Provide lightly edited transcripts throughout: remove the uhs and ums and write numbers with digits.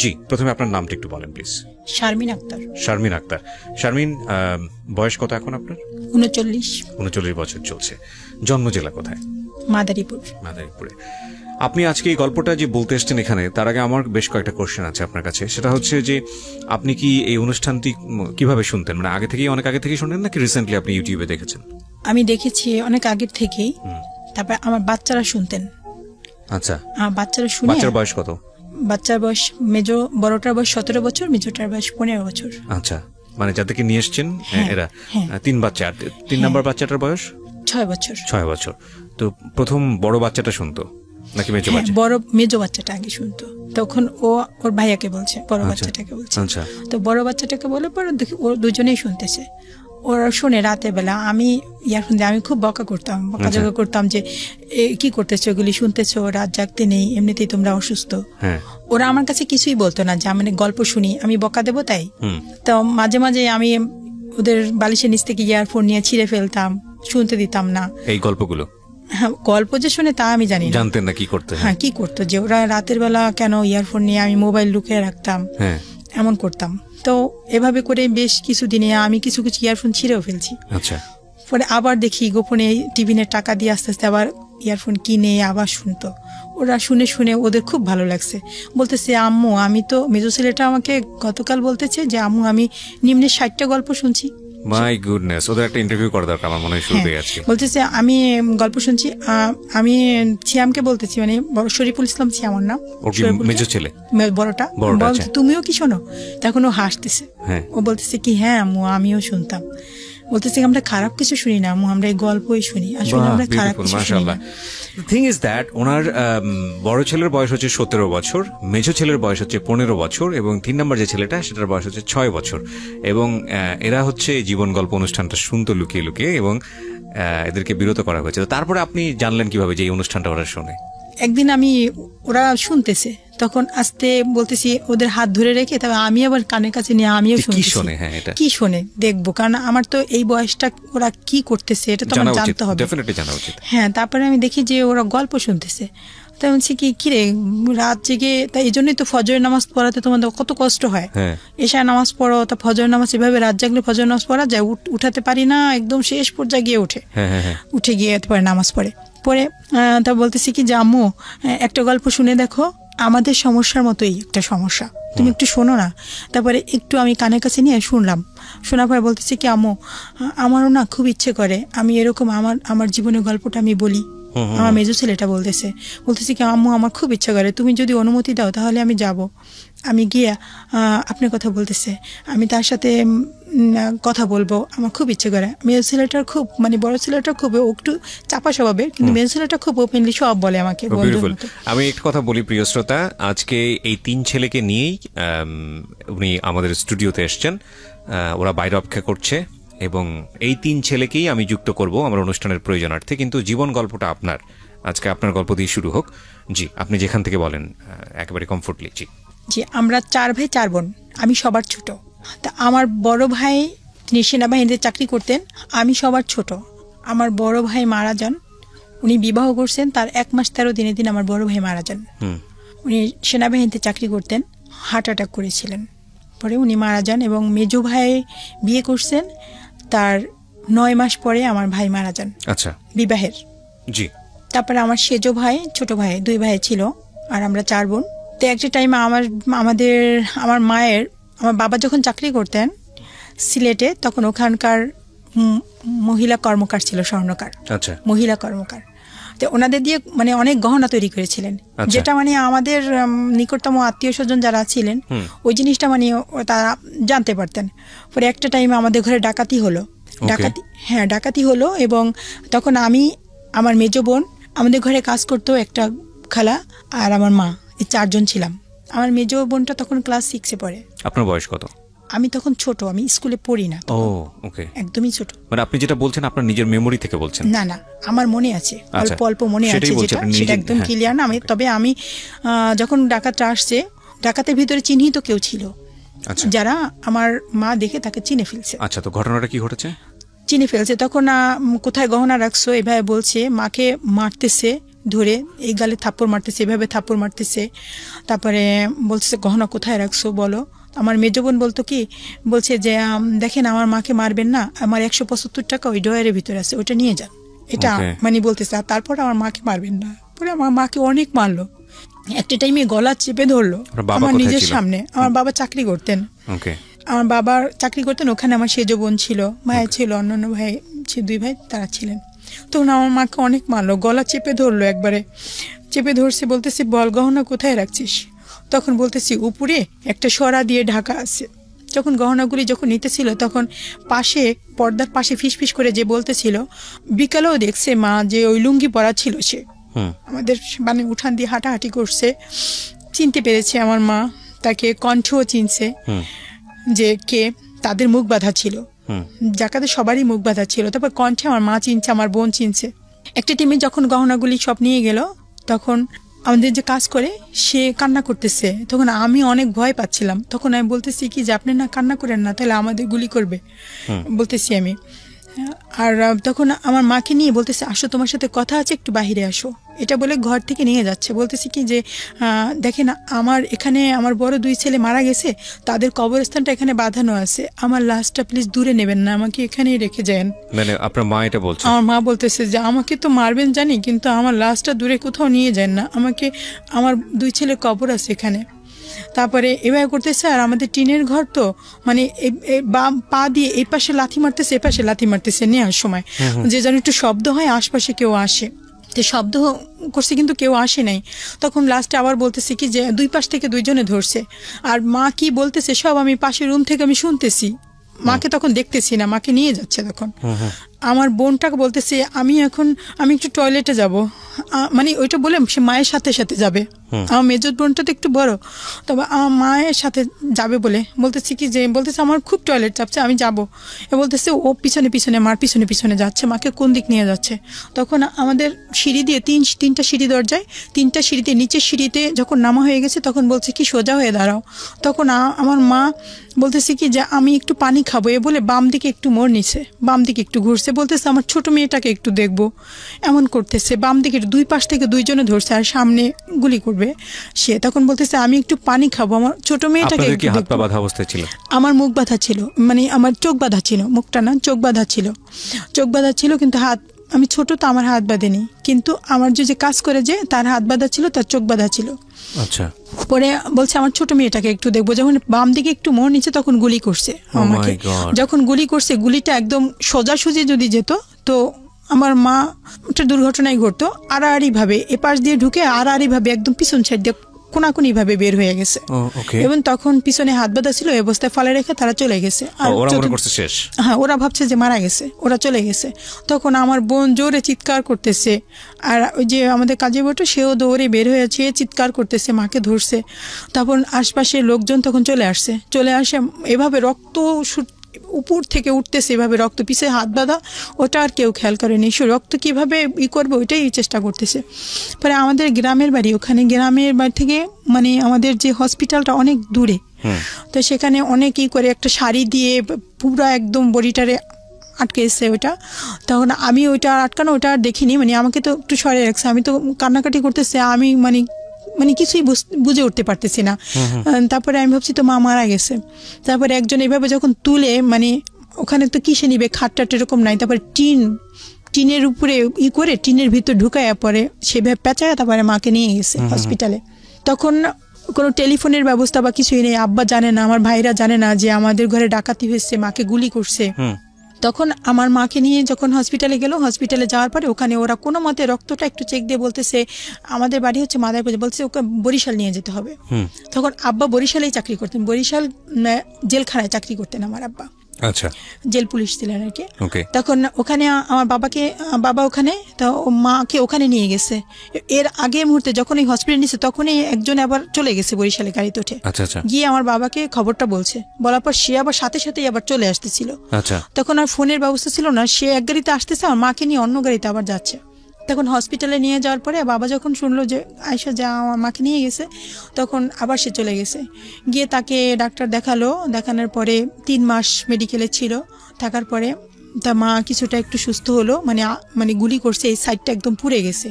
জি, প্রথমে আপনার নামটা একটু বলেন প্লিজ। শারমিন আক্তার। শারমিন আক্তার। শারমিন, বয়স কত এখন আপনার? 39 বছর চলছে। জন্ম জেলা কোথায়? মাদারীপুরে। আপনি আজকে এই গল্পটা যে বলতে এসছেন এখানে, তার আগে আমার বেশ কয়েকটা কোশ্চেন আছে আপনার কাছে। সেটা হচ্ছে যে আপনি কি এই অনুষ্ঠানটি কিভাবে শুনতেন? মানে অনেক আগে থেকেই শুনেন নাকি রিসেন্টলি আপনি ইউটিউবে দেখেছেন? আমি দেখেছি অনেক আগের থেকেই। তারপর আমার বাচ্চারা শুনতেন। আচ্ছা, বাচ্চারা শুনে। বাচ্চার বয়স কত? বাচ্চার বয়স বড়টার বয়স 17 বছর, মেজোটার বয়স 15 বছর। আচ্ছা, মানে যাদেরকে নিয়ে এসছেন এরা 3 বাচ্চা। আর 3 নম্বর বাচ্চাটার বয়স 6 বছর। 6 বছর। তো প্রথম বড় বাচ্চাটা শুনতো নাকি মেজো বাচ্চা? মেজো বাচ্চাটা আগে শুনতো। তখন ওর ভাইয়াকে বলছে, বড় বাচ্চাটাকে বলছে। আচ্ছা, তো বড় বাচ্চাটাকে বলে পরে দেখি ও দুজনেই শুনতেছে। ওরা শুনে রাতের বেলা আমি ইয়ারফোন দিয়ে আমি খুব বকা করতাম যে কি করতেছো, এগুলি শুনতেছো, রাত জাগতে নেই, এমনিতেই তোমরা অসুস্থ। ওরা আমার কাছে কিছুই বলতো না, যে আমি গল্প শুনি আমি বকা দেবো তাই। তো মাঝে মাঝে আমি ওদের বালিশের নিচ থেকে ইয়ারফোন নিয়ে ছিঁড়ে ফেলতাম, শুনতে দিতাম না এই গল্পগুলো। গল্প যে শুনে তা আমি জানি না। জানতেন না কি করতে? হ্যাঁ, কি করতো, যে ওরা রাতের বেলা কেন ইয়ারফোন নিয়ে আমি মোবাইল লুকিয়ে রাখতাম, এমন করতাম। তো এভাবে করে বেশ কিছুদিনে আমি কিছু ইয়ারফোন ছিঁড়েও ফেলছি। আচ্ছা, পরে আবার দেখি গোপনে টিফিনের টাকা দিয়ে আস্তে আস্তে আবার ইয়ারফোন কিনে আবার শুনতো। ওরা শুনে শুনে ওদের খুব ভালো লাগছে, বলতেছে আম্মু আমি তো, মেজো ছেলেটা আমাকে গতকাল বলতেছে যে আম্মু আমি নিম্নে 60টা গল্প শুনছি। মাই গুডনেস, ওদের একটা ইন্টারভিউ করা দরকার আমার মনে হয় শুরুতেই আজকে। বলতেছে আমি গল্প শুনছি। আমি সিয়ামকে বলতেছি, মানে শরীফুল ইসলাম সিয়াম আমার নাম, মেজো ছেলে বড়টা, বলতে তুমিও কি শোনো? তখন ও হাসতেছে, ও বলতেছে কি হ্যাঁ আম্মু আমিও শুনতাম। বলতেছে আমরা খারাপ কিছু শুনি না আম্মু, আমরা এই গল্পই শুনি, আসলে আমরা খারাপ কিছু শুনি না। থিং ইজ দ্যাট ওনার বড় ছেলের বয়স হচ্ছে 17 বছর, মেজো ছেলের বয়স হচ্ছে 15 বছর, এবং 3 নম্বর যে ছেলেটা সেটার বয়স হচ্ছে 6 বছর। এবং এরা হচ্ছে জীবন গল্প অনুষ্ঠানটা শুনতো লুকিয়ে লুকিয়ে, এবং এদেরকে বিরত করা হয়েছে। তারপরে আপনি জানলেন কিভাবে যে এই অনুষ্ঠানটা ওরা শোনে? একদিন ওরা শুনতেছে, তখন আস্তে বলতেছি ওদের হাত ধরে রেখে, তবে আমি আবার কানের কাছে নিয়ে আমিও শুনতেছি কি শোনে দেখবো, কারণ আমার তো এই বয়সটা ওরা কি করতেছে এটা তো আমার জানতে হবে। হ্যাঁ, তারপরে আমি দেখি যে ওরা গল্প শুনতেছে। তাই বলছি কি রে রাত জেগে, তাই এই জন্যই তো ফজরের নামাজ পড়াতে তোমাদের কত কষ্ট হয়। এশার নামাজ পড়ো, তা ফজরের নামাজ এভাবে রাত জাগলে ফজরের নামাজ পড়া যায়, উঠাতে পারি না, একদম শেষ পর্যায়ে গিয়ে উঠে গিয়ে পরে নামাজ পড়ে। তা বলতেছি কি যে আম্মু একটা গল্প শুনে দেখো, আমাদের সমস্যার মতোই একটা সমস্যা, তুমি একটু শোনো না। তারপরে একটু আমি কানের কাছে নিয়ে শুনলাম, শোনার পরে বলতেছি কি আম্মু আমারও না খুব ইচ্ছে করে আমি এরকম আমার জীবনের গল্পটা আমি বলি। আমার মেজো ছেলেটা বলতেছে কি আম্মু আমার খুব ইচ্ছা করে, তুমি যদি অনুমতি দাও তাহলে আমি যাব। আমি গিয়ে আপনার কথা বলতেছে, আমি তার সাথে কথা বলবো, আমার খুব ইচ্ছে করে। মেজো ছেলেটার খুব, মানে বড় ছেলেটা খুব একটু চাপা স্বভাবের, কিন্তু মেজো ছেলেটা খুব ওপেনলি সব বলে আমাকে। আমি একটা কথা বলি প্রিয় শ্রোতা, আজকে এই 3 ছেলেকে নিয়েই উনি আমাদের স্টুডিওতে এসছেন। ওরা বাইরে অপেক্ষা করছে, এবং এই 3 ছেলেকেই আমি যুক্ত করব আমার অনুষ্ঠানের প্রয়োজনার্থে। কিন্তু জীবন গল্পটা আপনার, আজকে আপনার গল্প দিয়ে শুরু হোক। জি, আপনি যেখান থেকে বলেন একেবারে কমফোর্টলি। জি, আমরা 4 ভাই 4 বোন, আমি সবার ছোট। তা আমার বড় ভাই তিনি সেনাবাহিনীতে চাকরি করতেন, আমি সবার ছোট। আমার বড় ভাই মারা যান, উনি বিবাহ করছেন, তার 1 মাস 13 দিনের দিন আমার বড় ভাই মারা যান। উনি সেনাবাহিনীতে চাকরি করতেন, হার্ট অ্যাটাক করেছিলেন, পরে উনি মারা যান। এবং মেজো ভাই বিয়ে করছেন, তার 9 মাস পরে আমার ভাই মারা যান। আচ্ছা, বিবাহের। জি। তারপরে আমার সেজো ভাই, ছোট ভাই, 2 ভাই ছিল, আর আমরা 4 বোন। তো একটা টাইমে আমার বাবা যখন চাকরি করতেন সিলেটে, তখন ওখানকার মহিলা কর্মকার ছিল, স্বর্ণকার। আচ্ছা, মহিলা কর্মকার। তো ওনাদের দিয়ে মানে অনেক গহনা তৈরি করেছিলেন, যেটা মানে আমাদের নিকটতম আত্মীয় স্বজন যারা ছিলেন ওই জিনিসটা মানে তারা জানতে পারতেন। পরে একটা টাইমে আমাদের ঘরে ডাকাতি হলো, এবং তখন আমি, আমার মেজো বোন, আমাদের ঘরে কাজ করতো একটা খালা আর আমার মা, এই 4 জন ছিলাম। আমার মেজো বোনটা তখন ক্লাস 6-এ পড়ে। আপনার বয়স কত? আমি তখন ছোট, আমি স্কুলে পড়ি না। ও ওকে, একদমই ছোট। মানে আপনি যেটা বলছেন আপনার নিজের মেমোরি থেকে বলছেন? না, আমার মনে আছে, অল্প অল্প মনে আছে, সেটা একদম ক্লিয়ার না। তবে আমি যখন ডাকাতটা আসছে, ডাকাতের ভিতরে চিহ্নিত কেউ ছিল, যারা আমার মা দেখে তাকে চিনে ফেলছে। আচ্ছা, তো ঘটনাটা কি ঘটেছে? চিনে ফেলছে, তখন কোথায় গহনা রাখছো এভাবে বলছে, মাকে মারতেছে, ধরে এই গালে থাপ্পড় মারতেছে, এভাবে থাপ্পড় মারতেছে। তারপরে বলতেছে গহনা কোথায় রাখছো বলো। আমার মেজ বোন বলতো কি, বলছে যে দেখেন আমার মাকে মারবেন না, আমার 175 টাকা ওই ড্রয়ারের ভিতরে আছে, ওটা নিয়ে যান, এটা মানে বলতেছে। আর তারপর আমার মাকে মারবেন না, পরে আমার মাকে অনেক মারলো। একটা টাইমে গলা চেপে ধরলো আমার নিজের সামনে। আমার বাবা চাকরি করতেন, আমার বাবার চাকরি করতেন ওখানে। আমার সেজ বোন ছিল, ভাই ছিল, অন্যান্য ভাই 2 ভাই তারা ছিলেন। তখন আমার মাকে অনেক মারলো, গলা চেপে ধরলো, একবারে চেপে ধরছে। বলতেছি বল গহনা কোথায় রাখছিস? তখন বলতেছি উপরে একটা সরা দিয়ে ঢাকা আছে। যখন গহনাগুলি যখন নিতেছিল তখন পাশে পর্দার পাশে ফিসফিস করে যে বলতেছিল, বিকালেও দেখছে মা যে ওই লুঙ্গি পরা ছিল, সে আমাদের মানে উঠান দিয়ে হাঁটাহাঁটি করছে। চিনতে পেরেছে আমার মা, তাকে কণ্ঠও চিনছে যে কে। তাদের মুখ বাঁধা ছিল, জাকাতে সবারই মুখ বাঁধা ছিল। তারপর কণ্ঠে আমার মা চিনছে, আমার বোন চিনছে। একটা টিমে যখন গহনাগুলি সব নিয়ে গেল, তখন আমাদের যে কাজ করে সে কান্না করতেছে। তখন আমি অনেক ভয় পাচ্ছিলাম। তখন আমি বলতেছি কি যে আপনি না কান্না করেন না, তাহলে আমাদের গুলি করবে, বলতেছি আমি। আর তখন আমার মাকে নিয়ে বলতেছে আসো, তোমার সাথে কথা আছে, একটু বাহিরে আসো, এটা বলে ঘর থেকে নিয়ে যাচ্ছে। বলতেছি কি যে দেখেন আমার এখানে আমার বড় 2 ছেলে মারা গেছে, তাদের কবরস্থানটা এখানে বাঁধানো আছে, আমার লাশটা প্লিজ দূরে নেবেন না, আমাকে এখানেই রেখে যান। মানে আপনার মা এটা বলছে? আমার মা বলতেছে যে আমাকে তো মারবেন জানি, কিন্তু আমার লাশটা দূরে কোথাও নিয়ে যান না, আমাকে, আমার 2 ছেলের কবর আছে এখানে। তারপরে এভাবে করতেছে। আর আমাদের টিনের ঘর তো, মানে পা দিয়ে এই পাশে লাথি মারতেছে, এ পাশে লাথি মারতেছে নেওয়ার সময়, যে যেন একটু শব্দ হয়, আশপাশে কেউ আসে। তো শব্দ করছে কিন্তু কেউ আসে নাই। তখন লাস্টে আবার বলতেছে কি যে 2 পাশ থেকে 2 জনে ধরছে। আর মা কি বলতেছে সব আমি পাশের রুম থেকে আমি শুনতেছি। মাকে তখন দেখতেছি না, মাকে নিয়ে যাচ্ছে। তখন আমার বোনটাকে বলতেছে আমি একটু টয়লেটে যাব, মানে ওইটা বলে সে মায়ের সাথে সাথে যাবে। আমার মেজর বোনটা তো একটু বড়, তবে আমার মায়ের সাথে যাবে বলে বলতেছি কি যে বলতেছে আমার খুব টয়লেট চাপছে, আমি যাবো। বলতেছে ও পিছনে পিছনে, মার পিছনে পিছনে যাচ্ছে, মাকে কোন দিক নিয়ে যাচ্ছে। তখন আমাদের সিঁড়ি দিয়ে 3টা সিঁড়ি দরজায়, 3টা সিঁড়িতে, নিচের সিঁড়িতে যখন নামা হয়ে গেছে তখন বলছে কি সোজা হয়ে দাঁড়াও। তখন আমার মা বলতেছে কি যে আমি একটু পানি খাবো, এ বলে বাম দিকে একটু মোড় নিছে, বাম দিকে একটু ঘুরছে। বলতেছে আমার ছোট মেয়েটাকে একটু দেখবো, এমন করতেছে। বাম দিকে 2 পাশ থেকে 2 জনে ধরছে আর সামনে গুলি করবে সে। তখন বলতেছে আমি একটু পানি খাবো, আমার ছোট মেয়েটাকে একটু দেখবো। আমার মুখ বাঁধা ছিল, মানে আমার চোখ বাঁধা ছিল, মুখটা না চোখ বাঁধা ছিল, চোখ বাঁধা ছিল, কিন্তু হাত, আমি ছোট তো আমার হাত বাঁধেনি, কিন্তু আমার যে কাজ করে যে তার হাত বাঁধা ছিল, তার চোখ বাঁধা ছিল। আচ্ছা। পরে বলছে আমার ছোট মেয়েটাকে একটু দেখবো। যখন বাম দিকে একটু মোড় নিচ্ছে তখন গুলি করছে আমাকে। যখন গুলি করছে, গুলিটা একদম সোজাসুজি যদি যেত তো আমার মা একটা দুর্ঘটনায় ঘটতো। আড়াআড়ি ভাবে এপাশ দিয়ে ঢুকে আড়াআড়ি ভাবে একদম পিছন সাইড দিয়ে কোনাকুনি ভাবে বের হয়ে গেছে। এবং তখন পিছনে হাত বাঁধা ছিল, এই অবস্থায় ফালে রেখে তারা চলে গেছে। হ্যাঁ, ওরা ভাবছে যে মারা গেছে, ওরা চলে গেছে। তখন আমার বোন জোরে চিৎকার করতেছে, আর ওই যে আমাদের কাজে বটে সেও দৌড়ে বের হয়েছে, চিৎকার করতেছে, মাকে ধরছে। তখন আশপাশের লোকজন তখন চলে আসে, এভাবে রক্ত উপর থেকে উঠতেছে, এভাবে রক্ত, পিছে হাত বাঁধা, ওটা আর কেউ খেয়াল করেনি। সে রক্ত কিভাবে করবে ওইটাই চেষ্টা করতেছে। পরে আমাদের গ্রামের বাড়ি, ওখানে গ্রামের বাড়ি থেকে মানে আমাদের যে হসপিটালটা অনেক দূরে, তো সেখানে অনেক করে একটা শাড়ি দিয়ে পুরো একদম বডিটারে আটকে এসছে ওইটা। তখন আমি ওইটা আটকানো, ওটা আর দেখিনি, মানে আমাকে তো একটু সরে রাখছে। আমি তো কান্নাকাটি করতেছে, আমি মানে কিছুই বুঝে উঠতে পারতেছি না। তারপরে আমি ভাবছি তো মা মারা গেছে। তারপরে একজন এভাবে যখন তুলে, মানে ওখানে তো কিসে নিবে, খাটটা এরকম নাই, তারপরে টিনের উপরে করে টিনের ভিতর ঢুকায়, পরে সেভাবে পেঁচায় তারপরে মাকে নিয়ে গেছে হসপিটালে। তখন কোনো টেলিফোনের ব্যবস্থা বা কিছুই নেই, আব্বা জানে না, আমার ভাইরা জানে না যে আমাদের ঘরে ডাকাতি হয়েছে, মাকে গুলি করছে। তখন আমার মাকে নিয়ে যখন হসপিটালে গেল, হসপিটালে যাওয়ার পরে ওখানে ওরা কোনো মতে রক্তটা একটু চেক দিয়ে বলতেছে আমাদের বাড়ি হচ্ছে মাদারীপুর, বলছে ওকে বরিশাল নিয়ে যেতে হবে। তখন আব্বা বরিশালেই চাকরি করতেন, বরিশাল জেলখানায় চাকরি করতেন আমার আব্বা। আচ্ছা, জেল পুলিশ ছিলেন আর কি। তখন ওখানে আমার বাবা ওখানে, তো মাকে ওখানে নিয়ে গেছে। এর আগের মুহূর্তে যখন এই হসপিটাল নিয়েছে তখনই একজন আবার চলে গেছে বরিশালে গাড়িতে উঠে, গিয়ে আমার বাবাকে খবরটা বলছে। বলার পর সে আবার সাথে সাথেই আবার চলে আসতেছিল। তখন আর ফোনের ব্যবস্থা ছিল না, সে এক গাড়িতে আসতেছে, আমার মাকে নিয়ে অন্য গাড়িতে আবার যাচ্ছে। তখন হসপিটালে নিয়ে যাওয়ার পরে বাবা যখন শুনলো যে আয়শা যা আমার মাকে নিয়ে গেছে, তখন আবার সে চলে গেছে। গিয়ে তাকে ডাক্তার দেখানোর পরে 3 মাস মেডিকেলে ছিল, থাকার পরে তা মা কিছুটা একটু সুস্থ হলো, মানে গুলি করছে এই সাইডটা একদম পুড়ে গেছে,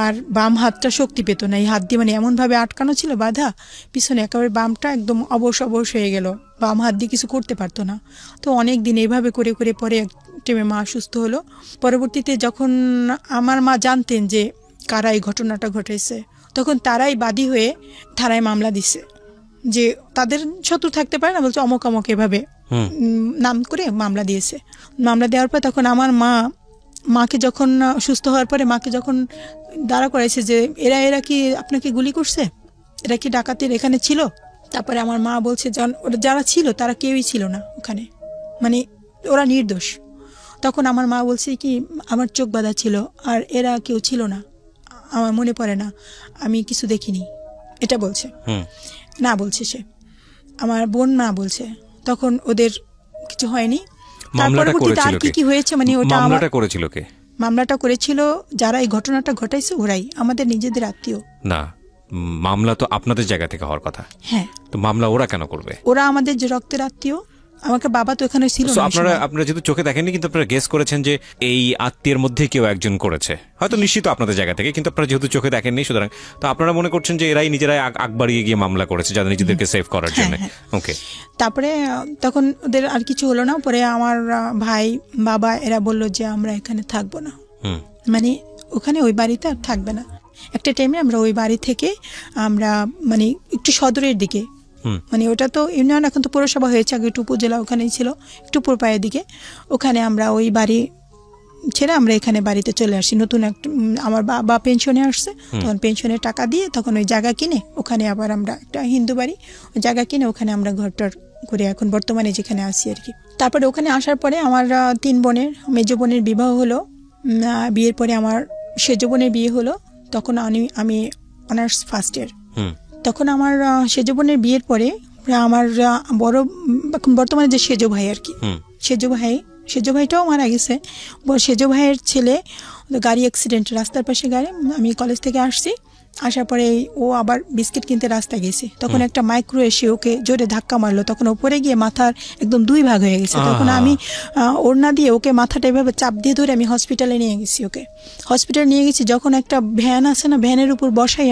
আর বাম হাতটা শক্তি পেত না, এই হাত দিয়ে মানে এমন ভাবে আটকানো ছিল বাধা পিছনে, একেবারে বামটা একদম অবশ হয়ে গেল, বাম হাত দিয়ে কিছু করতে পারতো না। তো অনেক দিন এইভাবে করে করে পরে এক টাইমে মা সুস্থ হলো। পরবর্তীতে যখন আমার মা জানতেন যে কারা এই ঘটনাটা ঘটেছে, তখন তারাই বাদী হয়ে থানায় মামলা দিছে, যে তাদের শত্রু থাকতে পারে না, বলছে অমক অমক এভাবে নাম করে মামলা দিয়েছে। মামলা দেওয়ার পর তখন আমার মাকে যখন সুস্থ হওয়ার পরে মাকে যখন দাঁড়া করাইছে যে এরা কি আপনাকে গুলি করছে, এরা কি ডাকাতের এখানে ছিল? তারপরে আমার মা বলছে যারা ছিল তারা কেউই ছিল না ওখানে, মানে ওরা নির্দোষ। তখন আমার মা বলছে কি আমার চোখ বাঁধা ছিল আর এরা কেউ ছিল না, আমার মনে পড়ে না, আমি কিছু দেখিনি, এটা বলছে। না বলছে সে, আমার বোন না বলছে। তখন ওদের কিছু হয়নি। আর কি হয়েছে মানে ওটা মামলাটা করেছিল কে? মামলাটা করেছিল যারা এই ঘটনাটা ঘটাইছে ওরাই, আমাদের নিজেদের আত্মীয় না। মামলা তো আপনাদের জায়গা থেকে হওয়ার কথা। হ্যাঁ, তো মামলা ওরা কেন করবে? ওরা আমাদের যে রক্তের আত্মীয়, আমাকে বাবা তো এখানে ছিল না। আপনারা যেহেতু চোখে দেখেননি, কিন্তু আপনারা গেস করেছেন যে এই আত্মীয়ের মধ্যে কেউ একজন করেছে, হয়তো নিশ্চিত আপনাদের জায়গা থেকে, কিন্তু আপনারা যেহেতু চোখে দেখেননি, সুতরাং তো আপনারা মনে করছেন যে এরাই নিজেরাই আগ বাড়িয়ে গিয়ে মামলা করেছে যাদের নিজেদেরকে সেভ করার জন্য। ওকে, তারপরে তখন ওদের আর কিছু হলো না। পরে আমার ভাই বাবা এরা বললো যে আমরা এখানে থাকবো না, মানে ওখানে ওই বাড়িতে আর থাকবে না। একটা টাইমে আমরা ওই বাড়ি থেকে আমরা মানে একটু সদরের দিকে, মানে ওটা তো ইউনিয়ন, এখন তো পৌরসভা হয়েছে, আগে একটু উপজেলা ওখানেই ছিল, একটু পুরপায়ের দিকে, ওখানে আমরা ওই বাড়ি ছেড়ে আমরা এখানে বাড়িতে চলে আসি। নতুন একটা আমার বাবা পেনশনে আসছে, তখন পেনশনের টাকা দিয়ে তখন ওই জায়গা কিনে ওখানে আবার আমরা একটা হিন্দু বাড়ি, ওই জায়গা কিনে ওখানে আমরা ঘরটার করে এখন বর্তমানে যেখানে আসি আর কি। তারপরে ওখানে আসার পরে আমার 3 বোনের, মেজ বোনের বিবাহ হলো। বিয়ের পরে আমার সেজ বোনের বিয়ে হলো, তখন আমি অনার্স ফার্স্ট ইয়ার। তখন আমার সেজ বোনের বিয়ের পরে আমার বড় বর্তমানে যে সেজ ভাই আর কি, সেজ ভাইটাও মারা গেছে। সেজ ভাইয়ের ছেলে গাড়ি অ্যাক্সিডেন্ট, রাস্তার পাশে গাড়ি, আমি কলেজ থেকে আসছি, আসার পরে ও আবার বিস্কিট কিনতে রাস্তায় গেছে, তখন একটা মাইক্রো এসে ওকে জোরে ধাক্কা মারলো, তখন ওপরে গিয়ে মাথার একদম 2 ভাগ হয়ে গেছে। তখন আমি ওড়না দিয়ে ওকে মাথাটা এভাবে চাপ দিয়ে ধরে আমি হসপিটালে নিয়ে গেছি। ওকে হসপিটালে নিয়ে গেছি, যখন একটা ভ্যান আছে না, ভ্যানের উপর বসাই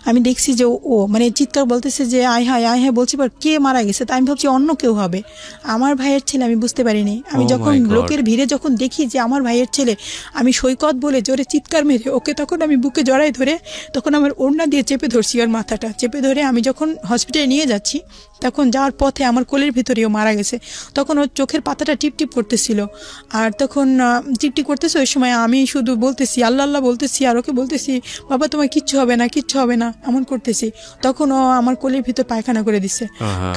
আমি দেখছি যে ও মানে চিৎকার বলতেছে যে আয় হায় বলছি, পর কে মারা গেছে, তাই আমি ভাবছি অন্য কেউ হবে, আমার ভাইয়ের ছেলে, আমি বুঝতে পারিনি। আমি যখন লোকের ভিড়ে যখন দেখি যে আমার ভাইয়ের ছেলে, আমি সৈকত বলে জোরে চিৎকার মেরে ওকে তখন আমি বুকে জড়াই ধরে তখন আমার ওড়না দিয়ে চেপে ধরছি, ওর মাথাটা চেপে ধরে আমি যখন হসপিটালে নিয়ে যাচ্ছি, তখন যাওয়ার পথে আমার কোলের ভিতরেও মারা গেছে। তখন ওর চোখের পাতাটা টিপটিপ করতেছিল, আর তখন টিপটিপ করতেছে, ওই সময় আমি শুধু বলতেছি আল্লাহ আল্লাহ বলতেছি, আর ওকে বলতেছি বাবা তোমার কিচ্ছু হবে না, কিচ্ছু হবে না, এমন করতেছি। তখন ও আমার কোলের ভিতর পায়খানা করে দিচ্ছে,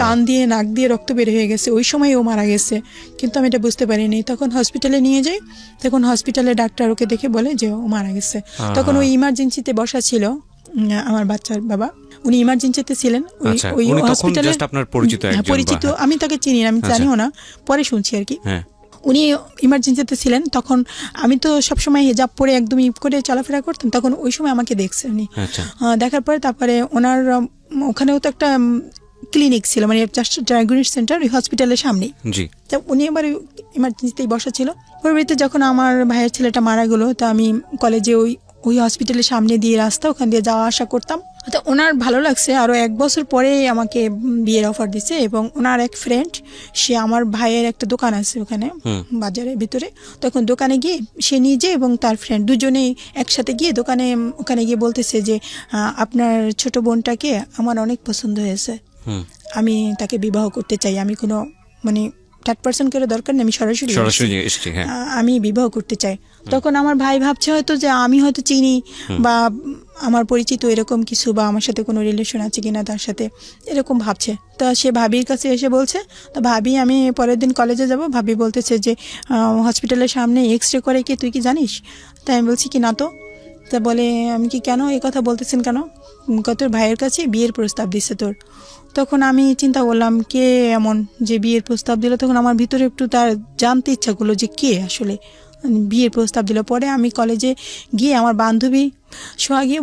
কান দিয়ে নাক দিয়ে রক্ত বের হয়ে গেছে, ওই সময় ও মারা গেছে, কিন্তু আমি এটা বুঝতে পারিনি। তখন হসপিটালে নিয়ে যাই, তখন হসপিটালে ডাক্তার ওকে দেখে বলে যে ও মারা গেছে। তখন ওই ইমার্জেন্সিতে বসা ছিল আমার বাচ্চার বাবা, উনি ইমার্জেন্সিতে ছিলেন ওই হসপিটালে। পরিচিত, আমি তাকে চিনি না, আমি জানিও না, পরে শুনছি আর কি। উনি ইমার্জেন্সিতে ছিলেন, তখন আমি তো সবসময় হিজাব পরে একদম করে চলাফেরা করতাম, তখন ওই সময় আমাকে দেখছে উনি। দেখার পরে তারপরে ওনার ওখানেও তো একটা ক্লিনিক ছিল, মানে ডায়াগনস্টিক সেন্টার ওই হসপিটালের সামনেই, তা উনি এবার ইমার্জেন্সিতেই বসা ছিল। পরবর্তীতে যখন আমার ভাইয়ের ছেলেটা মারা গেলো, তা আমি কলেজে ওই হসপিটালের সামনে দিয়ে রাস্তা, ওখান দিয়ে যাওয়া আসা করতাম। তো ওনার ভালো লাগছে, আরও 1 বছর পরে আমাকে বিয়ের অফার দিছে, এবং ওনার এক ফ্রেন্ড, সে আমার ভাইয়ের একটা দোকান আছে ওখানে বাজারের ভিতরে, তখন দোকানে গিয়ে সে নিজে এবং তার ফ্রেন্ড দুজনেই একসাথে গিয়ে ওখানে গিয়ে বলতেছে যে আপনার ছোট বোনটাকে আমার অনেক পছন্দ হয়েছে, আমি তাকে বিবাহ করতে চাই, আমি কোনো মানে 3rd করে দরকার নেই, আমি সরাসরি আমি বিবাহ করতে চাই। তখন আমার ভাই ভাবছে হয়তো যে আমি হয়তো চিনি বা আমার পরিচিত এরকম কিছু, বা আমার সাথে কোনো রিলেশন আছে কিনা তার সাথে, এরকম ভাবছে। তা সে ভাবির কাছে এসে বলছে, তো ভাবি আমি পরের দিন কলেজে যাব, ভাবি বলতেছে যে হসপিটালের সামনে এক্সরে করে কি তুই কি জানিস? তাই আমি বলছি কি না তো। তা বলে আমি কি কেন এই কথা বলতেছেন কেন, তোর ভাইয়ের কাছে বিয়ের প্রস্তাব দিচ্ছে তোর। তখন আমি চিন্তা করলাম কে এমন যে বিয়ের প্রস্তাব দিল, তখন আমার ভিতরে একটু তার জানতে ইচ্ছা করলো যে কে আসলে বিয়ের প্রস্তাব দিল। পরে আমি কলেজে গিয়ে আমার বান্ধবী সোহাগী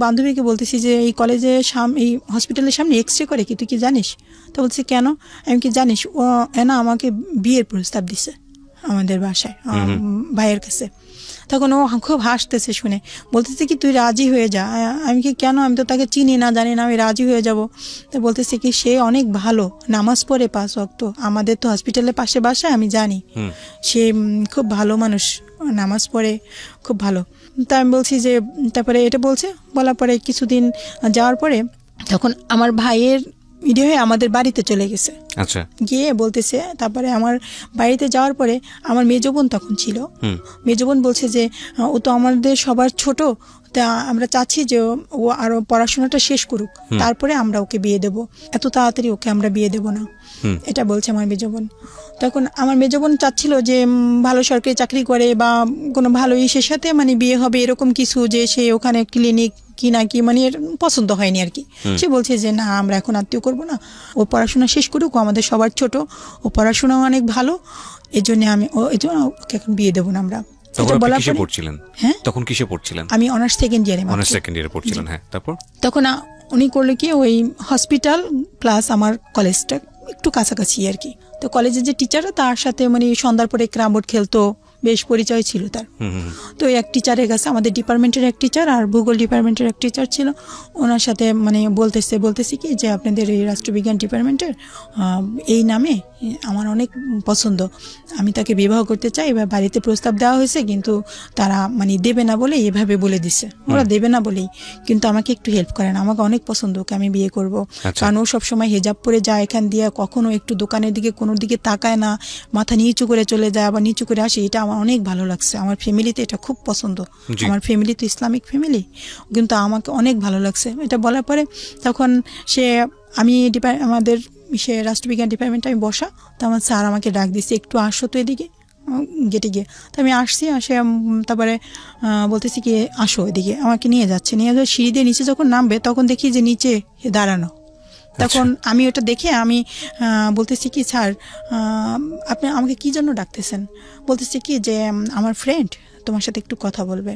বান্ধবীকে বলতেছি যে এই কলেজে এই হসপিটালের সামনে এক্সরে করে কি তুই কি জানিস? তো বলছি কেন? আমি কি জানিস ও না আমাকে বিয়ের প্রস্তাব দিছে। আমাদের বাসায় ভাইয়ের কাছে। তখন ও খুব হাসতেছে শুনে, বলতেছে কি তুই রাজি হয়ে যা। আমি কি কেন, আমি তো তাকে চিনি না জানি না, আমি রাজি হয়ে যাব। তো বলতেছে কি সে অনেক ভালো, নামাজ পড়ে 5 ওয়াক্ত, আমাদের তো হসপিটালের পাশে বাসায়, আমি জানি সে খুব ভালো মানুষ, নামাজ পড়ে খুব ভালো। তা আমি বলছি যে, তারপরে এটা বলছে, বলার পরে কিছুদিন যাওয়ার পরে তখন আমার ভাইয়ের ভিডিও হয়ে আমাদের বাড়িতে চলে গেছে। আচ্ছা, গিয়ে বলতেছে, তারপরে আমার বাড়িতে যাওয়ার পরে আমার মেজো বোন তখন ছিল, মেজো বোন বলছে যে ও তো আমাদের সবার ছোট, তা আমরা চাচ্ছি যে ও আরো পড়াশোনাটা শেষ করুক, তারপরে আমরা ওকে বিয়ে দেব, এত তাড়াতাড়ি ওকে আমরা বিয়ে দেব না, এটা বলছে আমার মেজো বোন। তখন আমার মেজো বোন চাচ্ছিল যে ভালো সরকারি চাকরি করে বা কোনো ভালো ইসের সাথে মানে বিয়ে হবে, এরকম কিছু, যে সে ওখানে ক্লিনিক কি না কি, মানে পছন্দ হয়নি আর কি। সে বলছে যে না, আমরা এখন আত্মীয় করবো না, ও পড়াশোনা শেষ করুক, ও আমাদের সবার ছোট, ও পড়াশোনাও অনেক ভালো, এই জন্য ওকে এখন বিয়ে দেবো না আমরা। তখন কিসে পড়ছিলেন? আমি অনার্স সেকেন্ড ইয়ারে পড়ছিলেন। হ্যাঁ, তারপর তখন উনি করলো কি, ওই হসপিটাল প্লাস আমার কলেজটা একটু কাছাকাছি আর কি। তো কলেজের যে টিচার, তার সাথে মানে সন্ধ্যার পরে ক্যারাম বোর্ড খেলতো, বেশ পরিচয় ছিল তার। তো এক টিচারের কাছে, আমাদের ডিপার্টমেন্টের এক টিচার আর ভূগোল ডিপার্টমেন্টের এক টিচার ছিল, ওনার সাথে মানে বলতেছি কি যে আপনাদের এই রাষ্ট্রবিজ্ঞান ডিপার্টমেন্টের এই নামে আমার অনেক পছন্দ, আমি তাকে বিবাহ করতে চাই, এবার বাড়িতে প্রস্তাব দেওয়া হয়েছে, কিন্তু তারা মানে দেবে না বলে এভাবে বলে দিছে, ওরা দেবে না বলেই, কিন্তু আমাকে একটু হেল্প করেন, আমাকে অনেক পছন্দ, ওকে আমি বিয়ে করব। কারণ ও সবসময় হেজাব পরে যায় এখান দিয়ে, কখনো একটু দোকানের দিকে কোনো দিকে তাকায় না, মাথা নিচু করে চলে যায়, আবার নিচু করে আসে, এটা আমার অনেক ভালো লাগছে, আমার ফ্যামিলিতে এটা খুব পছন্দ, আমার ফ্যামিলি তো ইসলামিক ফ্যামিলি, কিন্তু আমাকে অনেক ভালো লাগছে। এটা বলার পরে তখন আমি আমাদের সে রাষ্ট্রবিজ্ঞান ডিপার্টমেন্টে আমি বসা, তো আমার স্যার আমাকে ডাক দিচ্ছে, একটু আসো তো এদিকে, গেটে গিয়ে। তো আমি আসছি, তারপরে বলতেছি কি আসো এদিকে, আমাকে নিয়ে যাচ্ছে, সিঁড়ি দিয়ে নিচে যখন নামবে তখন দেখি যে নিচে দাঁড়ানো। তখন আমি ওটা দেখে আমি বলতেছি কি স্যার আপনি আমাকে কি জন্য ডাকতেছেন? বলতেছি কি যে আমার ফ্রেন্ড তোমার সাথে একটু কথা বলবে।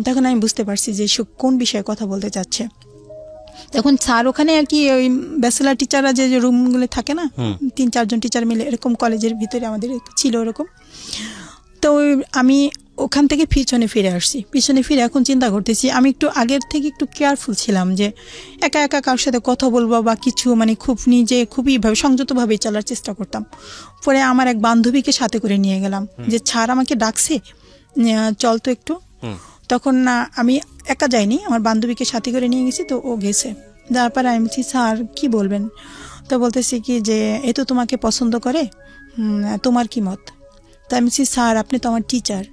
তখন আমি বুঝতে পারছি যে কোন বিষয়ে কথা বলতে চাচ্ছে। তখন স্যার ওখানে আর কি ওই ব্যাচেলার টিচাররা যে রুমগুলো থাকে না, 3-4 জন টিচার মিলে, এরকম কলেজের ভিতরে আমাদের ছিল এরকম। তো আমি ওখান থেকে পিছনে ফিরে এখন চিন্তা করতেছি, আমি একটু আগের থেকে একটু কেয়ারফুল ছিলাম যে একা একা কারোর সাথে কথা বলবো বা কিছু, মানে খুব নিজে খুবই সংযতভাবে চলার চেষ্টা করতাম। পরে আমার এক বান্ধবীকে সাথে করে নিয়ে গেলাম, যে স্যার আমাকে ডাকছে, চল তো একটু। তখন আমি একা যাইনি, আমার বান্ধবীকে সাথে করে নিয়ে গেছি, তো ও গেছে। তারপরে আমি বলছি স্যার কি বলবেন? তো বলতেছি কি যে এ তো তোমাকে পছন্দ করে, তোমার কি মত? তো আমি বলছি স্যার আপনি তো আমার টিচার,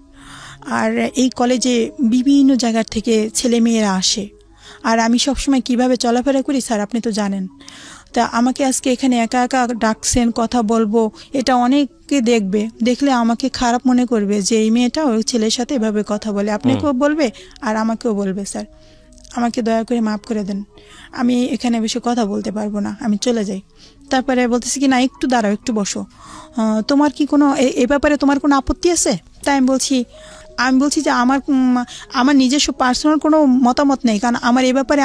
আর এই কলেজে বিভিন্ন জায়গার থেকে ছেলে মেয়েরা আসে, আর আমি সবসময় কিভাবে চলাফেরা করি স্যার আপনি তো জানেন। তা আমাকে আজকে এখানে একা একা ডাকছেন, কথা বলবো, এটা অনেকে দেখলে আমাকে খারাপ মনে করবে যে এই মেয়েটা ওই ছেলের সাথে এভাবে কথা বলে, আপনাকেও বলবে আর আমাকেও বলবে। স্যার আমাকে দয়া করে মাফ করে দেন, আমি এখানে বেশি কথা বলতে পারবো না, আমি চলে যাই। তারপরে বলতেছি কি না একটু দাঁড়াও, একটু বসো, তোমার কি কোনো এ ব্যাপারে তোমার কোনো আপত্তি আছে? তাই আমি বলছি যে আমার নিজস্ব পার্সোনাল কোনো মতামত নেই, কারণ আমার এ ব্যাপারে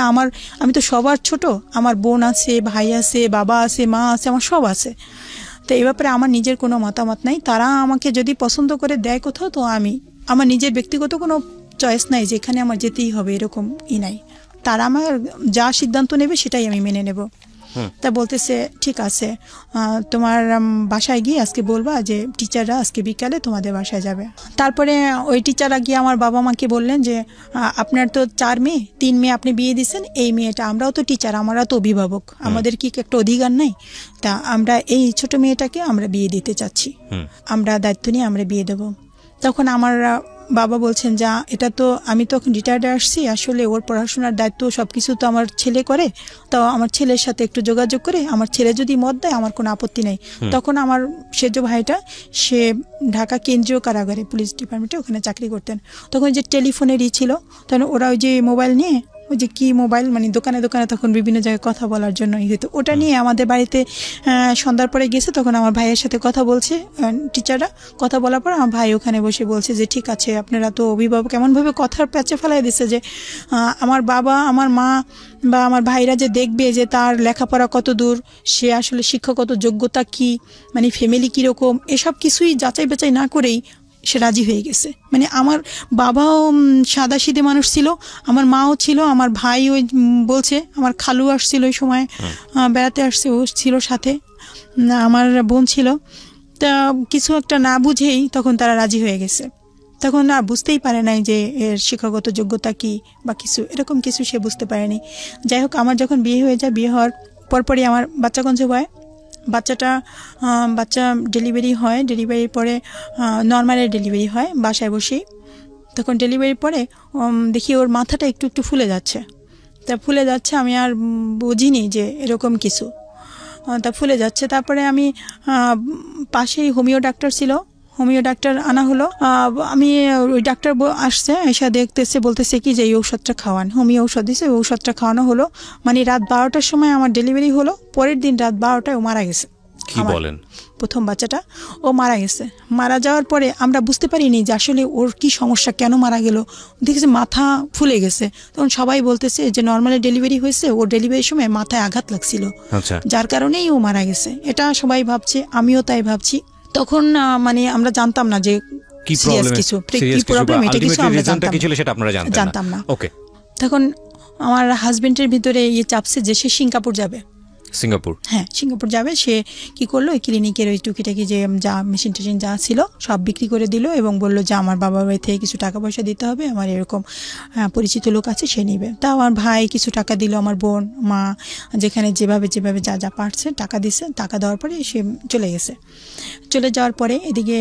আমি তো সবার ছোট, আমার বোন আছে, ভাই আছে, বাবা আছে, মা আছে, আমার সব আছে, তো এই ব্যাপারে আমার নিজের কোনো মতামত নাই। তারা আমাকে যদি পছন্দ করে দেয় কোথাও, তো আমার নিজের ব্যক্তিগত কোনো চয়েস নাই যে এখানে আমার যেতেই হবে, এরকম নাই। তারা আমার যা সিদ্ধান্ত নেবে সেটাই আমি মেনে নেব। তা বলতেছে ঠিক আছে, তোমার বাসায় গিয়ে আজকে বলবা যে টিচাররা আজকে বিকালে তোমাদের বাসায় যাবে। তারপরে ওই টিচাররা গিয়ে আমার বাবা মাকে বললেন যে আপনার তো 4 মেয়ে, 3 মেয়ে আপনি বিয়ে দিচ্ছেন, এই মেয়েটা, আমরাও তো টিচার, আমরা তো অভিভাবক, আমাদের কি একটা অধিকার নাই? তা আমরা এই ছোট মেয়েটাকে আমরা বিয়ে দিতে চাচ্ছি, আমরা দায়িত্ব নিয়ে আমরা বিয়ে দেব। তখন আমার বাবা বলছেন যা এটা তো আমি তো এখন রিটায়ার্ডে আসছি, আসলে ওর পড়াশোনার দায়িত্ব সবকিছু তো আমার ছেলে করে, তো আমার ছেলের সাথে একটু যোগাযোগ করে আমার ছেলে যদি মত দেয় আমার কোনো আপত্তি নেই। তখন আমার সেজ ভাইটা সে ঢাকা কেন্দ্রীয় কারাগারে পুলিশ ডিপার্টমেন্টে ওখানে চাকরি করতেন, তখন যে টেলিফোনেরই ছিল, তখন ওরা ওই যে মোবাইল নিয়ে ওই যে কি মোবাইল, মানে দোকানে দোকানে তখন বিভিন্ন জায়গায় কথা বলার জন্য হতো, ওটা নিয়ে আমাদের বাড়িতে সন্ধ্যার পরে গেছে। তখন আমার ভাইয়ের সাথে কথা বলছে টিচাররা, কথা বলার পর আমার ভাই ওখানে বসে বলছে যে ঠিক আছে, আপনারা তো অভিভাবক, এমনভাবে কথার প্যাচে ফেলাই দিচ্ছে যে আমার বাবা, আমার মা বা আমার ভাইরা যে দেখবে যে তার লেখাপড়া কত দূর, সে আসলে শিক্ষাগত যোগ্যতা কি, মানে ফ্যামিলি কীরকম, এসব কিছুই যাচাই বাছাই না করেই সে রাজি হয়ে গেছে। মানে আমার বাবাও সাদাসিধে মানুষ ছিল, আমার মাও ছিল, আমার ভাই ওই বলছে, আমার খালু আসছিল ওই সময় বেড়াতে আসছে, ও ছিল সাথে, আমার বোন ছিল। তা কিছু একটা না বুঝেই তখন তারা রাজি হয়ে গেছে। তখন আর বুঝতেই পারে নাই যে এর শিক্ষাগত যোগ্যতা কি বা কিছু, এরকম কিছু সে বুঝতে পারেনি। যাই হোক, আমার যখন বিয়ে হয়ে যায়, বিয়ে হওয়ার পরপরই আমার বাচ্চা কনসিভ হয়। বাচ্চা ডেলিভারি হয়, ডেলিভারির পরে নর্মালের ডেলিভারি হয় বাসায় বসেই। তখন ডেলিভারির পরে দেখি ওর মাথাটা একটু একটু ফুলে যাচ্ছে। তা ফুলে যাচ্ছে, আমি আর বুঝিনি যে এরকম কিছু, তা ফুলে যাচ্ছে। তারপরে আমি পাশেই হোমিও ডাক্তার ছিল, হোমিও ডাক্তার আনা হলো। আমি ওই ডাক্তার আসছে, এসে দেখতেছে, বলতেছে কি যে এই ঔষধটা খাওয়ান, হোমিও ঔষধ দিছে, ওই ঔষধটা খাওয়ানো হলো। মানে রাত 12টার সময় আমার ডেলিভারি হলো, পরের দিন রাত 12টায় ও মারা গেছে। কি বলেন? প্রথম বাচ্চাটা ও মারা গেছে। মারা যাওয়ার পরে আমরা বুঝতে পারিনি যে আসলে ওর কি সমস্যা, কেন মারা গেল। দেখেছি মাথা ফুলে গেছে। তখন সবাই বলতেছে যে নর্মালি ডেলিভারি হয়েছে, ওর ডেলিভারির সময় মাথায় আঘাত লাগছিল, যার কারণেই ও মারা গেছে। এটা সবাই ভাবছে, আমিও তাই ভাবছি। তখন মানে আমরা জানতাম না যে কি প্রবলেম, এটা কিছু আমরা জানতাম না। ওকে, তখন আমার হাজবেন্ডের ভিতরে ইয়ে চাপছে যে সে সিঙ্গাপুর যাবে। হ্যাঁ, সিঙ্গাপুর যাবে। সে কি করলো, ওই ক্লিনিকের ওই টুকিটাকি যে যা মেশিন টেশিন যা ছিল সব বিক্রি করে দিল এবং বললো যে আমার বাবার বাড়ি থেকে কিছু টাকা পয়সা দিতে হবে, আমার এরকম পরিচিত লোক আছে, সে নিবে। তা আমার ভাই কিছু টাকা দিল, আমার বোন, মা, যেখানে যেভাবে যা যা পারছে টাকা দিছে। টাকা দেওয়ার পরে সে চলে গেছে। চলে যাওয়ার পরে এদিকে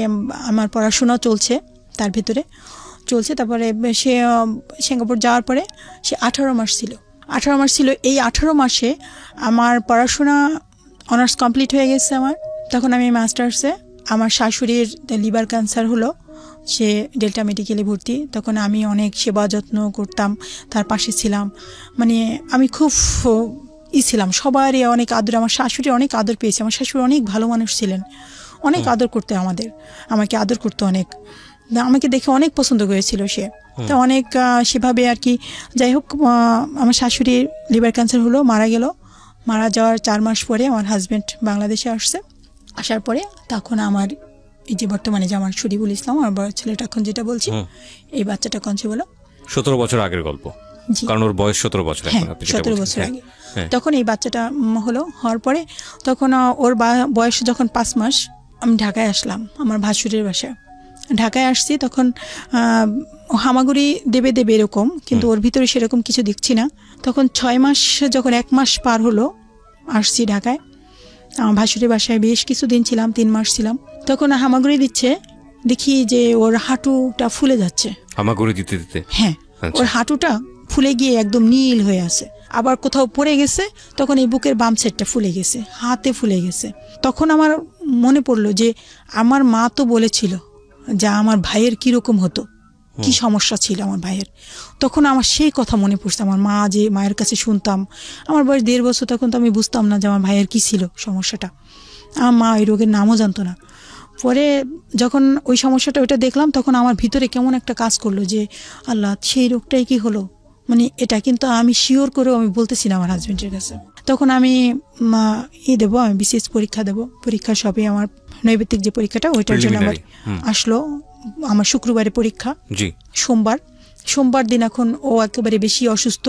আমার পড়াশোনা চলছে, তার ভেতরে চলছে। তারপরে সে সিঙ্গাপুর যাওয়ার পরে সে 18 মাস ছিল। এই 18 মাসে আমার পড়াশোনা অনার্স কমপ্লিট হয়ে গেছে আমার। তখন আমি মাস্টার্সে, আমার শাশুড়ির লিভার ক্যান্সার হলো, সে ডেল্টা মেডিকেলে ভর্তি। তখন আমি অনেক সেবা যত্ন করতাম, তার পাশে ছিলাম। মানে আমি খুব ছিলাম, সবারই অনেক আদর, আমার শাশুড়ি অনেক আদর পেয়েছে। আমার শাশুড়ি অনেক ভালো মানুষ ছিলেন, অনেক আদর করতে আমাকে আদর করতো অনেক, আমাকে দেখে অনেক পছন্দ করেছিল সে। তো অনেক সেভাবে আর কি। যাই হোক, আমার শাশুড়ির লিভার ক্যান্সার হলো, মারা গেল। মারা যাওয়ার 4 মাস পরে আমার হাজব্যান্ড বাংলাদেশে আসছে। আসার পরে তখন আমার এই যে বর্তমানে যে আমার শরীফুল ইসলাম, আমার বড় ছেলেটা এখন যেটা বলছি, এই বাচ্চাটা কনসিভ হলো। 17 বছর আগের গল্প, কারণ ওর বয়স 17 বছর। হ্যাঁ, 17 বছর আগে। তখন এই বাচ্চাটা হওয়ার পরে তখন ওর বয়স যখন 5 মাস, আমি ঢাকায় আসলাম আমার ভাসুরের বাসায়। ঢাকায় আসছি, তখন হামাগুড়ি দেবে এরকম, কিন্তু ওর ভিতরে সেরকম কিছু দেখছি না। তখন 6 মাস, যখন 1 মাস পার হলো, আসছি ঢাকায়। আমার ভাসুরের বাসায় বেশ কিছুদিন ছিলাম, 3 মাস ছিলাম। তখন হামাগুড়ি দিচ্ছে, দেখি যে ওর হাঁটুটা ফুলে যাচ্ছে। হামাগুড়ি দিতে দিতে? হ্যাঁ, ওর হাঁটুটা ফুলে গিয়ে একদম নীল হয়ে আছে। আবার কোথাও পড়ে গেছে, তখন এই বুকের বাম সাইডটা ফুলে গেছে, হাতে ফুলে গেছে। তখন আমার মনে পড়লো যে আমার মা তো বলেছিল যে আমার ভাইয়ের কিরকম হতো, কি সমস্যা ছিল আমার ভাইয়ের। তখন আমার সেই কথা মনে পড়ছে, আমার মা যে মায়ের কাছে শুনতাম। আমার বয়স 1.5 বছর, তখন তো আমি বুঝতাম না যে আমার ভাইয়ের কি ছিল সমস্যাটা। আমার মা ওই রোগের নামও জানতো না। পরে যখন ওই সমস্যাটা ওইটা দেখলাম, তখন আমার ভিতরে কেমন একটা কাজ করলো যে আল্লাহ, সেই রোগটাই কি হলো, মানে এটা কিন্তু আমি শিওর করেও আমি বলতেছি না আমার হাজবেন্ডের কাছে। তখন আমি দেবো, আমি বিশেষ পরীক্ষা দেবো। পরীক্ষা সবই আমার নৈবেদ্যিক যে পরীক্ষাটা, ওইটার জন্য আমার আসলো। আমার শুক্রবারে পরীক্ষা, সোমবার দিন এখন ও একেবারে বেশি অসুস্থ,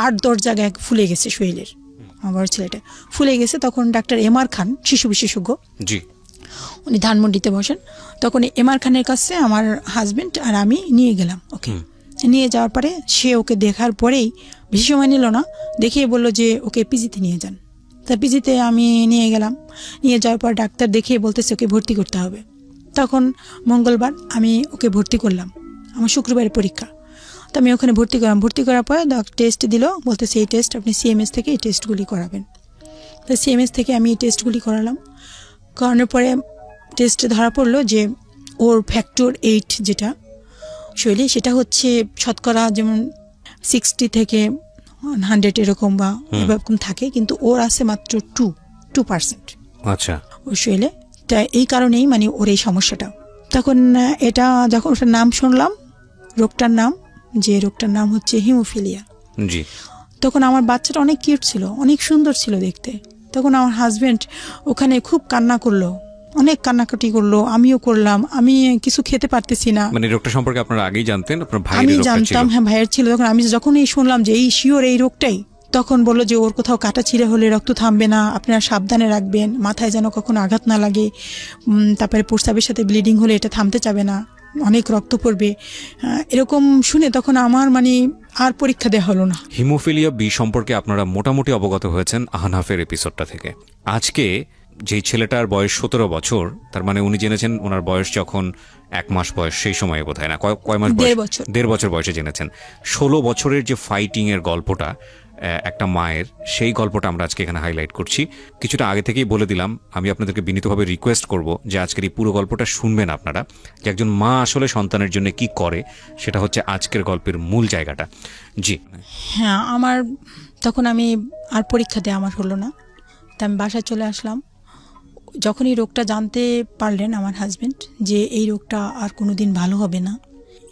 8-10 জায়গায় ফুলে গেছে শরীরের, আমার ছেলেটা ফুলে গেছে। তখন ডাক্তার এমআর খান, শিশু বিশেষজ্ঞ, উনি ধানমন্ডিতে বসেন। তখন এমআর খানের কাছে আমার হাজবেন্ড আর আমি নিয়ে গেলাম ওকে। নিয়ে যাওয়ার পরে সে ওকে দেখার পরেই, বেশি সময় নিল না, দেখিয়ে বললো যে ওকে পিজিতে নিয়ে যান। তা পিজিতে আমি নিয়ে গেলাম। নিয়ে যাওয়ার পর ডাক্তার দেখিয়ে বলতেছে ওকে ভর্তি করতে হবে। তখন মঙ্গলবার আমি ওকে ভর্তি করলাম, আমার শুক্রবারের পরীক্ষা। তো আমি ওখানে ভর্তি করলাম। ভর্তি করার পরে টেস্ট দিল, বলতেছে এই টেস্ট আপনি সিএমএস থেকে এই টেস্টগুলি করাবেন। তো সিএমএস থেকে আমি এই টেস্টগুলি করালাম। করানোর পরে টেস্টে ধরা পড়লো যে ওর ফ্যাক্টর 8 যেটা শৈলী, সেটা হচ্ছে শতকরা যেমন 60 থেকে 100 এরকম বা এরকম থাকে, কিন্তু ওর আছে মাত্র 2%। আচ্ছা, ওর শরীরে। তা এই কারণেই মানে ওর এই সমস্যাটা। তখন এটা যখন ওটার নাম শুনলাম, রোগটার নাম হচ্ছে হিমোফিলিয়া। জি। তখন আমার বাচ্চাটা অনেক কিউট ছিল, অনেক সুন্দর ছিল দেখতে। তখন আমার হাজবেন্ড ওখানে খুব কান্না করলো, অনেক কান্নাকাটি করলো, আমিও করলাম। আমি কিছু খেতে পারতেছি না। মানে রোগটা সম্পর্কে আপনারা আগেই জানতেন? আপনার ভাইয়ের আমি রোগটা ছিল? জানতাম, হ্যাঁ ভাইয়ের ছিল। তখন আমি যখন এই শুনলাম যে এই শিওর এই রোগটাই, তখন বললো যে ওর কোথাও কাটা ছিঁড়ে হলে রক্ত থামবে না, আপনারা সাবধানে রাখবেন, মাথায় যেন কখনো আঘাত না লাগে, তারপরে প্রস্রাবের সাথে ব্লিডিং হলে এটা থামতে যাবে না, অনেক রক্ত পড়বে। এরকম শুনে তখন আমার মানে আর পরীক্ষা দেওয়া হলো না। হিমোফিলিয়া বি সম্পর্কে আপনারা মোটামুটি অবগত হয়েছেন আহনাফের এপিসোডটা থেকে। আজকে যে ছেলেটার বয়স 17 বছর, তার মানে উনি জেনেছেন ওনার বয়স যখন 1 মাস বয়স, সেই সময় বোধহয় না, কয় মাস বয়স? 1.5 বছর বয়সে জেনেছেন। 16 বছরের যে ফাইটিং এর গল্পটা একটা মায়ের, সেই গল্পটা আমরা আজকে এখানে হাইলাইট করছি। কিছুটা আগে থেকেই বলে দিলাম, আমি আপনাদেরকে বিনীতভাবে রিকোয়েস্ট করব যে আজকের এই পুরো গল্পটা শুনবেন আপনারা, যে একজন মা আসলে সন্তানের জন্য কি করে, সেটা হচ্ছে আজকের গল্পের মূল জায়গাটা। জি। হ্যাঁ, আমার তখন আমি আর পরীক্ষা দেওয়া আমার হলো না, তা আমি বাসায় চলে আসলাম। যখন এই রোগটা জানতে পারলেন আমার হাজবেন্ড যে এই রোগটা আর কোনোদিন ভালো হবে না,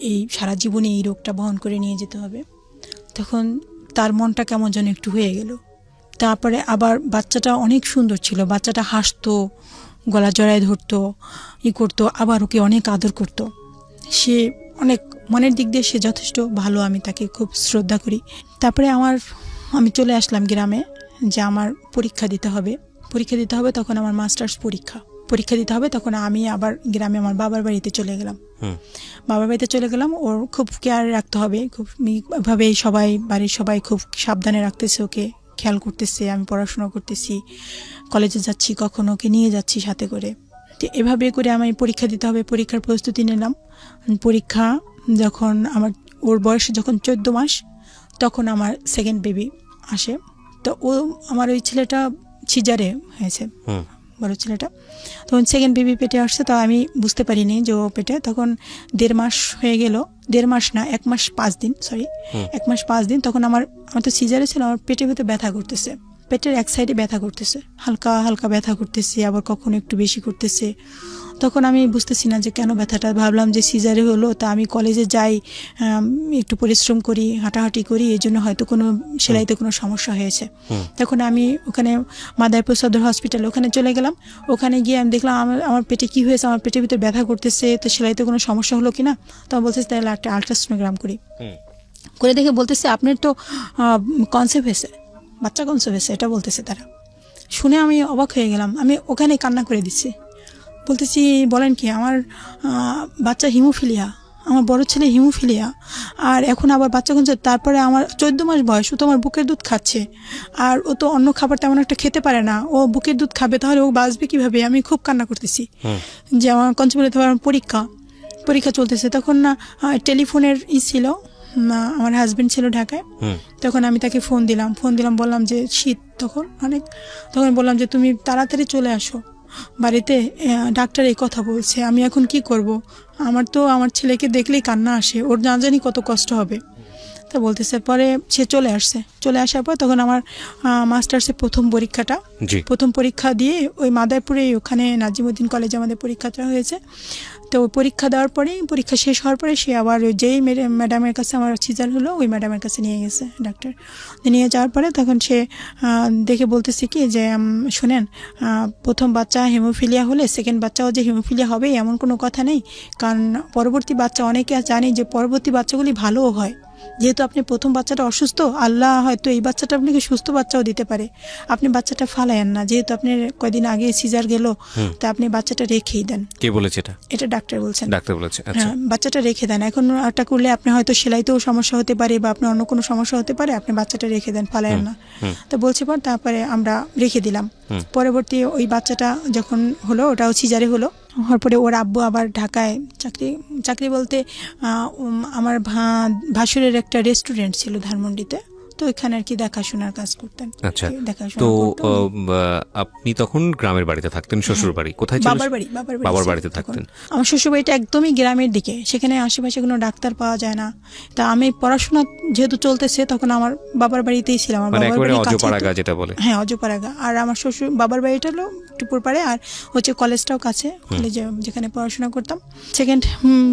এই সারা জীবনে এই রোগটা বহন করে নিয়ে যেতে হবে, তখন তার মনটা কেমন যেন একটু হয়ে গেল। তারপরে আবার বাচ্চাটা অনেক সুন্দর ছিল, বাচ্চাটা হাসতো, গলা জড়ায় ধরতো, করতো, আবার ওকে অনেক আদর করতো। সে অনেক মনের দিক দিয়ে সে যথেষ্ট ভালো, আমি তাকে খুব শ্রদ্ধা করি। তারপরে আমি চলে আসলাম গ্রামে, যে আমার পরীক্ষা দিতে হবে। তখন আমার মাস্টার্স পরীক্ষা দিতে হবে। তখন আমি আবার গ্রামে আমার বাবার বাড়িতে চলে গেলাম। ওর খুব কেয়ার রাখতে হবে, খুব ভাবে বাড়ির সবাই খুব সাবধানে রাখতেছে, ওকে খেয়াল করতেছে। আমি পড়াশোনা করতেছি, কলেজে যাচ্ছি, কখনো ওকে নিয়ে যাচ্ছি সাথে করে। তো এভাবে করে আমি পরীক্ষা দিতে হবে, পরীক্ষার প্রস্তুতি নিলাম। পরীক্ষা যখন ওর বয়স যখন 14 মাস, তখন আমার সেকেন্ড বেবি আসে। তো আমার ওই ছেলেটা সিজারে হয়েছে, বড় ছেলেটা। তখন সেকেন্ড বেবি পেটে আসছে, তো আমি বুঝতে পারিনি যে ও পেটে। তখন 1.5 মাস হয়ে গেল, 1.5 মাস না, 1 মাস 5 দিন, 1 মাস 5 দিন। তখন আমার তো সিজারে ছিল, আমার পেটের ভিতরে ব্যথা করতেছে, পেটের এক সাইডে ব্যথা করতেছে, হালকা হালকা ব্যথা করতেছে, আবার কখনো একটু বেশি করতেছে। তখন আমি বুঝতেছি না যে কেন ব্যথাটা। ভাবলাম যে সিজারে হলো, তা আমি কলেজে যাই, একটু পরিশ্রম করি, হাঁটাহাঁটি করি, এই জন্য হয়তো কোনো সেলাইতে কোনো সমস্যা হয়েছে। তখন আমি ওখানে মাদারীপুর সদর হসপিটালে ওখানে চলে গেলাম। ওখানে গিয়ে আমি দেখলাম আমার পেটে কি হয়েছে, আমার পেটের ভিতরে ব্যথা করতেছে, তো সেলাইতে কোনো সমস্যা হলো কিনা। তখন বলতেছে তাহলে একটা আলট্রাসোনোগ্রাম করে দেখে বলতেছে আপনার তো কনসেপ্ট হয়েছে, বাচ্চা কনসেপ্ট হয়েছে, এটা বলতেছে তারা। শুনে আমি অবাক হয়ে গেলাম, আমি ওখানে কান্না করে দিচ্ছি, বলতেছি বলেন কি, আমার বাচ্চা হিমোফিলিয়া, আমার বড় ছেলে হিমোফিলিয়া, আর এখন আবার বাচ্চা কনসেপ্ট। তারপরে আমার 14 মাস বয়স, ও তো আমার বুকের দুধ খাচ্ছে, আর ও তো অন্য খাবার তেমন একটা খেতে পারে না, ও বুকের দুধ খাবে, তাহলে ও বাঁচবে কিভাবে। আমি খুব কান্না করতেছি যে আমার কনসেপ্ট, আমার পরীক্ষা চলতেছে। তখন না টেলিফোনের ছিল, আমার হাজবেন্ড ছিল ঢাকায়। তখন আমি তাকে ফোন দিলাম, বললাম যে শীত তখন বললাম যে তুমি তাড়াতাড়ি চলে আসো বাড়িতে, ডাক্তার এই কথা বলছে, আমি এখন কি করব। আমার ছেলেকে দেখলেই কান্না আসে, ওর না জানি কত কষ্ট হবে। তা বলতেছে, পরে সে চলে আসার পর তখন আমার মাস্টার্সের প্রথম পরীক্ষা দিয়ে ওই মাদারীপুরে ওখানে নাজিমুদ্দিন কলেজে আমাদের পরীক্ষাটা হয়েছে। তো ওই পরীক্ষা দেওয়ার পরেই, পরীক্ষা শেষ হওয়ার পরে সে আবার যেই ম্যাডামের কাছে আমার সিজার হলো, ওই ম্যাডামের কাছে নিয়ে গেছে ডাক্তার। নিয়ে যাওয়ার পরে তখন সে দেখে বলতেছে কি যে শোনেন, প্রথম বাচ্চা হিমোফিলিয়া হলে সেকেন্ড বাচ্চাও যে হিমোফিলিয়া হবে এমন কোনো কথা নেই, কারণ পরবর্তী বাচ্চা, অনেকে জানি যে পরবর্তী বাচ্চাগুলি ভালোও হয়। যেহেতু আপনি প্রথম বাচ্চাটা অসুস্থ, আল্লাহ হয়তো এই বাচ্চাটা আপনাকে সুস্থ বাচ্চাও দিতে পারে, আপনি বাচ্চাটা ফালায়েন না। যেহেতু আপনার কয়দিন আগে সিজার গেল, তা আপনি বাচ্চাটা রেখেই দেন। কে বলেছে এটা? ডাক্তার বলছেন। আচ্ছা, বাচ্চাটা রেখে দেন। এখন একটা করলে আপনি হয়তো সেলাইতেও সমস্যা হতে পারে, বা আপনার অন্য কোনো সমস্যা হতে পারে, আপনি বাচ্চাটা রেখে দেন, ফালায়েন না। তো বলছে পর তারপরে আমরা রেখে দিলাম। পরবর্তী ওই বাচ্চাটা যখন হলো, ওটাও সিজারে হওয়ার পরে ওর আব্বু আবার ঢাকায় চাকরি বলতে আমার ভাসুরের একটা রেস্টুরেন্ট ছিল ধানমন্ডিতে, তো এখানে আর কি দেখাশোনার কাজ করতেন। আচ্ছা, তো আপনি তখন গ্রামের বাড়িতে থাকতেন, শ্বশুর বাড়ি কোথায় ছিল? বাবার বাড়িতে থাকতেন। আমার শ্বশুর বাড়িটা একদমই গ্রামের দিকে, সেখানে আশেপাশে কোনো ডাক্তার পাওয়া যায় না। তা আমি পড়াশোনা যেহেতু চলতেছে তখন আমার বাবার বাড়িতেই ছিলাম। আমার বাবার বাড়ি অজপাড়াগা যেটা বলে, হ্যাঁ অজপাড়াগা। আর আমার শ্বশুর বাবার বাড়িটা হলো টুপুর পাড়ে, আর হচ্ছে কলেজটাও কাছে, কলেজে যেখানে পড়াশোনা করতাম। সেকেন্ড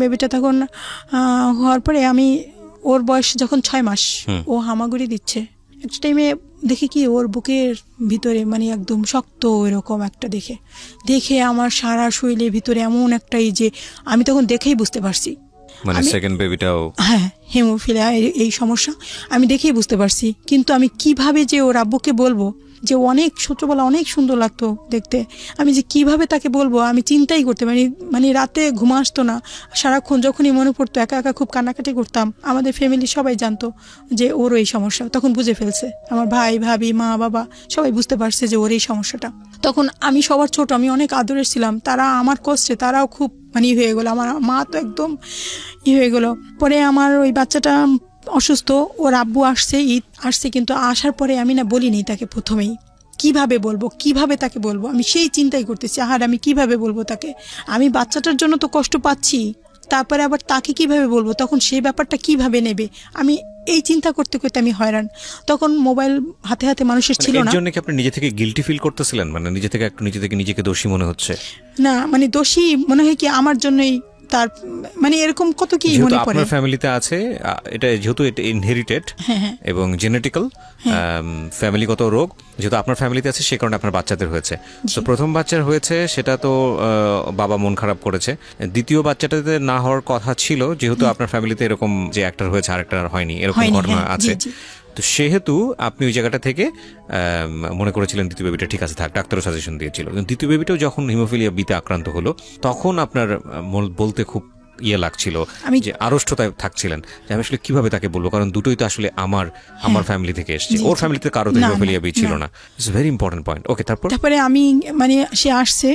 বেবিটা তখন হওয়ার পরে আমি, ওর বয়স যখন 6 মাস, ও হামাগুড়ি দিচ্ছে। একটা টাইমে দেখি কি ওর বুকের ভিতরে মানে একদম শক্ত এরকম একটা দেখে আমার সারা শরীরের ভিতরে এমন একটা, এই যে আমি তখন দেখেই বুঝতে পারছি মানে সেকেন্ড বেবিটাও হ্যাঁ হেমোফিলিয়া এই সমস্যা আমি দেখেই বুঝতে পারছি। কিন্তু আমি কিভাবে যে ওর আব্বুকে বলবো, যে অনেক ছোটবেলা অনেক সুন্দর লাগতো দেখতে, আমি যে কিভাবে তাকে বলবো আমি চিন্তাই করতে পারি। মানে রাতে ঘুম আসতো না, সারাক্ষণ যখনই মনে পড়তো একা একা খুব কান্নাকাটি করতাম। আমাদের ফ্যামিলি সবাই জানতো যে ওর এই সমস্যা, তখন বুঝে ফেলছে আমার ভাই ভাবি মা বাবা সবাই বুঝতে পারছে যে ওর এই সমস্যাটা। তখন আমি সবার ছোট, আমি অনেক আদরের ছিলাম, তারা আমার কষ্টে তারাও খুব মানে হয়ে গেলো। আমার মা তো একদম হয়ে গেলো। পরে আমার ওই বাচ্চাটা অসুস্থ, ওর আব্বু আসছে, ঈদ আসছে, কিন্তু আসার পরে আমি না বলিনি তাকে প্রথমেই। কিভাবে তাকে বলবো, আমি সেই চিন্তাই করতেছি, আমি কিভাবে বলবো তাকে। আমি বাচ্চাটার জন্য তো কষ্ট পাচ্ছি, তারপরে আবার তাকে কিভাবে বলবো, তখন সেই ব্যাপারটা কিভাবে নেবে, আমি এই চিন্তা করতে করতে আমি হয়রান। তখন মোবাইল হাতে হাতে মানুষের ছিল না। এর জন্য কি আপনি নিজে থেকে গিল্টি ফিল করতেছিলেন, মানে নিজেকে দোষী মনে হচ্ছে? না, মানে দোষী মনে হয় কি আমার জন্যই, তার মানে এরকম কত কি মনে পড়ে। আপনার ফ্যামিলিতে আছে এটা, যেহেতু এটা ইনহেরিটেড এবং জেনেটিক্যাল ফ্যামিলিগত রোগ, যেহেতু আপনার ফ্যামিলিতে আছে সে কারণে আপনার বাচ্চাদের হয়েছে। তো প্রথম বাচ্চার হয়েছে সেটা তো বাবা মন খারাপ করেছে। দ্বিতীয় বাচ্চাটাতে না হওয়ার কথা ছিল, যেহেতু আপনার ফ্যামিলিতে এরকম যে একটার হয়েছে আরেকটার হয়নি, এরকম ঘটনা আছে। তো সেহেতু আপনি ওই জায়গাটা থেকে মনে করেছিলেন দ্বিতীয় বেবিটা ঠিক আছে থাক, ডাক্তারও সাজেশন দিয়েছিল। দ্বিতীয় বেবিটাও যখন হিমোফিলিয়া বিতে আক্রান্ত হলো তখন আপনার বলতে খুব লাগছিল, যে আড়ষ্টতায় থাকছিলেন যে আমি আসলে কিভাবে তাকে বলবো, কারণ দুটোই তো আসলে আমার ফ্যামিলি থেকে এসেছে, ওর ফ্যামিলিতে কারো হিমোফিলিয়া বি ছিল না। It's very important point. Okay, তারপরে আমি মানে সে আসছে,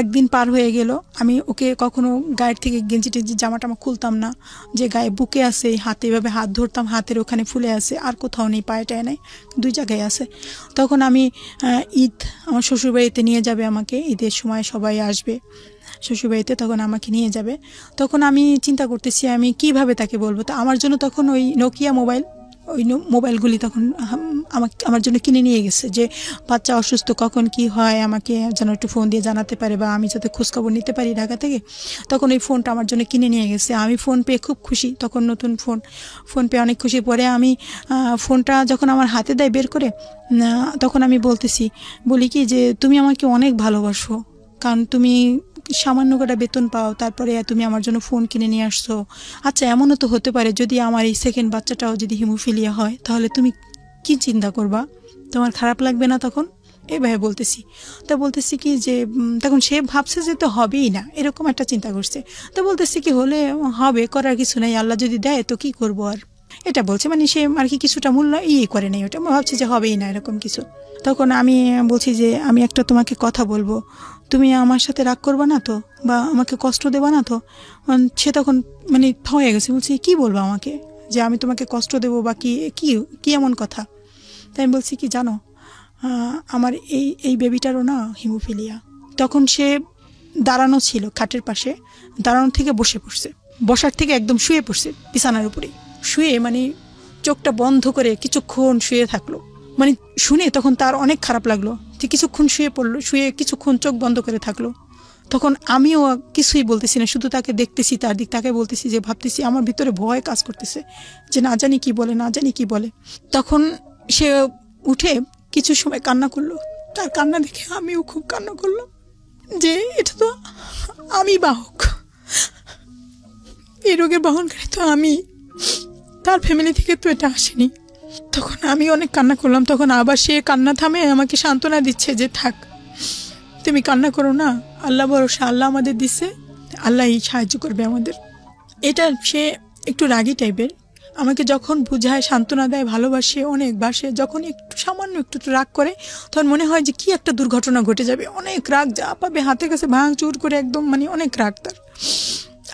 একদিন পার হয়ে গেল, আমি ওকে কখনো গায়ের থেকে গেঞ্জি টেঞ্জি জামাটা খুলতাম না, যে গায়ে বুকে আছে, হাতে এভাবে হাত ধরতাম, হাতের ওখানে ফুলে আছে, আর কোথাও নেই, পায়েটায় নেই, 2 জায়গায় আছে। তখন আমি ঈদ, আমার শ্বশুরবাড়িতে নিয়ে যাবে আমাকে, ঈদের সময় সবাই আসবে শ্বশুরবাড়িতে, তখন আমাকে নিয়ে যাবে। তখন আমি চিন্তা করতেছি আমি কিভাবে তাকে বলবো। তো আমার জন্য তখন ওই নোকিয়া মোবাইলগুলি তখন আমার জন্য কিনে নিয়ে গেছে, যে বাচ্চা অসুস্থ কখন কি হয় আমাকে যেন একটু ফোন দিয়ে জানাতে পারে, বা আমি যাতে খোঁজখবর নিতে পারি ঢাকা থেকে। তখন ওই ফোনটা আমার জন্য কিনে নিয়ে গেছে। আমি ফোন পেয়ে খুব খুশি, তখন নতুন ফোন পেয়ে অনেক খুশি। পরে আমি ফোনটা যখন আমার হাতে দেয় বের করে, তখন আমি বলি কি যে তুমি আমাকে অনেক ভালোবাসো, কারণ তুমি সামান্য কটা বেতন পাও, তারপরে তুমি আমার জন্য ফোন কিনে নিয়ে আসছো। আচ্ছা, এমনও তো হতে পারে যদি আমার এই সেকেন্ড বাচ্চাটাও যদি হিমোফিলিয়া হয়, তাহলে তুমি কি চিন্তা করবা, তোমার খারাপ লাগবে না? তখন এইভাবে বলতেছি কি যে তখন সে ভাবছে যে তো হবেই না, এরকম একটা চিন্তা করছে। তো বলতেছি কি হলে হবে, করার কিছু নাই, আল্লাহ যদি দেয় তো কি করবো আর, এটা বলছে। মানে সে আর কি কিছুটা মূল্য করে নেই, ওটা ভাবছে যে হবেই না এরকম কিছু। তখন আমি বলছি যে আমি একটা তোমাকে কথা বলবো, তুমি আমার সাথে রাগ করবা না তো, বা আমাকে কষ্ট দেবা না তো? সে তখন মানে হয়ে গেছে, বলছি কি বলবো আমাকে, যে আমি তোমাকে কষ্ট দেবো বা কি এমন কথা? তাই আমি বলছি কি জানো, আমার এই বেবিটারও না হিমোফিলিয়া। তখন সে দাঁড়ানো ছিল খাটের পাশে, দাঁড়ানো থেকে বসার থেকে একদম শুয়ে পড়ছে বিছানার উপরে, শুয়ে মানে চোখটা বন্ধ করে কিছুক্ষণ শুয়ে থাকলো। মানে শুনে তখন তার অনেক খারাপ লাগলো, যে কিছুক্ষণ শুয়ে পড়লো, শুয়ে কিছুক্ষণ চোখ বন্ধ করে থাকলো। তখন আমিও কিছুই বলতেছি না, শুধু তাকে দেখতেছি, তার দিক তাকে বলতেছি, যে ভাবতেছি আমার ভিতরে ভয় কাজ করতেছে, যে না জানি কি বলে। তখন সে উঠে কিছু সময় কান্না করলো, তার কান্না দেখে আমিও খুব কান্না করলাম, যে এটা তো আমি বাহক, এই রোগের বহনকারী তো আমি, তার ফ্যামিলি থেকে তো এটা আসেনি। তখন আমি অনেক কান্না করলাম। তখন আবার সে কান্না থামে আমাকে সান্ত্বনা দিচ্ছে, যে থাক তুমি কান্না করো না, আল্লাহ ভরসা, আল্লাহ আমাদের দিচ্ছে, আল্লাহ সাহায্য করবে আমাদের। এটা সে একটু রাগী টাইপের, আমাকে যখন বুঝায়, সান্ত্বনা দেয়, ভালোবাসে, অনেক বাসে। যখন সামান্য একটু রাগ করে, তখন মনে হয় যে কি একটা দুর্ঘটনা ঘটে যাবে, অনেক রাগ, যা পাবে হাতের কাছে ভাঙচুর করে একদম, মানে অনেক রাগ তার।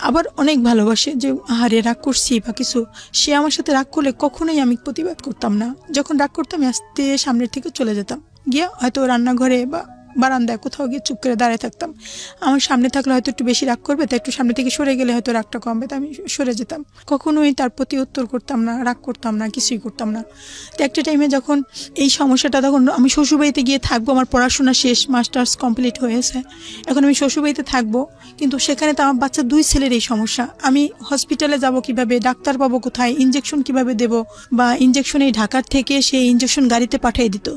আবার অনেক ভালোবাসে, যে আহারে রাগ করছি বা কিছু, সে আমার সাথে রাগ করলে কখনোই আমি প্রতিবাদ করতাম না। যখন রাগ করতাম আমি আস্তে সামনের থেকে চলে যেতাম, গিয়ে হয়তো রান্নাঘরে বা বারান্দায় কোথাও গিয়ে চুপ করে দাঁড়িয়ে থাকতাম। আমার সামনে থাকলে হয়তো একটু বেশি রাগ করবে, তাই একটু সামনে থেকে সরে গেলে হয়তো রাগটা কমবে, তাই আমি সরে যেতাম। কখনোই তার প্রতি উত্তর করতাম না, রাগ করতাম না, কিছুই করতাম না। তো একটা টাইমে যখন এই সমস্যাটা, তখন আমি শ্বশুরবাড়িতে গিয়ে থাকবো, আমার পড়াশোনা শেষ, মাস্টার্স কমপ্লিট হয়েছে, এখন আমি শ্বশুরবাড়িতে থাকবো, কিন্তু সেখানে তো আমার বাচ্চা 2 ছেলের এই সমস্যা। আমি হসপিটালে যাব কিভাবে, ডাক্তার পাবো কোথায়, ইঞ্জেকশন কিভাবে দেব, বা ইঞ্জেকশন এই ঢাকার থেকে সেই ইঞ্জেকশন গাড়িতে পাঠিয়ে দিত।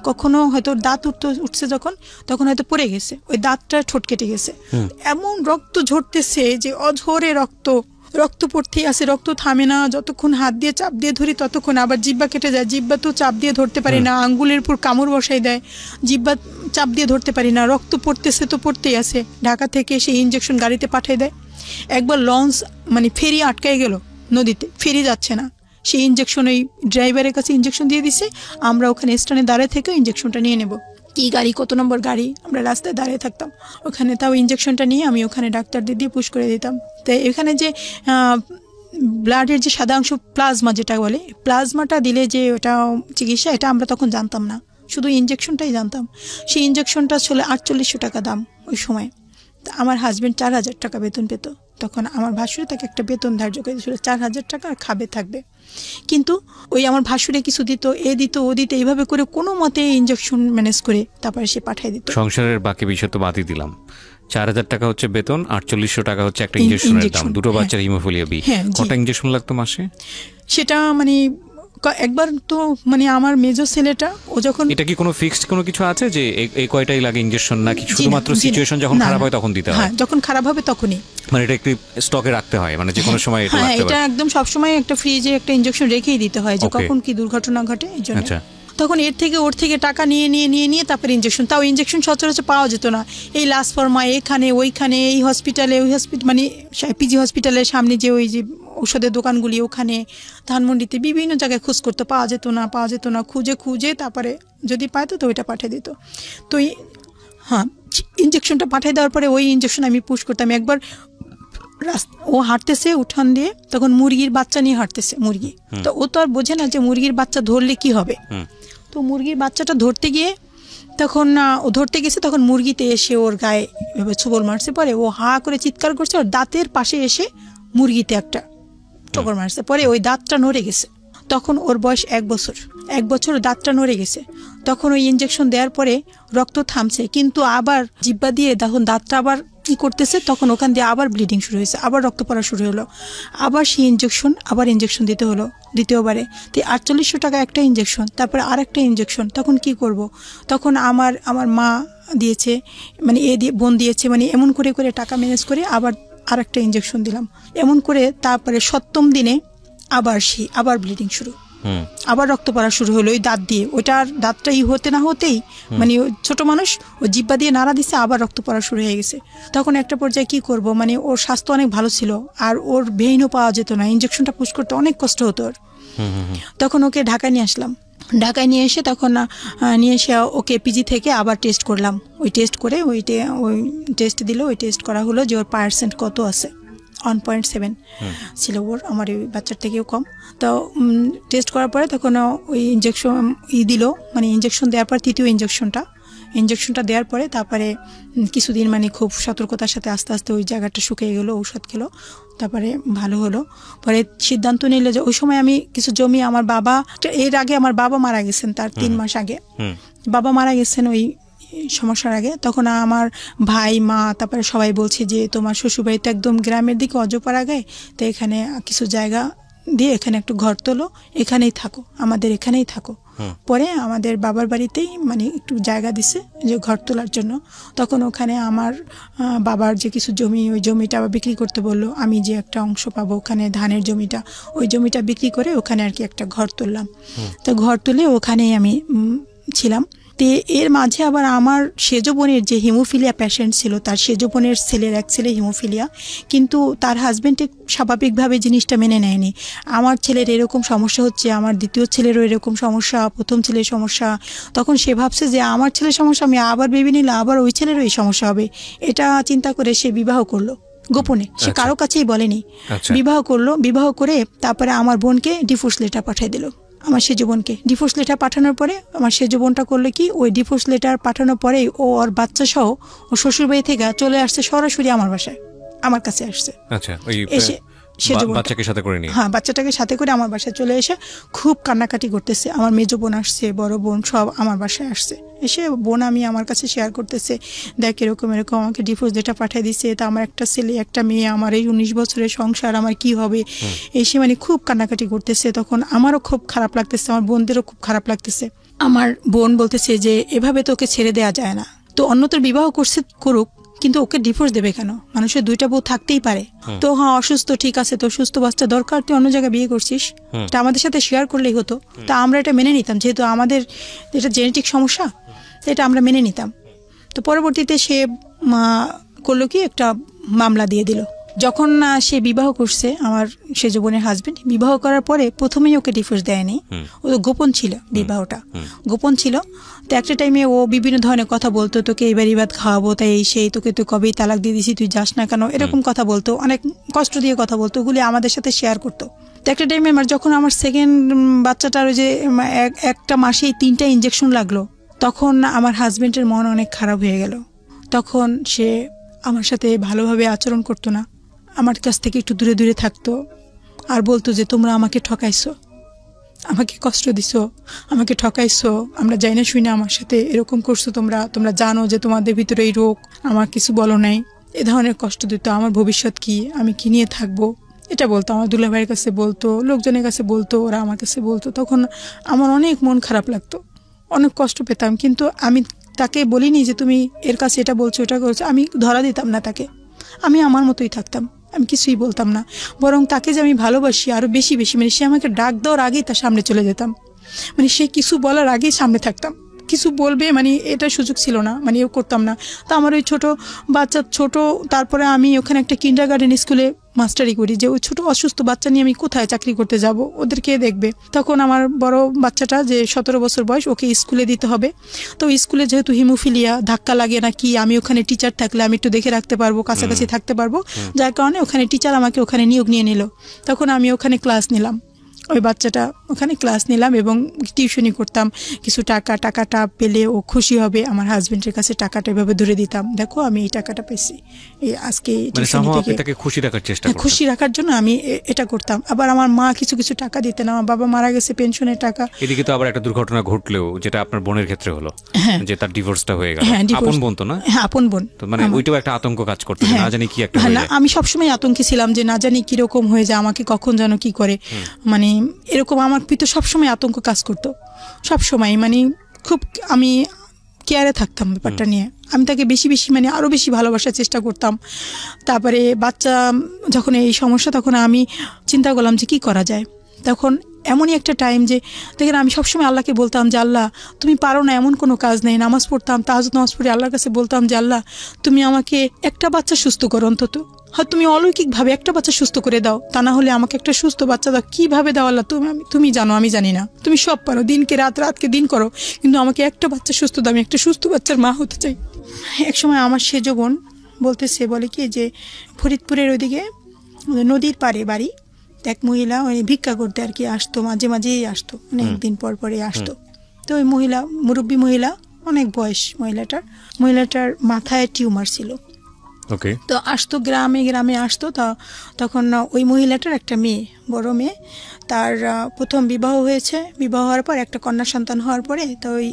কখনো হয়তো দাঁত উঠছে যখন, তখন হয়তো পড়ে গেছে, ওই দাঁতটা ঠোঁট কেটে গেছে, এমন রক্ত ঝরতেছে যে অঝরে রক্ত পড়তেই আছে, রক্ত থামে না। যতক্ষণ হাত দিয়ে চাপ দিয়ে ধরি ততক্ষণ আবার জিব্বা কেটে যায়, জিব্বা তো চাপ দিয়ে ধরতে পারি না, আঙ্গুলের উপর কামড় বসাই দেয়, জিব্বা চাপ দিয়ে ধরতে পারি না, রক্ত পড়তেছে তো পড়তেই আছে। ঢাকা থেকে সেই ইঞ্জেকশন গাড়িতে পাঠিয়ে দেয়। একবার লঞ্চ মানে ফেরি আটকাই গেল নদীতে, ফেরি যাচ্ছে না, সেই ইঞ্জেকশন ওই ড্রাইভারের কাছে ইঞ্জেকশন দিয়ে দিছে, আমরা ওখানে স্ট্যান্ডে দাঁড়িয়ে থেকে ইঞ্জেকশনটা নিয়ে নেব। কি গাড়ি, কত নম্বর গাড়ি, আমরা রাস্তায় দাঁড়িয়ে থাকতাম ওখানে, তাও ইঞ্জেকশনটা নিয়ে আমি ওখানে ডাক্তারদের দিয়ে পুশ করে দিতাম। তাই এখানে যে ব্লাডের যে সাদা অংশ প্লাজমা যেটা বলে, প্লাজমাটা দিলে যে ওটা চিকিৎসা, এটা আমরা তখন জানতাম না, শুধু ইঞ্জেকশনটাই জানতাম। সেই ইঞ্জেকশনটা ছিল 4800 টাকা দাম ওই সময়। আমার হাজব্যান্ড 4000 টাকা বেতন পেত তখন। আমার ভাসুরে তাকে একটা বেতন ধার্য করে দিয়েছিল 4000 টাকা, আর খাবে থাকবে। কিন্তু ওই আমার ভাসুরে কিছু দিত, এ দিত, ও দিত, এইভাবে করে কোনো মতে ইঞ্জেকশন ম্যানেজ করে তারপরে সে পাঠিয়ে দিত। সংসারের বাকি বিষয় তো বাদই দিলাম, 4000 টাকা হচ্ছে বেতন, 4800 টাকা হচ্ছে একটা ইঞ্জেকশনের দাম, দুটো বাচ্চার হিমোফিলিয়া বি। কটা ইঞ্জেকশন লাগতো মাসে? সেটা মানে একবার তো মানে আমার মেজর ছেলেটা, ও যখন, এটা কি কোনো ফিক্সড কোনো কিছু আছে যে এই কয়টাই লাগে ইঞ্জেকশন, নাকি শুধুমাত্র সিচুয়েশন যখন খারাপ হয় তখন দিতে হয়? হ্যাঁ, যখন খারাপ হবে তখনই, মানে এটা একটু স্টকে রাখতে হয়, মানে যে কোনো সময় এটা রাখতে হয়? এটা একদম সব সময় একটা ফ্রিজে একটা ইঞ্জেকশন রেখেই দিতে হয়, যে কখন কি দুর্ঘটনা ঘটে এই জন্য। আচ্ছা, তখন ওর থেকে টাকা নিয়ে তারপরে ইঞ্জেকশন, তাও ইঞ্জেকশন সচরাচর পাওয়া যেত না। এই লাস্ট ফর্মা এখানে ওইখানে, এই হসপিটালে ওই হসপিটাল, মানে পিজি হসপিটালের সামনে যে ওই যে ঔষধের দোকানগুলি, ওখানে ধানমন্ডিতে বিভিন্ন জায়গায় খোঁজ করতে, পাওয়া যেত না, খুঁজে তারপরে যদি পাইতো তো ওইটা পাঠিয়ে দিত। তো হ্যাঁ, ইঞ্জেকশনটা পাঠিয়ে দেওয়ার পরে ওই ইঞ্জেকশন আমি পুশ করতাম। একবার ও হাঁটতেছে উঠান দিয়ে, তখন মুরগির বাচ্চা নিয়ে হাঁটতেছে, মুরগি তো ও তো আর বোঝে না যে মুরগির বাচ্চা ধরলে কি হবে। তো মুরগির বাচ্চাটা ধরতে গিয়ে তখন ও ধরতে গেছে, তখন মুরগিতে এসে ওর গায়ে এভাবে ছোবল মারছে, পরে ও হা করে চিৎকার করছে, ওর দাঁতের পাশে এসে মুরগিতে একটা ঠোকর মারছে, পরে ওই দাঁতটা নড়ে গেছে। তখন ওর বয়স 1 বছর, দাঁতটা নড়ে গেছে। তখন ওই ইঞ্জেকশন দেওয়ার পরে রক্ত থামছে, কিন্তু আবার জিব্বা দিয়ে তখন দাঁতটা আবার কি করতেছে, তখন ওখান দিয়ে আবার ব্লিডিং শুরু হয়েছে, আবার রক্ত পড়া শুরু হলো, আবার সেই ইঞ্জেকশন দিতে হলো দ্বিতীয়বারে। তো 4800 টাকা একটা ইঞ্জেকশন, তারপরে আর একটা ইঞ্জেকশন। তখন কি করব, তখন আমার মা দিয়েছে, মানে বোন দিয়েছে, মানে এমন করে টাকা ম্যানেজ করে আবার আর একটা ইঞ্জেকশন দিলাম। এমন করে তারপরে 7ম দিনে আবার ব্লিডিং শুরু, আবার রক্ত পড়া শুরু হলো ওই দাঁত দিয়ে। ওইটার দাঁতটা হতে না হতেই, মানে ছোট মানুষ, ও জিব্বা দিয়ে নাড়া দিছে, আবার রক্ত পড়া শুরু হয়ে গেছে। তখন একটা পর্যায়ে কি করব, মানে ওর স্বাস্থ্য অনেক ভালো ছিল, আর ওর ভেইনও পাওয়া যেত না, ইঞ্জেকশনটা পুশ করতে অনেক কষ্ট হতো ওর। তখন ওকে ঢাকায় নিয়ে আসলাম। ঢাকায় নিয়ে এসে ওকে পিজি থেকে আবার টেস্ট করলাম। ওই টেস্ট করে ওই টেস্ট দিল, ওই টেস্ট করা হলো যে ওর পার্সেন্ট কত আছে, 1.7 ছিল ওর, আমার ওই বাচ্চার থেকেও কম। তো টেস্ট করার পরে তখন ওই ইঞ্জেকশন দিল, মানে ইঞ্জেকশন দেওয়ার পর তৃতীয় ইঞ্জেকশনটা দেওয়ার পরে তারপরে কিছুদিন মানে খুব সতর্কতার সাথে আস্তে আস্তে ওই জায়গাটা শুকিয়ে গেল, ঔষধ খেলো, তারপরে ভালো হলো। পরে সিদ্ধান্ত নিল যে ওই সময় আমি কিছু জমি, আমার বাবা, এর আগে আমার বাবা মারা গেছেন, তার 3 মাস আগে বাবা মারা গেছেন ওই সমস্যার আগে। তখন আমার ভাই, মা, তারপরে সবাই বলছে যে তোমার শ্বশুরবাড়িতে একদম গ্রামের দিকে, অজপাড়া গায়ে, তো এখানে কিছু জায়গা দিয়ে এখানে একটু ঘর তোলো, এখানেই থাকো, আমাদের এখানেই থাকো। পরে আমাদের বাবার বাড়িতেই মানে একটু জায়গা দিছে যে ঘর তোলার জন্য। তখন ওখানে আমার বাবার যে কিছু জমি, ওই জমিটা আবার বিক্রি করতে বললো, আমি যে একটা অংশ পাবো ওখানে ধানের জমিটা, ওই জমিটা বিক্রি করে ওখানে আর কি একটা ঘর তুললাম। তো ঘর তুলে ওখানেই আমি ছিলাম। তে এর মাঝে আবার আমার সেজ বোনের যে হিমোফিলিয়া পেশেন্ট ছিল, তার সেজ বোনের এক ছেলে হিমোফিলিয়া, কিন্তু তার হাজব্যান্ডে স্বাভাবিকভাবে জিনিসটা মেনে নেয়নি। আমার ছেলের এরকম সমস্যা হচ্ছে, আমার দ্বিতীয় ছেলেরও এরকম সমস্যা, প্রথম ছেলের সমস্যা। তখন সে ভাবছে যে আমার ছেলের সমস্যা, আমি আবার বেবি নিলে আবার ওই ছেলেরও এই সমস্যা হবে, এটা চিন্তা করে সে বিবাহ করলো। গোপনে, সে কারো কাছেই বলেনি। বিবাহ করলো, বিবাহ করে তারপরে আমার বোনকে ডিভোর্স লেটার পাঠিয়ে দিল, আমার সেজ বোনকে। ডিভোর্স লেটার পাঠানোর পরে আমার সেজ বোনটা করলো কি, ওই ডিভোর্স লেটার পাঠানোর পরেই ও ওর বাচ্চা সহ ও শ্বশুর বাড়ি থেকে চলে আসছে সরাসরি আমার বাসায়, আমার কাছে আসছে। এসে বাচ্চাকে সাথে করে নিয়ে, হ্যাঁ বাচ্চাটাকে সাথে করে আমার বাসায় চলে এসে খুব কান্নাকাটি করতেছে। আমার মেজো বোন আসছে, বড় বোন সব আমার বাসায় আসছে। এসে বোন আমি আমার কাছে শেয়ার করতেছে, দেখ এরকম এরকম আমাকে ডিভোর্স লেটার পাঠিয়ে দিচ্ছে, তা আমার একটা ছেলে একটা মেয়ে, আমার এই 19 বছরের সংসার, আমার কি হবে। এসে মানে খুব কান্নাকাটি করতেছে। তখন আমারও খুব খারাপ লাগতেছে, আমার বোনদেরও খুব খারাপ লাগতেছে। আমার বোন বলতেছে যে এভাবে তো ওকে ছেড়ে দেওয়া যায় না, তো অন্যতর বিবাহ করছে করুক, কিন্তু ওকে ডিভোর্স দেবে কেন? মানুষের দুইটা বউ থাকতেই পারে। তো হ্যাঁ অসুস্থ, ঠিক আছে, তো সুস্থ বাচ্চা দরকার, তুই অন্য জায়গায় বিয়ে করছিস, এটা আমাদের সাথে শেয়ার করলেই হতো। তা আমরা এটা মেনে নিতাম, যেহেতু আমাদের এটা জেনেটিক সমস্যা, এটা আমরা মেনে নিতাম। তো পরবর্তীতে সে করলো কি, একটা মামলা দিয়ে দিল। যখন সে বিবাহ করছে, আমার সেজ বোনের হাজবেন্ড বিবাহ করার পরে প্রথমেই ওকে ডিভোর্স দেয়নি, ও গোপন ছিল, বিবাহটা গোপন ছিল। তো একটা টাইমে ও বিভিন্ন ধরনের কথা বলতো, তোকে এইবার ইবাদ খাওয়াবো, তাই এই সেই, তোকে তো কবেই তালাক দিয়ে দিছি, তুই যাস না কেন, এরকম কথা বলতো, অনেক কষ্ট দিয়ে কথা বলতো, ওগুলি আমাদের সাথে শেয়ার করতো। তো একটা টাইমে যখন আমার সেকেন্ড বাচ্চাটার ওই যে একটা মাসেই 3টা ইঞ্জেকশন লাগলো, তখন আমার হাজবেন্ডের মন অনেক খারাপ হয়ে গেল। তখন সে আমার সাথে ভালোভাবে আচরণ করতো না, আমার কাছ থেকে একটু দূরে দূরে থাকতো, আর বলতো যে তোমরা আমাকে ঠকাইছো, আমাকে কষ্ট দিছো, আমাকে ঠকাইছো, আমরা যাই না শুই না আমার সাথে এরকম করছো, তোমরা জানো যে তোমাদের ভিতরে এই রোগ, আমার কিছু বলো নাই, এ ধরনের কষ্ট দিত। আমার ভবিষ্যৎ কি, আমি কি নিয়ে থাকবো, এটা বলতো। আমার দুলা ভাইয়ের কাছে বলতো, লোকজনের কাছে বলতো, ওরা আমার কাছে বলতো। তখন আমার অনেক মন খারাপ লাগতো, অনেক কষ্ট পেতাম। কিন্তু আমি তাকে বলিনি যে তুমি এর কাছে এটা বলছো, এটা করছো, আমি ধরা দিতাম না তাকে, আমি আমার মতোই থাকতাম, আমি কিছুই বলতাম না। বরং তাকে যে আমি ভালোবাসি আরো বেশি বেশি, মানে সে আমাকে ডাক দেওয়ার আগেই তার সামনে চলে যেতাম, মানে সে কিছু বলার আগেই সামনে থাকতাম, কিছু বলবে মানে এটা সুযোগ ছিল না, মানে এও করতাম না। তো আমার ওই ছোট বাচ্চা ছোট, তারপরে আমি ওখানে একটা কিন্ডারগার্টেন স্কুলে মাস্টারি করি, যে ওই ছোট অসুস্থ বাচ্চা নিয়ে আমি কোথায় চাকরি করতে যাব, ওদের কে দেখবে। তখন আমার বড় বাচ্চাটা যে 17 বছর বয়স, ওকে স্কুলে দিতে হবে। তো স্কুলে যেহেতু হিমোফিলিয়া, ধাক্কা লাগে না কি, আমি ওখানে টিচার থাকলে আমি একটু দেখে রাখতে পারবো, কাছাকাছি থাকতে পারবো, যার কারণে ওখানে টিচার আমাকে ওখানে নিয়োগ নিয়ে নিল। তখন আমি ওখানে ক্লাস নিলাম, ওই বাচ্চাটা ওখানে ক্লাস নিলাম এবং টিউশনি করতাম। কিছু টাকাটা পেলে ও খুশি হবে, আমার হাজবেন্ডের কাছে টাকাটা এভাবে ধরে দিতাম, দেখো আমি এই টাকাটা পেয়েছি, এই আজকে খুশি রাখার জন্য আমি এটা করতাম। আবার আমার মা কিছু কিছু টাকা দিতেন, আমার বাবা মারা গেছে, পেনশনের টাকা। এদিকে তো আবার একটা দুর্ঘটনা ঘটলেও, যেটা আপনার বোনের ক্ষেত্রে হলো, যে তার ডিভোর্সটা হয়ে গেল। আপন বোন তো না? হ্যাঁ আপন বোন। মানে ওইটাও একটা আতঙ্ক কাজ করতো, না জানি কি একটা হয়ে যায়। আমি সবসময় আতঙ্কে ছিলাম যে না জানি কিরকম হয়ে যায়, আমাকে কখন যেন কি করে, মানে এরকম আমার ভিতর সবসময় আতঙ্ক কাজ করতো, সবসময় মানে খুব আমি কেয়ারে থাকতাম ব্যাপারটা নিয়ে। আমি তাকে বেশি বেশি মানে আরও বেশি ভালোবাসার চেষ্টা করতাম। তারপরে বাচ্চা যখন এই সমস্যা, তখন আমি চিন্তা করলাম যে কি করা যায়। তখন এমনই একটা টাইম যে দেখেন, আমি সবসময় আল্লাহকে বলতাম যে আল্লাহ তুমি পারো না এমন কোনো কাজ নেই। নামাজ পড়তাম, তাহাজ্জুদ নামাজ পড়ে আল্লাহর কাছে বলতাম যে আল্লাহ তুমি আমাকে একটা বাচ্চা সুস্থ করো, অন্তত হয় তুমি অলৌকিকভাবে একটা বাচ্চা সুস্থ করে দাও, তা না হলে আমাকে একটা সুস্থ বাচ্চা দাও। কিভাবে দাও আল্লাহ, তুমি জানো, আমি জানি না, তুমি সব পারো, দিনকে রাত, রাতকে দিন করো, কিন্তু আমাকে একটা বাচ্চা সুস্থ দাও, আমি একটা সুস্থ বাচ্চার মা হতে চাই। একসময় আমার সেজ বোন বলতেছে, বলে কি যে ফরিদপুরের ওইদিকে নদীর পাড়ে বাড়ি, এক মহিলা ওই ভিক্ষা করতে আর কি আসতো, মাঝে মাঝেই আসতো, অনেকদিন পর পরে আসতো। তো ওই মহিলা, মুরব্বী মহিলা, অনেক বয়স মহিলাটার মাথায় টিউমার ছিল। তো আসতো গ্রামে গ্রামে আসতো। তখন ওই মহিলাটার একটা মেয়ে, বড় মেয়ে, তার প্রথম বিবাহ হয়েছে। বিবাহ হওয়ার পর একটা কন্যা সন্তান হওয়ার পরে তো ওই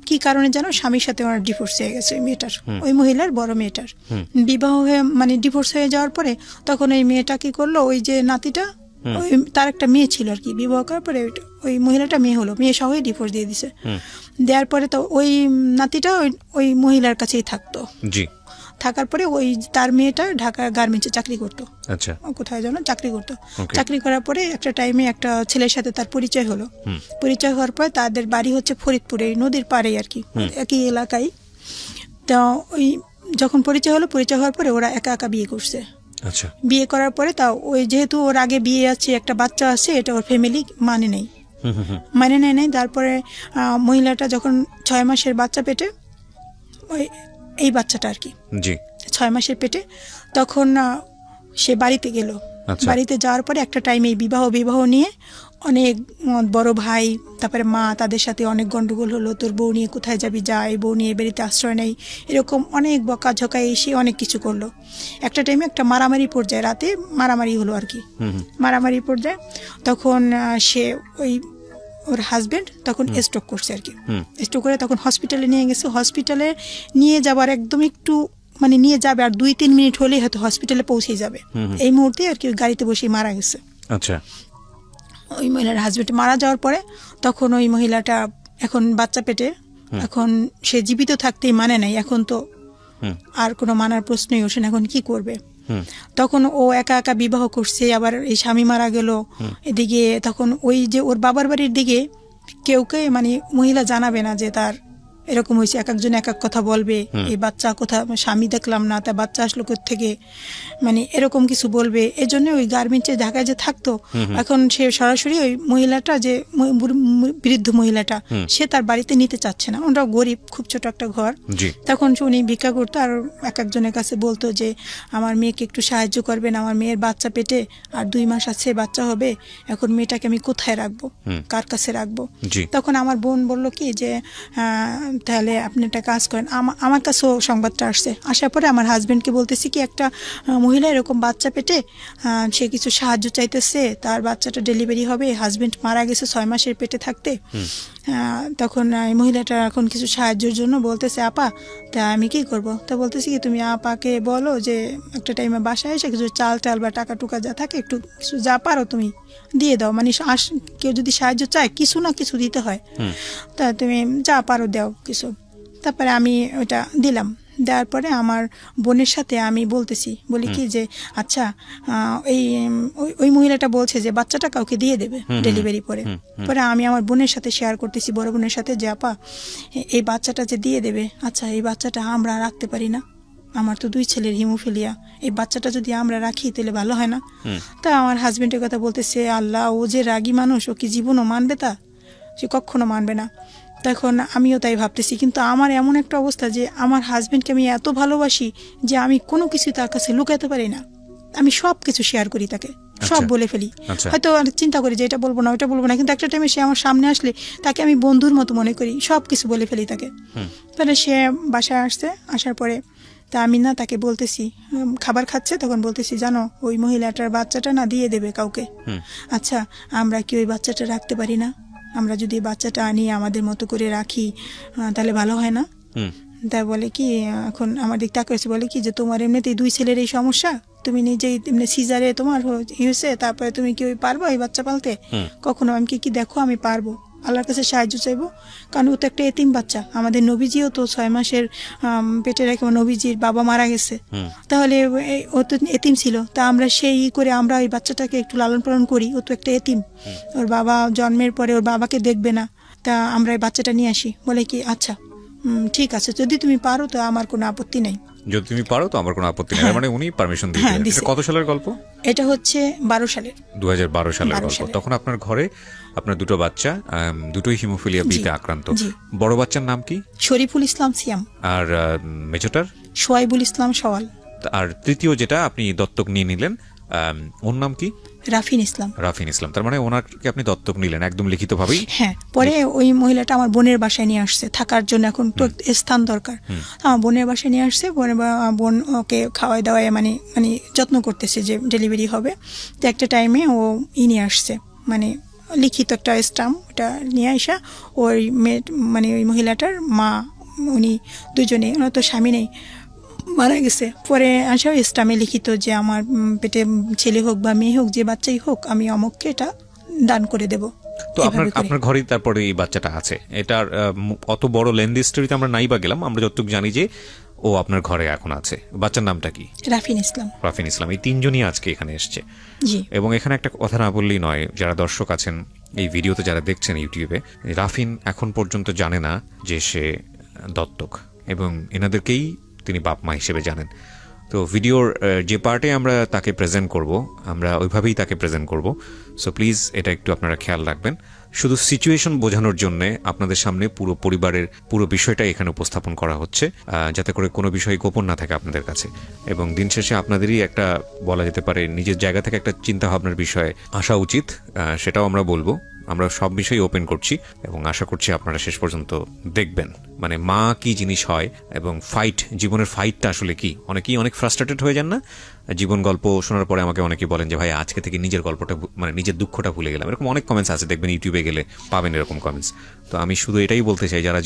কি কারণে যেন স্বামীর সাথে ওনার ডিভোর্স হয়ে গেছে ওই মেয়েটার, ওই মহিলার বড় মেয়েটার বিবাহ হয়ে মানে ডিভোর্স হয়ে যাওয়ার পরে তখন ওই মেয়েটা কি করলো, ওই যে নাতিটা, ওই তার একটা মেয়ে ছিল আর কি, বিবাহ করার পরে ওই মহিলাটা মেয়ে হলো, মেয়ে সহই ডিভোর্স দিয়ে দিছে। দেওয়ার পরে তো ওই নাতিটা ওই মহিলার কাছেই থাকতো। থাকার পরে ওই তার মেয়েটা ঢাকা গার্মেন্টসে চাকরি করতো, কোথায় যেন চাকরি করতো। চাকরি করার পরে একটা টাইমে একটা ছেলের সাথে তার পরিচয় হলো। পরিচয় হওয়ার পরে তাদের বাড়ি হচ্ছে ফরিদপুরে, নদীর পাড়ে আর কি, একই এলাকায়। তো ওই যখন পরিচয় হলো, পরিচয় হওয়ার পরে ওরা একা একা বিয়ে করছে। বিয়ে করার পরে তা ওই যেহেতু ওর আগে বিয়ে আছে, একটা বাচ্চা আছে, এটা ওর ফ্যামিলি মানে নেই। তারপরে মহিলাটা যখন 6 মাসের বাচ্চা পেটে, ওই এই বাচ্চাটা আর কি 6 মাসের পেটে, তখন সে বাড়িতে গেল। বাড়িতে যাওয়ার পরে একটা টাইমে বিবাহ নিয়ে অনেক বড় ভাই তারপরে মা তাদের সাথে অনেক গন্ডগোল হলো। তোর বউ নিয়ে কোথায় যাবি, যা, এই বউ নিয়ে বাড়িতে আশ্রয় নেই, এরকম অনেক বকাঝকা এসে অনেক কিছু করলো। একটা টাইমে একটা মারামারি পর্যায়ে, রাতে মারামারি হলো আর কি, মারামারি পর্যায়ে তখন সে ওর হাজবেন্ড তখন স্ট্রোক করছে আর কি। স্ট্রোক করে তখন হসপিটালে নিয়ে গেছে। হসপিটালে নিয়ে যাবার একদম একটু মানে নিয়ে যাবে আর 2-3 মিনিট হলেই হয়তো হসপিটালে পৌঁছে যাবে, এই মুহূর্তে আর কি গাড়িতে বসে মারা গেছে। আচ্ছা, ওই মহিলার হাজবেন্ড মারা যাওয়ার পরে তখন ওই মহিলাটা এখন বাচ্চা পেটে, এখন সে জীবিত থাকতেই মানে নাই, এখন তো আর কোনো মানার প্রশ্নই ওঠে না, এখন কি করবে। তখন ও একা একা বিবাহ করছে, আবার এই স্বামী মারা গেল এদিকে। তখন ওই যে ওর বাবার বাড়ির দিকে কেউকে মানে মহিলা জানাবে না যে তার এরকম হয়েছে, এক একজন এক এক কথা বলবে, এই বাচ্চা কোথা, স্বামী দেখলাম না, তার বাচ্চা আসলো থেকে, মানে এরকম কিছু বলবে। এই জন্য ওই গার্মেন্টসে ঢাকায় যে থাকতো, এখন সে সরাসরি ওই মহিলাটা যে বৃদ্ধ মহিলাটা, সে তার বাড়িতে নিতে চাচ্ছে না। ওরা গরিব, খুব ছোট একটা ঘর। তখন উনি ভিক্ষা করতো আর এক একজনের কাছে বলতো যে আমার মেয়েকে একটু সাহায্য করবেন, আমার মেয়ের বাচ্চা পেটে আর 2 মাস আছে, বাচ্চা হবে, এখন মেয়েটাকে আমি কোথায় রাখবো, কার কাছে রাখবো। তখন আমার বোন বলল কি যে তাহলে আপনি একটা কাজ করেন। আমার কাছেও সংবাদটা আসছে, আসার পরে আমার হাজবেন্ডকে বলতেছি কি একটা মহিলা এরকম বাচ্চা পেটে, সে কিছু সাহায্য চাইতেছে, তার বাচ্চাটা ডেলিভারি হবে, হাজবেন্ড মারা গেছে 6 মাসের পেটে থাকতে। তখন এই মহিলাটা এখন কিছু সাহায্যের জন্য বলতেছে আপা, তা আমি কি করব। তা বলতেছি কি তুমি আপাকে বলো যে একটা টাইমে বাসায় এসে কিছু চাল বা টাকা টুকা যা থাকে একটু কিছু যা পারো তুমি দিয়ে দাও, মানে কেউ যদি সাহায্য চায় কিছু না কিছু দিতে হয়, তা তুমি যা পারো দাও কিছু। তারপরে আমি ওটা দিলাম। দেওয়ার পরে আমার বোনের সাথে আমি বলি কি যে আচ্ছা ওই মহিলাটা বলছে যে বাচ্চাটা কাউকে দিয়ে দেবে ডেলিভারি পরে। আমি আমার বোনের সাথে শেয়ার করতেছি, বড় বোনের সাথে, যে আপা এই বাচ্চাটা যে দিয়ে দেবে, আচ্ছা এই বাচ্চাটা আমরা রাখতে পারি না, আমার তো 2 ছেলের হিমোফিলিয়া, এই বাচ্চাটা যদি আমরা রাখি তাহলে ভালো হয় না। তা আমার হাজবেন্ডের কথা বলতেছে, আল্লাহ, ও যে রাগী মানুষ, ও কি জীবনও মানবে, তা সে কখনো মানবে না। তখন আমিও তাই ভাবতেছি, কিন্তু আমার এমন একটা অবস্থা যে আমার হাজবেন্ডকে আমি এত ভালোবাসি যে আমি কোনো কিছু তার কাছে লুকাতে পারি না, আমি সব কিছু শেয়ার করি, তাকে সব বলে ফেলি। হয়তো চিন্তা করি যে এটা বলবো না, ওটা বলবো না, কিন্তু একটা টাইমে সে আমার সামনে আসলে তাকে আমি বন্ধুর মতো মনে করি, সব কিছু বলে ফেলি তাকে। তাহলে সে বাসায় আসার পরে তা আমি না তাকে বলতেছি, খাবার খাচ্ছে, তখন বলতেছি জানো ওই মহিলাটার বাচ্চাটা না দিয়ে দেবে কাউকে, আচ্ছা আমরা কি ওই বাচ্চাটা রাখতে পারি না, আমরা যদি বাচ্চাটা আনি আমাদের মতো করে রাখি তাহলে ভালো হয় না। তাই বলে কি, এখন আমার দিক তাকাচ্ছে, বলে কি যে তোমার এমনিতেই 2 ছেলের এই সমস্যা, তুমি নিজেই এমনি সিজারে তোমার হয়েছে, তারপরে তুমি কি ওই পারবো এই বাচ্চা পালতে, কখনো। আমি কি দেখো আমি পারবো, আল্লাহর কাছে সাহায্য চাইবো, কারণ ও তো একটা এতিম বাচ্চা, আমাদের নবীজিও তো 6 মাসের পেটে রেখে নবীজির বাবা মারা গেছে, তাহলে ও তো এতিম ছিল, তা আমরা সেই করে আমরা ওই বাচ্চাটাকে একটু লালন পালন করি, ও তো একটা এতিম, ওর বাবা জন্মের পরে ওর বাবাকে দেখবে না, তা আমরা এই বাচ্চাটা নিয়ে আসি। বলে কি আচ্ছা ঠিক আছে, যদি তুমি পারো তো আমার কোনো আপত্তি নেই, যদি তুমি পারো তো আমার কোনো আপত্তি নেই। মানে উনি পারমিশন দিয়েছেন। এটা কত সালের গল্প? এটা হচ্ছে 12 সালের, 2012 সালের গল্প। তখন আপনার ঘরে আপনার 2টো বাচ্চা, দুটোই হিমোফিলিয়া বিতে আক্রান্ত। বড় বাচ্চার নাম কি? শরীফুল ইসলাম সিয়াম। আর মেজোটার? সোয়াইবুল ইসলাম সওয়াল। আর তৃতীয় যেটা আপনি দত্তক নিয়ে নিলেন, ওর নাম কি? রাফিন ইসলাম। রাফিন ইসলাম। তার মানে ওনাকে আপনি দত্তক নিলেন একদম লিখিতভাবেই? হ্যাঁ। পরে ওই মহিলাটা আমার বোনের বাসায় নিয়ে আসছে থাকার জন্য, এখন তো স্থান দরকার, আমার বোনের বাসায় নিয়ে আসছে। বোন ওকে খাওয়াই দাওয়াই মানে যত্ন করতেছে যে ডেলিভারি হবে। তো একটা টাইমে ও নিয়ে আসছে, মানে লিখিত একটা স্টাম্প, ওটা নিয়ে আসা ওই মানে ওই মহিলাটার মা, উনি দুজনে, ওনার তো স্বামী নেই, মারা গেছে। পরে আসা ইসলামে লিখিত যে আমার পেটে ছেলে হোক বা মেয়ে হোক, যে বাচ্চাই হোক, আমি অমুককে এটা দান করে দেব। তো আপনার ঘরেই তারপরে এই বাচ্চাটা আছে। এটার অত বড় লেন্দি স্টোরিতে আমরা নাই বা গেলাম, আমরা যতটুকু জানি যে ও আপনার ঘরে এখন আছে। বাচ্চার নামটা কি? রাফিন ইসলাম। রাফিন ইসলাম। এই 3 জনই আজকে এখানে এসছে। এবং এখানে একটা কথা না বললেই নয়, যারা দর্শক আছেন এই ভিডিওতে, যারা দেখছেন ইউটিউবে, রাফিন এখন পর্যন্ত জানে না যে সে দত্তক, এবং এনাদেরকেই তিনি বাপ মা হিসেবে জানেন। তো ভিডিওর যে পার্টে আমরা তাকে প্রেজেন্ট করব, আমরা ওইভাবেই তাকে প্রেজেন্ট করব। সো প্লিজ এটা একটু আপনারা খেয়াল রাখবেন। শুধু সিচুয়েশন বোঝানোর জন্য আপনাদের সামনে পুরো পরিবারের পুরো বিষয়টা এখানে উপস্থাপন করা হচ্ছে, যাতে করে কোনো বিষয় গোপন না থাকে আপনাদের কাছে, এবং দিন শেষে আপনাদেরই একটা বলা যেতে পারে নিজের জায়গা থেকে একটা চিন্তা ভাবনার বিষয়ে আসা উচিত, সেটাও আমরা বলবো। আমরা সব বিষয়ই ওপেন করছি এবং আশা করছি আপনারা শেষ পর্যন্ত দেখবেন মানে মা কি জিনিস হয় এবং জীবনের ফাইটটা আসলে কি। অনেকেই অনেক ফ্রাস্ট্রেটেড হয়ে যান না জীবন গল্প শোনার পরে? আমাকে অনেকেই বলেন যে ভাই আজকে থেকে নিজের গল্পটা মানে নিজের দুঃখটা ভুলে গেলাম। এরকম অনেক কমেন্টস আছে, দেখবেন ইউটিউবে গেলে পাবেন এরকম কমেন্টস। তো আমি শুধু এটাই বলতে চাই, যারা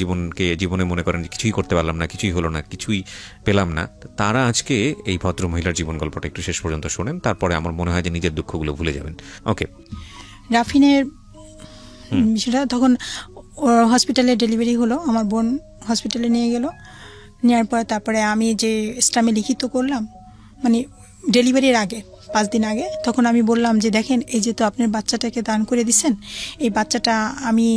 জীবনে মনে করেন কিছুই করতে পারলাম না, কিছুই হলো না, কিছুই পেলাম না, তারা আজকে এই ভদ্র মহিলার জীবন গল্পটা একটু শেষ পর্যন্ত শোনেন, তারপরে আমার মনে হয় যে নিজের দুঃখগুলো ভুলে যাবেন। ওকে। রাফিনের সেটা তখন ওর হসপিটালে ডেলিভারি হলো, আমার বোন হসপিটালে নিয়ে গেল, নেওয়ার পর তারপরে আমি যে স্টামে লিখিত করলাম মানে ডেলিভারির আগে 5 দিন আগে, তখন আমি বললাম যে দেখেন এই যে তো আপনার বাচ্চাটাকে দান করে দিচ্ছেন, এই বাচ্চাটা আমি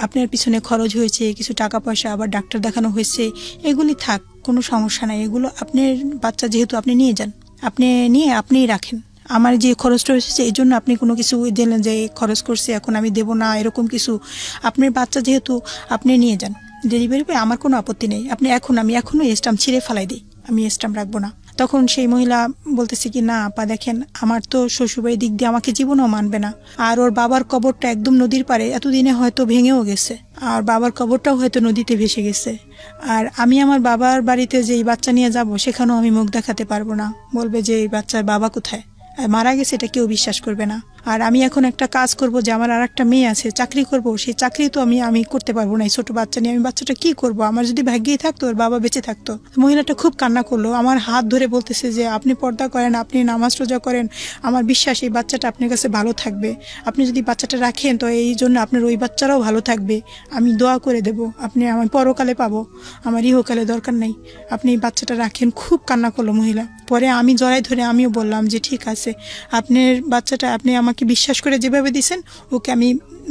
আপনার পিছনে খরচ হয়েছে, কিছু টাকা পয়সা, আবার ডাক্তার দেখানো হয়েছে, এগুলি থাক, কোনো সমস্যা নাই, এগুলো আপনার বাচ্চা যেহেতু আপনি নিয়ে যান, আপনি নিয়ে আপনিই রাখেন, আমার যে খরচটা হয়েছে এই জন্য আপনি কোনো কিছু দিলেন যে খরচ করছে এখন আমি দেবো না, এরকম কিছু, আপনার বাচ্চা যেহেতু আপনি নিয়ে যান, ডেলিভারি পেয়ে আমার কোনো আপত্তি নেই, আপনি আমি এখনও স্টাম্প ছিঁড়ে ফেলাই দিই, আমি স্টাম্প রাখবো না। তখন সেই মহিলা বলতেছে কি না আপা দেখেন আমার তো শ্বশুরবাড়ির দিক দিয়ে আমাকে জীবনও মানবে না, আর ওর বাবার কবরটা একদম নদীর পাড়ে, এতদিনে হয়তো ভেঙেও গেছে, আর বাবার কবরটাও হয়তো নদীতে ভেসে গেছে, আর আমি আমার বাবার বাড়িতে যেই বাচ্চা নিয়ে যাব সেখানেও আমি মুখ দেখাতে পারবো না, বলবে যে এই বাচ্চার বাবা কোথায়, মারা গেছে, এটা কেউ বিশ্বাস করবে না। আর আমি এখন একটা কাজ করব যে আমার আর একটা মেয়ে আছে, চাকরি করব, সেই চাকরি তো আমি করতে পারবো না, এই ছোট বাচ্চা নিয়ে আমি বাচ্চাটা কি করব, আমার যদি ভাগ্যেই থাকতো ওর বাবা বেঁচে থাকতো। মহিলাটা খুব কান্না করলো, আমার হাত ধরে বলতেছে যে আপনি পর্দা করেন, আপনি নামাজ রোজা করেন, আমার বিশ্বাস এই বাচ্চাটা আপনার কাছে ভালো থাকবে, আপনি যদি বাচ্চাটা রাখেন তো এই জন্য আপনার ওই বাচ্চারাও ভালো থাকবে, আমি দোয়া করে দেব, আপনি আমার পরকালে পাবো, আমার ইহকালে দরকার নেই, আপনি এই বাচ্চাটা রাখেন। খুব কান্না করলো মহিলা। পরে আমি জড়াই ধরে আমিও বললাম যে ঠিক আছে, আপনার বাচ্চাটা আপনি আমাকে বিশ্বাস করে যেভাবে দিয়েছেন ওকে আমি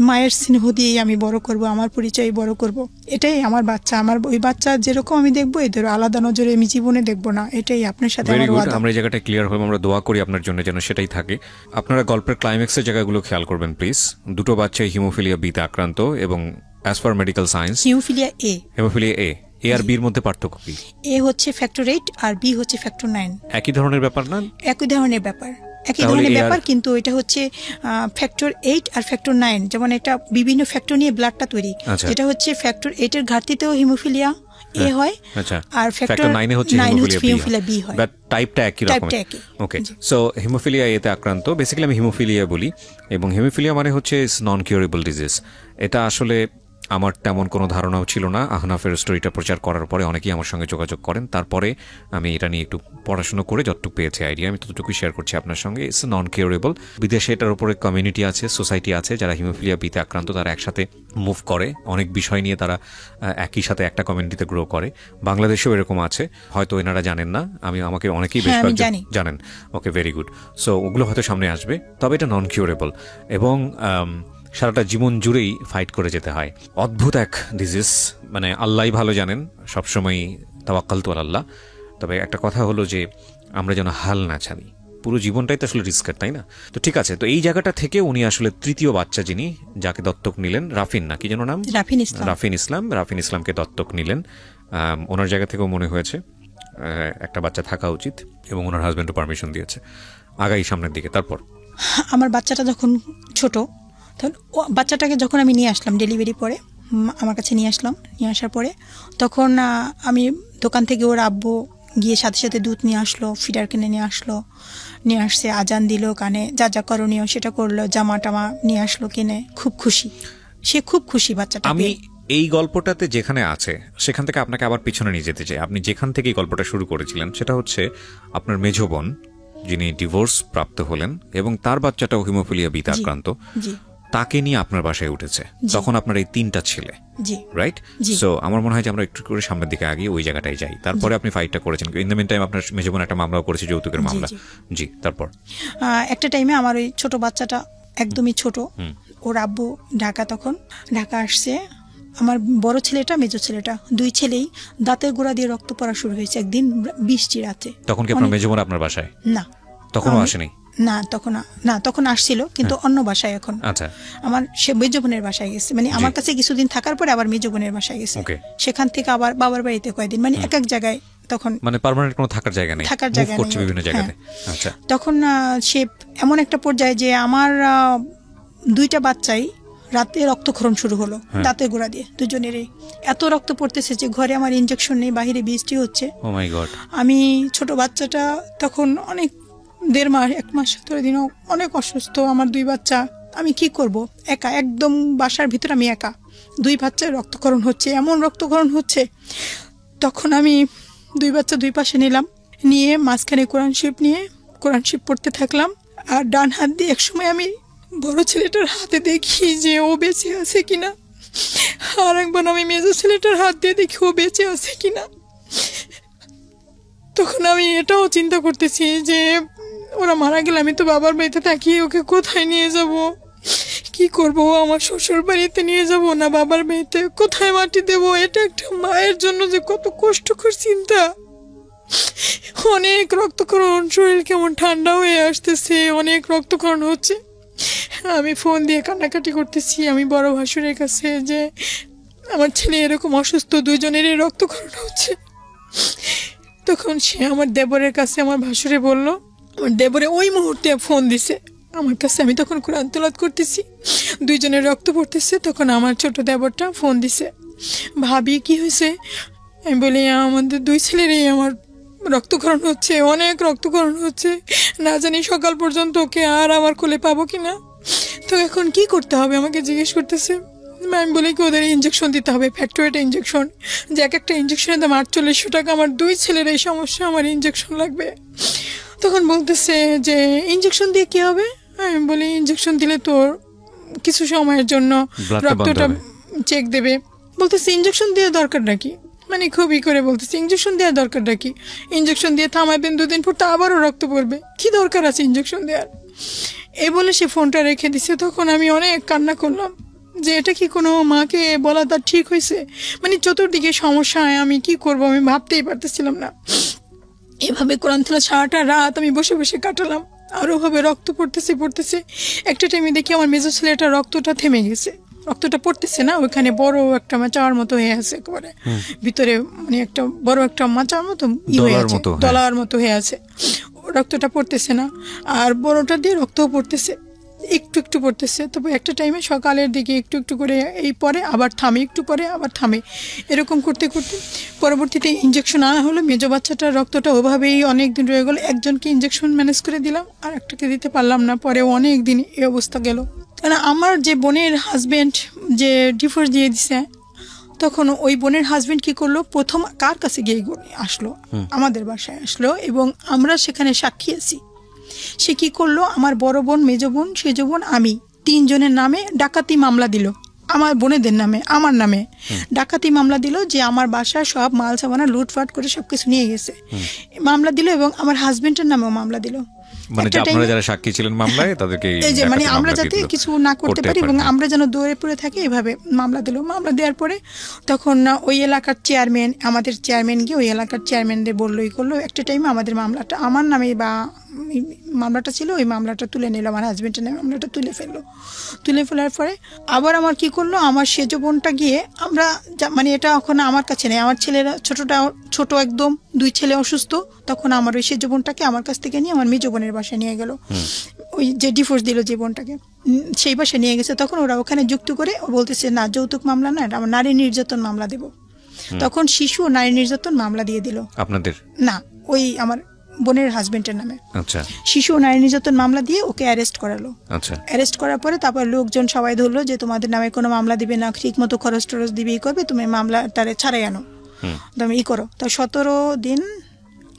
মায়ের স্নেহ দিয়েই আমি বড় করব, আমার পরিচয় বড় করব, এটাই আমার বাচ্চা, আমার ওই বাচ্চা যেরকম আমি দেখবো এদের আলাদা নজরে আমি জীবনে দেখবো না, এটাই আপনার সাথে আমার ওয়াদা। আমরা এই জায়গাটা ক্লিয়ার হলাম, আমরা দোয়া করি আপনার জন্য যেন সেটাই থাকে। আপনারা গল্পের ক্লাইম্যাক্সের জায়গাগুলো খেয়াল করবেন প্লিজ। দুটো বাচ্চাই হিমোফিলিয়া বিতে আক্রান্ত এবং as per medical science hemophilia A আর বির মধ্যে পার্থক্য কি? এ হচ্ছে ফ্যাক্টর 8 আর বি হচ্ছে ফ্যাক্টর 9। একই ধরনের ব্যাপার না? একই ধরনের ব্যাপার, একই ধরনের ব্যাপার, কিন্তু এটা হচ্ছে ফ্যাক্টর 8 আর ফ্যাক্টর 9, যেমন এটা বিভিন্ন ফ্যাক্টর নিয়ে ব্লাডটা তৈরি, এটা হচ্ছে ফ্যাক্টর 8 এর ঘাটতিতেও হিমোফিলিয়া এ হয়, আর ফ্যাক্টর 9 এ হচ্ছে হিমোফিলিয়া বি হয়, বাট টাইপটা একই রকম। ওকে, সো হিমোফিলিয়া এতে আক্রান্ত, বেসিক্যালি আমি হিমোফিলিয়া বলি, এবং হিমোফিলিয়া মানে হচ্ছে নন কিউরেবল ডিজিজ। এটা আসলে আমার তেমন কোনো ধারণাও ছিল না। আহনাফের স্টোরিটা প্রচার করার পরে অনেকেই আমার সঙ্গে যোগাযোগ করেন, তারপরে আমি এটা নিয়ে একটু পড়াশোনা করে যতটুকু পেয়েছি আইডিয়া আমি ততটুকুই শেয়ার করছি আপনার সঙ্গে। It's non curable. বিদেশে এটার উপরে কমিউনিটি আছে, সোসাইটি আছে, যারা হিমোফিলিয়া বিতে আক্রান্ত, তারা একসাথে মুভ করে, অনেক বিষয় নিয়ে তারা একই সাথে একটা কমিউনিটিতে গ্রো করে। বাংলাদেশেও এরকম আছে, হয়তো এনারা জানেন না, আমাকে অনেকেই বেশ জানেন। ওকে, ভেরি গুড। সো ওগুলো হয়তো সামনে আসবে, তবে এটা নন কিউরেবল এবং সারাটা জীবন জুড়েই ফাইট করে যেতে হয়। অদ্ভুত এক ডিজিজ, মানে আল্লাহই ভালো জানেন, সবসময় তাওয়াক্কালতু আলাল্লাহ। তবে একটা কথা হলো যে আমরা যেন হাল না ছাড়ি, পুরো জীবনটাই তো আসলে রিস্কের, তাই না? তো ঠিক আছে, তো এই জায়গাটা থেকে উনি আসলে তৃতীয় বাচ্চা যিনি যাকে দত্তক নিলেন, রাফিন না কি যেন নাম, রাফিন ইসলামকে দত্তক নিলেন। ওনার জায়গা থেকেও মনে হয়েছে একটা বাচ্চা থাকা উচিত এবং ওনার হাজব্যান্ডও পারমিশন দিয়েছে। আগাই সামনের দিকে। তারপর আমার বাচ্চাটা যখন ছোট, তখন বাচ্চাটাকে যখন আমি নিয়ে আসলাম ডেলিভারি পরে আমার কাছে নিয়ে আসার পরে তখন আমি দোকান থেকে ওর আব্বু গিয়ে সাথে সাথে দুধ নিয়ে আসলো, ফিডার কিনে নিয়ে আসছে, আজান দিল, কানে যা যা করণীয় সেটা করলো, জামা টামা নিয়ে আসলো কিনে, খুব খুশি, সে খুব খুশি বাচ্চাটা। আমি এই গল্পটাতে যেখানে আছে সেখান থেকে আপনাকে আবার পিছনে নিয়ে যেতে চাই। আপনি যেখান থেকে এই গল্পটা শুরু করেছিলেন সেটা হচ্ছে আপনার মেজো বোন যিনি ডিভোর্স প্রাপ্ত হলেন এবং তার বাচ্চাটাও হিমোফিলিয়া বিতে আক্রান্ত, তাকে নিয়ে আপনার বাসায় উঠেছে, তখন আপনার এই 3টা ছেলে, রাইট? সো আমার মনে হয় যে আমরা একটু করে সামনের দিকে আগে ওই জায়গাটায় যাই। তারপরে আপনি ফাইটটা করেছেন, ইন দ্য মিন টাইম আপনার মেজো বোন একটা মামলাও করেছে, যৌতুকের মামলা। জি, তারপর একটা টাইমে আমার ওই ছোট বাচ্চাটা একদমই ছোট, ওর আব্বু ঢাকা আসছে, আমার বড় ছেলেটা মেজো ছেলেটা 2 ছেলেই দাঁতের গোড়া দিয়ে রক্ত পড়া শুরু হয়েছে একদিন বৃষ্টি রাতে। তখন কি আপনার মেজো বোন আপনার বাসায়? না, তখনও আসেনি? তখন আসছিল, কিন্তু অন্য বাসায় এখন। আচ্ছা, আমার সে মেজ বোনের বাসায় গেছে, মানে আমার কাছে কিছুদিন থাকার পরে আবার মেজ বোনের বাসায় গেছে, সেখান থেকে আবার বাবার বাড়িতে কয়েকদিন, মানে এক এক জায়গায় তখন, মানে পার্মানেন্ট কোনো থাকার জায়গা নেই, থাকার জায়গা করছে বিভিন্ন জায়গাতে। আচ্ছা, তখন সে এমন একটা পর্যায়ে যে আমার 2টা বাচ্চাই রাতে রক্তক্ষরণ শুরু হলো, দাঁতের গোড়া দিয়ে দুজনেরই এত রক্ত পড়তেছে যে ঘরে আমার ইনজেকশন নেই, বাহিরে বৃষ্টি হচ্ছে। ও মাই গড। আমি ছোট বাচ্চাটা তখন অনেক 1.5 মাস 1 মাস 17 দিনও অনেক অসুস্থ, আমার 2 বাচ্চা, আমি কি করব একা, একদম বাসার ভিতরে আমি একা, 2 বাচ্চার রক্তক্ষরণ হচ্ছে, এমন রক্তক্ষরণ হচ্ছে। তখন আমি 2 বাচ্চা 2 পাশে নিলাম, নিয়ে মাঝখানে কোরআন শরীফ পড়তে থাকলাম। আর ডান হাত দিয়ে একসময় আমি বড় ছেলেটার হাতে দেখি যে ও বেঁচে আছে কিনা, আর একবার আমি মেজো ছেলেটার হাত দিয়ে দেখি ও বেঁচে আছে কিনা। তখন আমি এটাও চিন্তা করতেছি যে ওরা মারা গেলে আমি তো বাবার বাড়িতে থাকি, ওকে কোথায় নিয়ে যাব, কি করব, আমার শ্বশুর বাড়িতে নিয়ে যাব না বাবার বাড়িতে, কোথায় মাটি দেব, এটা একটা মায়ের জন্য যে কত কষ্টকর চিন্তা। অনেক রক্তক্ষরণ, শরীর কেমন ঠান্ডা হয়ে আসতেছে, অনেক রক্তক্ষরণ হচ্ছে। আমি ফোন দিয়ে কান্নাকাটি করতেছি আমি বড় ভাসুরের কাছে যে আমার ছেলে এরকম অসুস্থ, 2 জনেরই রক্তক্ষরণ হচ্ছে। তখন সে আমার দেবরের কাছে, আমার ভাসুরে বলল, আমার দেবরে ওই মুহূর্তে ফোন দিছে আমার কাছে, আমি তখন কোরআন তেলাওয়াত করতেছি, 2 জনের রক্ত পড়তেছে। তখন আমার ছোট দেবরটা ফোন দিছে, ভাবি কি হয়েছে? আমি বলি আমাদের 2 ছেলেরই আমার রক্তক্ষরণ হচ্ছে, অনেক রক্তক্ষরণ হচ্ছে, না জানি সকাল পর্যন্ত ওকে আর আমার কোলে পাবো কিনা, তো এখন কি করতে হবে আমাকে জিজ্ঞেস করতেছে। আমি বলি কি ওদের ইঞ্জেকশন দিতে হবে, ফ্যাক্টরিটা ইঞ্জেকশন, যে এক একটা ইঞ্জেকশনের দাম 4800 টাকা, আমার 2 ছেলের এই সমস্যা, আমার ইঞ্জেকশন লাগবে। তখন বলতেছে যে ইঞ্জেকশন দিয়ে কি হবে? আমি বলি ইঞ্জেকশন দিলে তোর কিছু সময়ের জন্য রক্তটা চেক দেবে। বলতেছে ইঞ্জেকশন দিয়ে দরকার নাকি, মানে খুবই করে বলতেছে ইঞ্জেকশন দেওয়ার দরকার নাকি, ইঞ্জেকশন দিয়ে থামাবেন 2 দিন পর তো আবারও রক্ত পড়বে, কি দরকার আছে ইঞ্জেকশন দেওয়ার, এই বলে সে ফোনটা রেখে দিছে। তখন আমি অনেক কান্না করলাম যে এটা কি কোনো মাকে বলা তার ঠিক হয়েছে, মানে চতুর্দিকে সমস্যা, আমি কি করব আমি ভাবতেই পারতেছিলাম না। এভাবে কোরআন তেলাওয়াত সারাটা রাত আমি বসে বসে কাটালাম, আর ওভাবে রক্ত পড়তেছে। একটা টাইমে দেখি আমার মেজো ছেলেটা রক্তটা থেমে গেছে, রক্তটা পড়তেছে না, ওইখানে বড় একটা মাচার মতো হয়ে আছে, একেবারে ভিতরে, মানে একটা বড় একটা মাচার মতো হয়ে আছে, ডলার মতো হয়ে আছে, রক্তটা পড়তেছে না, আর বড়টা দিয়ে রক্তও পড়তেছে, একটু একটু পড়তেছে। তবে একটা টাইমে সকালের দিকে একটু একটু করে এই পরে আবার থামে, একটু পরে আবার থামে, এরকম করতে করতে পরবর্তীতে ইঞ্জেকশন আনা হলো। মেজো বাচ্চাটার রক্তটা ওভাবেই অনেক দিন রয়ে গেলো, একজনকে ইঞ্জেকশন ম্যানেজ করে দিলাম, আর একটাকে দিতে পারলাম না, পরে অনেক দিন এই অবস্থা গেল। কারণ আমার যে বোনের হাজব্যান্ড যে ডিভোর্স দিয়ে দিছে, তখন ওই বোনের হাজব্যান্ড কি করলো, প্রথম কার কাছে গিয়ে আসলো, আমাদের বাসায় আসলো, এবং আমরা সেখানে সাক্ষী আছি। সে কি করলো, আমার বড় বোন, মেজো বোন, সেজো বোন, আমি 3 জনের নামে ডাকাতি মামলা দিল, আমার বোনেদের নামে, আমার নামে ডাকাতি মামলা দিল, যে আমার বাসায় সব মাল সামানা লুটফাট করে সবকিছু নিয়ে গেছে, মামলা দিল, এবং আমার হাজবেন্ডের নামেও মামলা দিল। মানে আপনারা যারা সাক্ষী ছিলেন মামলায় তাদেরকে, এই যে মানে আমরা যাতে কিছু না করতে পারি এবং আমরা যেন দৌড়ে পড়ে থাকি, এভাবে মামলা দিল। মামলা দেওয়ার পরে তখন ওই এলাকার চেয়ারম্যান, আমাদের চেয়ারম্যান গিয়ে ওই এলাকার চেয়ারম্যানদের বললো, ই করলো, একটা টাইমে আমাদের মামলাটা আমার নামে বা মামলাটা ছিল, ওই মামলাটা তুলে নিল, আমার হাজবেন্ডের নামে মামলাটা তুলে ফেলার পরে আবার আমার কি করলো, আমার সেজো বোনটা গিয়ে, আমরা মানে এটা এখন আমার কাছে নেই, আমার ছেলেরা ছোট একদম, 2 ছেলে অসুস্থ, তখন আমার ওই সেজো বোনটাকে আমার কাছ থেকে নিয়ে আমার মেজো বোনের বাসায় নিয়ে গেল, ওই যে ডিভোর্স দিল যে বোনটাকে, সেই বাসায় নিয়ে গেছে। তখন ওরা ওখানে যুক্ত করে ও বলতেছে না, যৌতুক মামলা না, আমার নারী নির্যাতন মামলা দেব। তখন শিশু ও নারী নির্যাতন মামলা দিয়ে দিল। আপনাদের না, ওই আমার বোনের হাজবেন্ডের নামে। আচ্ছা। শিশু ও নারী নির্যাতন মামলা দিয়ে ওকে অ্যারেস্ট করালো। আচ্ছা। অ্যারেস্ট করার পরে তারপর লোকজন সবাই ধরলো যে তোমাদের নামে কোনো মামলা দিবে না, ঠিক মতো খরচ টরচ দিবে, ই করবে, তুমি মামলা তারে ছাড়াই আনো, তুমি ই করো। তো 17 দিন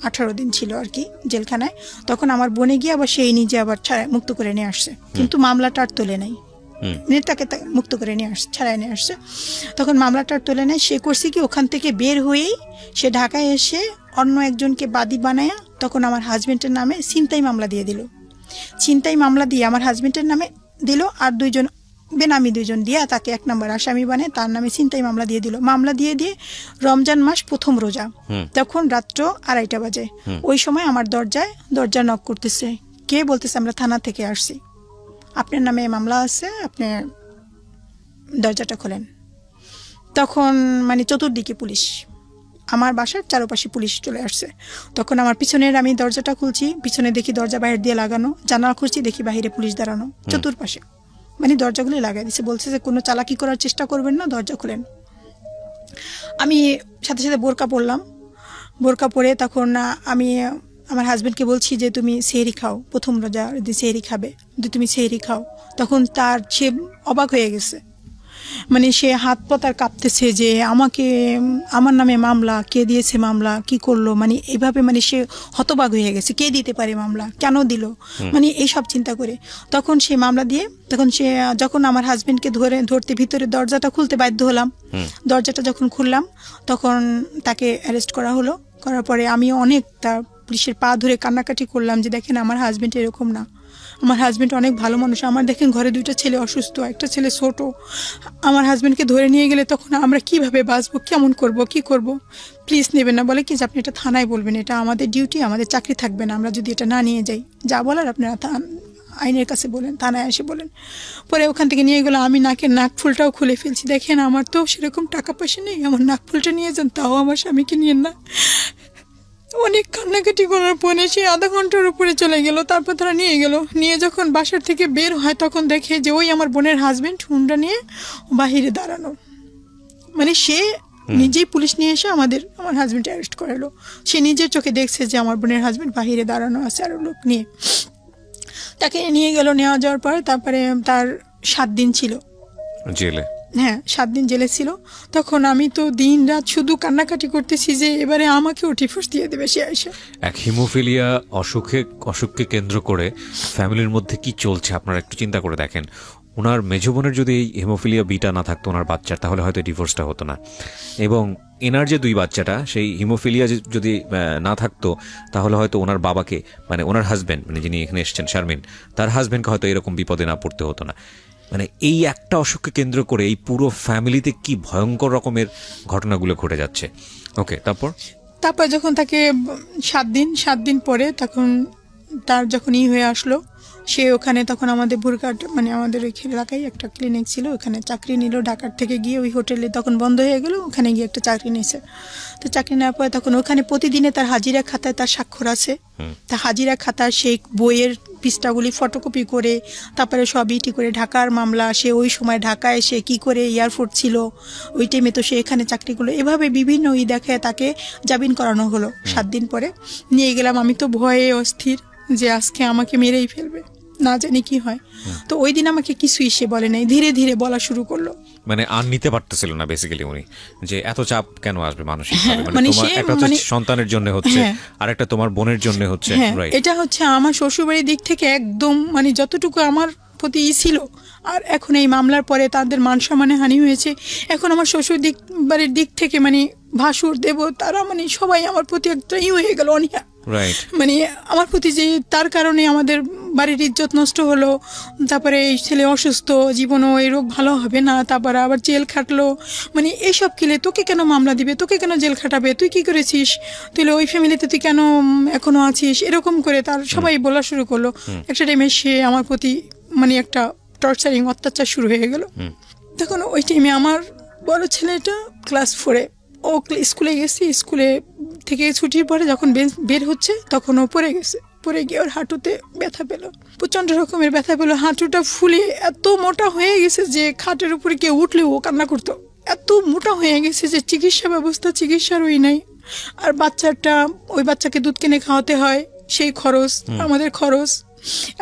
18 দিন ছিল আর কি জেলখানায়। তখন আমার বোনে গিয়ে আবার সেই নিজে আবার মুক্ত করে নিয়ে আসছে, কিন্তু মামলাটা আর তোলে নাই, তাকে মুক্ত করে নিয়ে আসছে, ছাড়াই নিয়ে আসছে। তখন মামলাটা আর তোলে নাই। সে করছে কি, ওখান থেকে বের হয়েই সে ঢাকায় এসে অন্য একজনকে বাদী বানায়, তখন আমার হাজবেন্ডের নামে ছিনতাই মামলা দিয়ে দিল। ছিনতাই মামলা দিয়ে আমার হাজবেন্ডের নামে দিল, আর 2 জন বেনামি 2 জন দিয়ে তাকে 1 নম্বর আসামি বানিয়ে তার নামে ছিনতাই মামলা দিয়ে দিল। মামলা দিয়ে রমজান মাস প্রথম রোজা, তখন রাত্র 2:30 বাজে, ওই সময় আমার দরজা নক করতেছে, কে? বলতেছে আমরা থানা থেকে আসছি, আপনার নামে মামলা আছে, আপনি দরজাটা খোলেন। তখন মানে চতুর্দিকে পুলিশ, আমার বাসার চারপাশে পুলিশ চলে আসছে। তখন আমার পিছনের আমি দরজাটা খুলছি, পিছনে দেখি দরজা বাইরে দিয়ে লাগানো, জানালা খুলছি দেখি বাইরে পুলিশ দাঁড়ানো চতুর্পাশে, মানে দরজাগুলি লাগাই দিচ্ছে। বলছে যে কোনো চালাকি করার চেষ্টা করবেন না, দরজা খুলেন। আমি সাথে সাথে বোরকা পরলাম। বোরকা পরে তখন আমি আমার হাজব্যান্ডকে বলছি যে তুমি সেহরি খাও, প্রথম রোজা সেহরি খাবে, তুমি সেহরি খাও। তখন সে অবাক হয়ে গেছে, মানে সে হাত পাতার কাঁপতেছে যে আমাকে, আমার নামে মামলা, কে দিয়েছে মামলা, কি করলো, মানে এইভাবে মানে সে হতবাক হয়ে গেছে, কে দিতে পারে মামলা, কেন দিল, মানে এইসব চিন্তা করে। তখন সে মামলা দিয়ে, তখন সে যখন আমার হাজবেন্ডকে ধরতে ভিতরে দরজাটা খুলতে বাধ্য হলাম, দরজাটা যখন খুললাম তখন তাকে অ্যারেস্ট করা হলো। করার পরে আমি অনেক তার পুলিশের পা ধরে কান্নাকাটি করলাম যে দেখেন আমার হাজবেন্ড এরকম না, আমার হাজবেন্ড অনেক ভালো মানুষ, আমার দেখেন ঘরে 2টা ছেলে অসুস্থ, একটা ছেলে ছোট, আমার হাজবেন্ডকে ধরে নিয়ে গেলে তখন আমরা কিভাবে বাঁচবো, কেমন করব, কি করব, প্লিজ নেবেন না। বলে কি যে আপনি এটা থানায় বলবেন, এটা আমাদের ডিউটি, আমাদের চাকরি থাকবে না আমরা যদি এটা না নিয়ে যাই, যা বলার আপনারা আইনের কাছে বলেন, থানায় এসে বলেন। পরে ওখান থেকে নিয়ে গেলো, আমি নাকের নাকফুলটাও খুলে ফেলছি, দেখেন আমার তো সেরকম টাকা পয়সা নেই, আমার নাকফুলটা নিয়ে যান, তাও আমার স্বামীকে নিয়েন না। অনেক কান্নাকাটি করার পরে সে আধা ঘন্টার উপরে চলে গেল। তারপর তারা নিয়ে গেল, নিয়ে যখন বাসার থেকে বের হয় তখন দেখে যে ওই আমার বোনের হাজবেন্ড হুন্ডা নিয়ে বাহিরে দাঁড়ানো, মানে সে নিজেই পুলিশ নিয়ে এসে আমার হাজবেন্ড অ্যারেস্ট করালো। সে নিজের চোখে দেখছে যে আমার বোনের হাজবেন্ড বাহিরে দাঁড়ানো আছে আরো লোক নিয়ে। তাকে নিয়ে গেল, নেওয়া যাওয়ার পর তারপরে তার 7 দিন ছিল জেলে। হ্যাঁ 7 দিন জেলে ছিল। তখন আমি তো দিন রাত শুধু কান্নাকাটি করতেছি যে এবারে আমাকেও ডিভোর্স দিয়ে দেবে সে এসে। এক হিমোফিলিয়া অসুখকে কেন্দ্র করে ফ্যামিলির মধ্যে কি চলছে আপনারা একটু চিন্তা করে দেখেন। ওনার মেজো বোনের যদি এই হিমোফিলিয়া বিটা না থাকতো ওনার বাচ্চার, তাহলে হয়তো ডিভোর্সটা হতো না। এবং এনার যে 2 বাচ্চাটা, সেই হিমোফিলিয়া যদি না থাকতো তাহলে হয়তো ওনার বাবাকে, মানে ওনার হাজব্যান্ড, মানে যিনি এখানে এসেছেন শারমিন, তার হাজব্যান্ডকে হয়তো এরকম বিপদে না পড়তে হতো না। মানে এই একটা অসুখকে কেন্দ্র করে এই পুরো ফ্যামিলিতে কি ভয়ঙ্কর রকমের ঘটনাগুলো ঘটে যাচ্ছে। ওকে, তারপর যখন তাকে 7 দিন পরে তখন তার যখন হয়ে আসলো, সে ওখানে তখন আমাদের ভুরঘাট, মানে আমাদের ওই এলাকায় একটা ক্লিনিক ছিল, ওখানে চাকরি নিল। ঢাকার থেকে গিয়ে ওই হোটেলে তখন বন্ধ হয়ে গেল, ওখানে গিয়ে একটা চাকরি নিয়েছে। তো চাকরি নেওয়ার পরে তখন ওখানে প্রতিদিনে তার হাজিরা খাতায় তার স্বাক্ষর আছে। তা হাজিরা খাতা সেই বইয়ের পৃষ্ঠাগুলি ফটোকপি করে তারপরে সব করে ঢাকার মামলা, সে ওই সময় ঢাকায় সে কি করে এয়ারপোর্ট ছিল ওই টাইমে, তো সে এখানে চাকরিগুলো এভাবে বিভিন্ন দেখে তাকে জামিন করানো হলো। 7 দিন পরে নিয়ে গেলাম, আমি তো ভয়ে অস্থির যে আজকে আমাকে মেরেই ফেলবে, না জানি কি হয়। তো ওই দিন আমাকে কিছুই সে বলে নাই, ধীরে ধীরে বলা শুরু করলো। মানে আর নিতে পারতেছিল না বেসিক্যালি উনি, যে এত চাপ কেন আসবে মানসিকভাবে, মানে তোমার একটা হচ্ছে সন্তানের জন্য হচ্ছে, আর একটা তোমার বোনের জন্য হচ্ছে। এটা হচ্ছে আমার শ্বশুরবাড়ির দিক থেকে একদম, মানে যতটুকু আমার প্রতি ছিল, আর এখন এই মামলার পরে তাদের মান সম্মানে হানি হয়েছে। এখন আমার শ্বশুর বাড়ির দিক থেকে মানে ভাসুর দেব তারা মানে সবাই আমার প্রতি একটা হয়ে গেল অনীহা, মানে আমার প্রতি যে তার কারণে আমাদের বাড়ির ইজ্জত নষ্ট হলো। তারপরে এই ছেলে অসুস্থ, জীবনও এই রোগ ভালো হবে না, তারপরে আবার জেল খাটলো, মানে এইসব খেলে তোকে কেন মামলা দিবে, তোকে কেন জেল খাটাবে, তুই কি করেছিস, তুই ওই ফ্যামিলিতে তুই কেন এখনো আছিস, এরকম করে তার সবাই বলা শুরু করলো। একটা টাইমে সে আমার প্রতি মানে একটা টর্চারিং অত্যাচার শুরু হয়ে গেল। তখন ওই টাইমে আমার বড় ছেলেটা ক্লাস 4-এ, ও স্কুলে গেছে, স্কুলে থেকে ছুটির পরে যখন বের হচ্ছে তখন ও পড়ে গেছে, পড়ে গিয়ে ওর হাঁটুতে ব্যথা পেল, প্রচন্ড রকমের ব্যথা পেল, হাঁটুটা ফুলে এত মোটা হয়ে গেছে যে খাটের উপরে কেউ উঠলে ও কান্না করতো, এত মোটা হয়ে গেছে যে চিকিৎসার ওই নাই। আর ওই বাচ্চাকে দুধ কিনে খাওয়াতে হয়, সেই খরচ, আমাদের খরচ,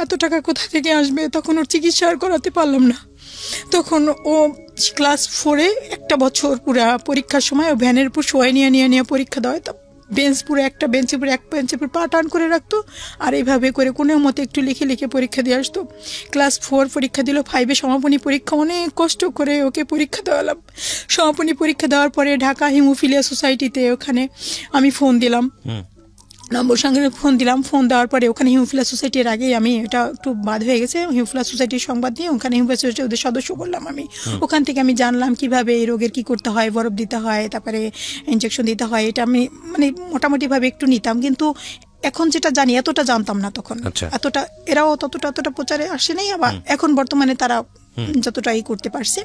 এত টাকা কোথা থেকে আসবে, তখন ওর চিকিৎসা আর করাতে পারলাম না। তখন ও ক্লাস 4-এ একটা বছর পুরা পরীক্ষার সময় ও ভ্যানের উপর শোয়াই নিয়ে পরীক্ষা দেওয়া, একটা বেঞ্চের উপর এক বেঞ্চের উপর পা টান করে রাখতো, আর এইভাবে করে কোনো মতে একটু লিখে পরীক্ষা দিয়ে আসতো। ক্লাস 4 পরীক্ষা দিল, 5-এ সমাপনী পরীক্ষা, অনেক কষ্ট করে ওকে পরীক্ষা দেওয়ালাম। সমাপনী পরীক্ষা দেওয়ার পরে ঢাকা হিমোফিলিয়া সোসাইটিতে ওখানে আমি ফোন দিলাম, নম্বর সঙ্গে ফোন দেওয়ার পরে ওখানে হিমোফিলিয়া সোসাইটির আগেই আমি, এটা একটু বাদ হয়ে গেছে, হিমোফিলিয়া সোসাইটির সংবাদ দিয়ে ওখানে হিমোফিলিয়া সোসাইটির ওদের সদস্য করলাম আমি। ওখান থেকে আমি জানলাম কিভাবে এই রোগের কি করতে হয়, বরফ দিতে হয়, তারপরে ইনজেকশন দিতে হয়, এটা আমি মানে মোটামুটিভাবে একটু নিতাম। কিন্তু এখন যেটা জানি এতটা জানতাম না তখন, এতটা এরাও ততটা প্রচারে আসে নাই, আবার এখন বর্তমানে তারা যতটা ই করতে পারছে।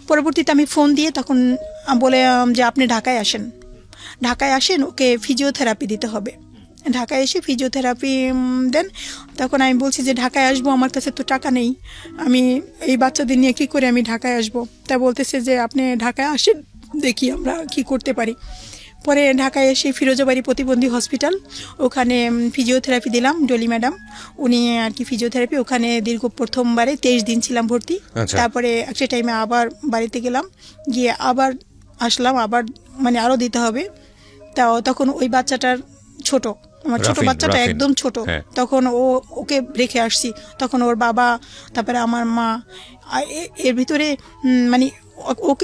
পরবর্তীতে আমি ফোন দিয়ে তখন বলে যে আপনি ঢাকায় আসেন, ওকে ফিজিওথেরাপি দিতে হবে। ঢাকায় এসে ফিজিওথেরাপি দেন। তখন আমি বলছি যে ঢাকায় আসবো, আমার কাছে তো টাকা নেই, আমি এই বাচ্চাদের নিয়ে কী করে আমি ঢাকায় আসবো। তা বলতেছে যে আপনি ঢাকায় আসেন, দেখি আমরা কি করতে পারি। পরে ঢাকায় এসে ফিরোজাবাড়ি প্রতিবন্ধী হসপিটাল, ওখানে ফিজিওথেরাপি দিলাম, ডলি ম্যাডাম উনি আর কি ফিজিওথেরাপি, ওখানে দীর্ঘ প্রথমবারে 23 দিন ছিলাম ভর্তি। তারপরে একটা টাইমে আবার বাড়িতে গেলাম, গিয়ে আবার আসলাম, আবার মানে আরও দিতে হবে। তখন ওই বাচ্চাটার ছোট, আমার ছোট বাচ্চাটা একদম ছোট, তখন ওকে রেখে আসছি। তখন ওর বাবা, তারপরে আমার মা, এর ভিতরে মানে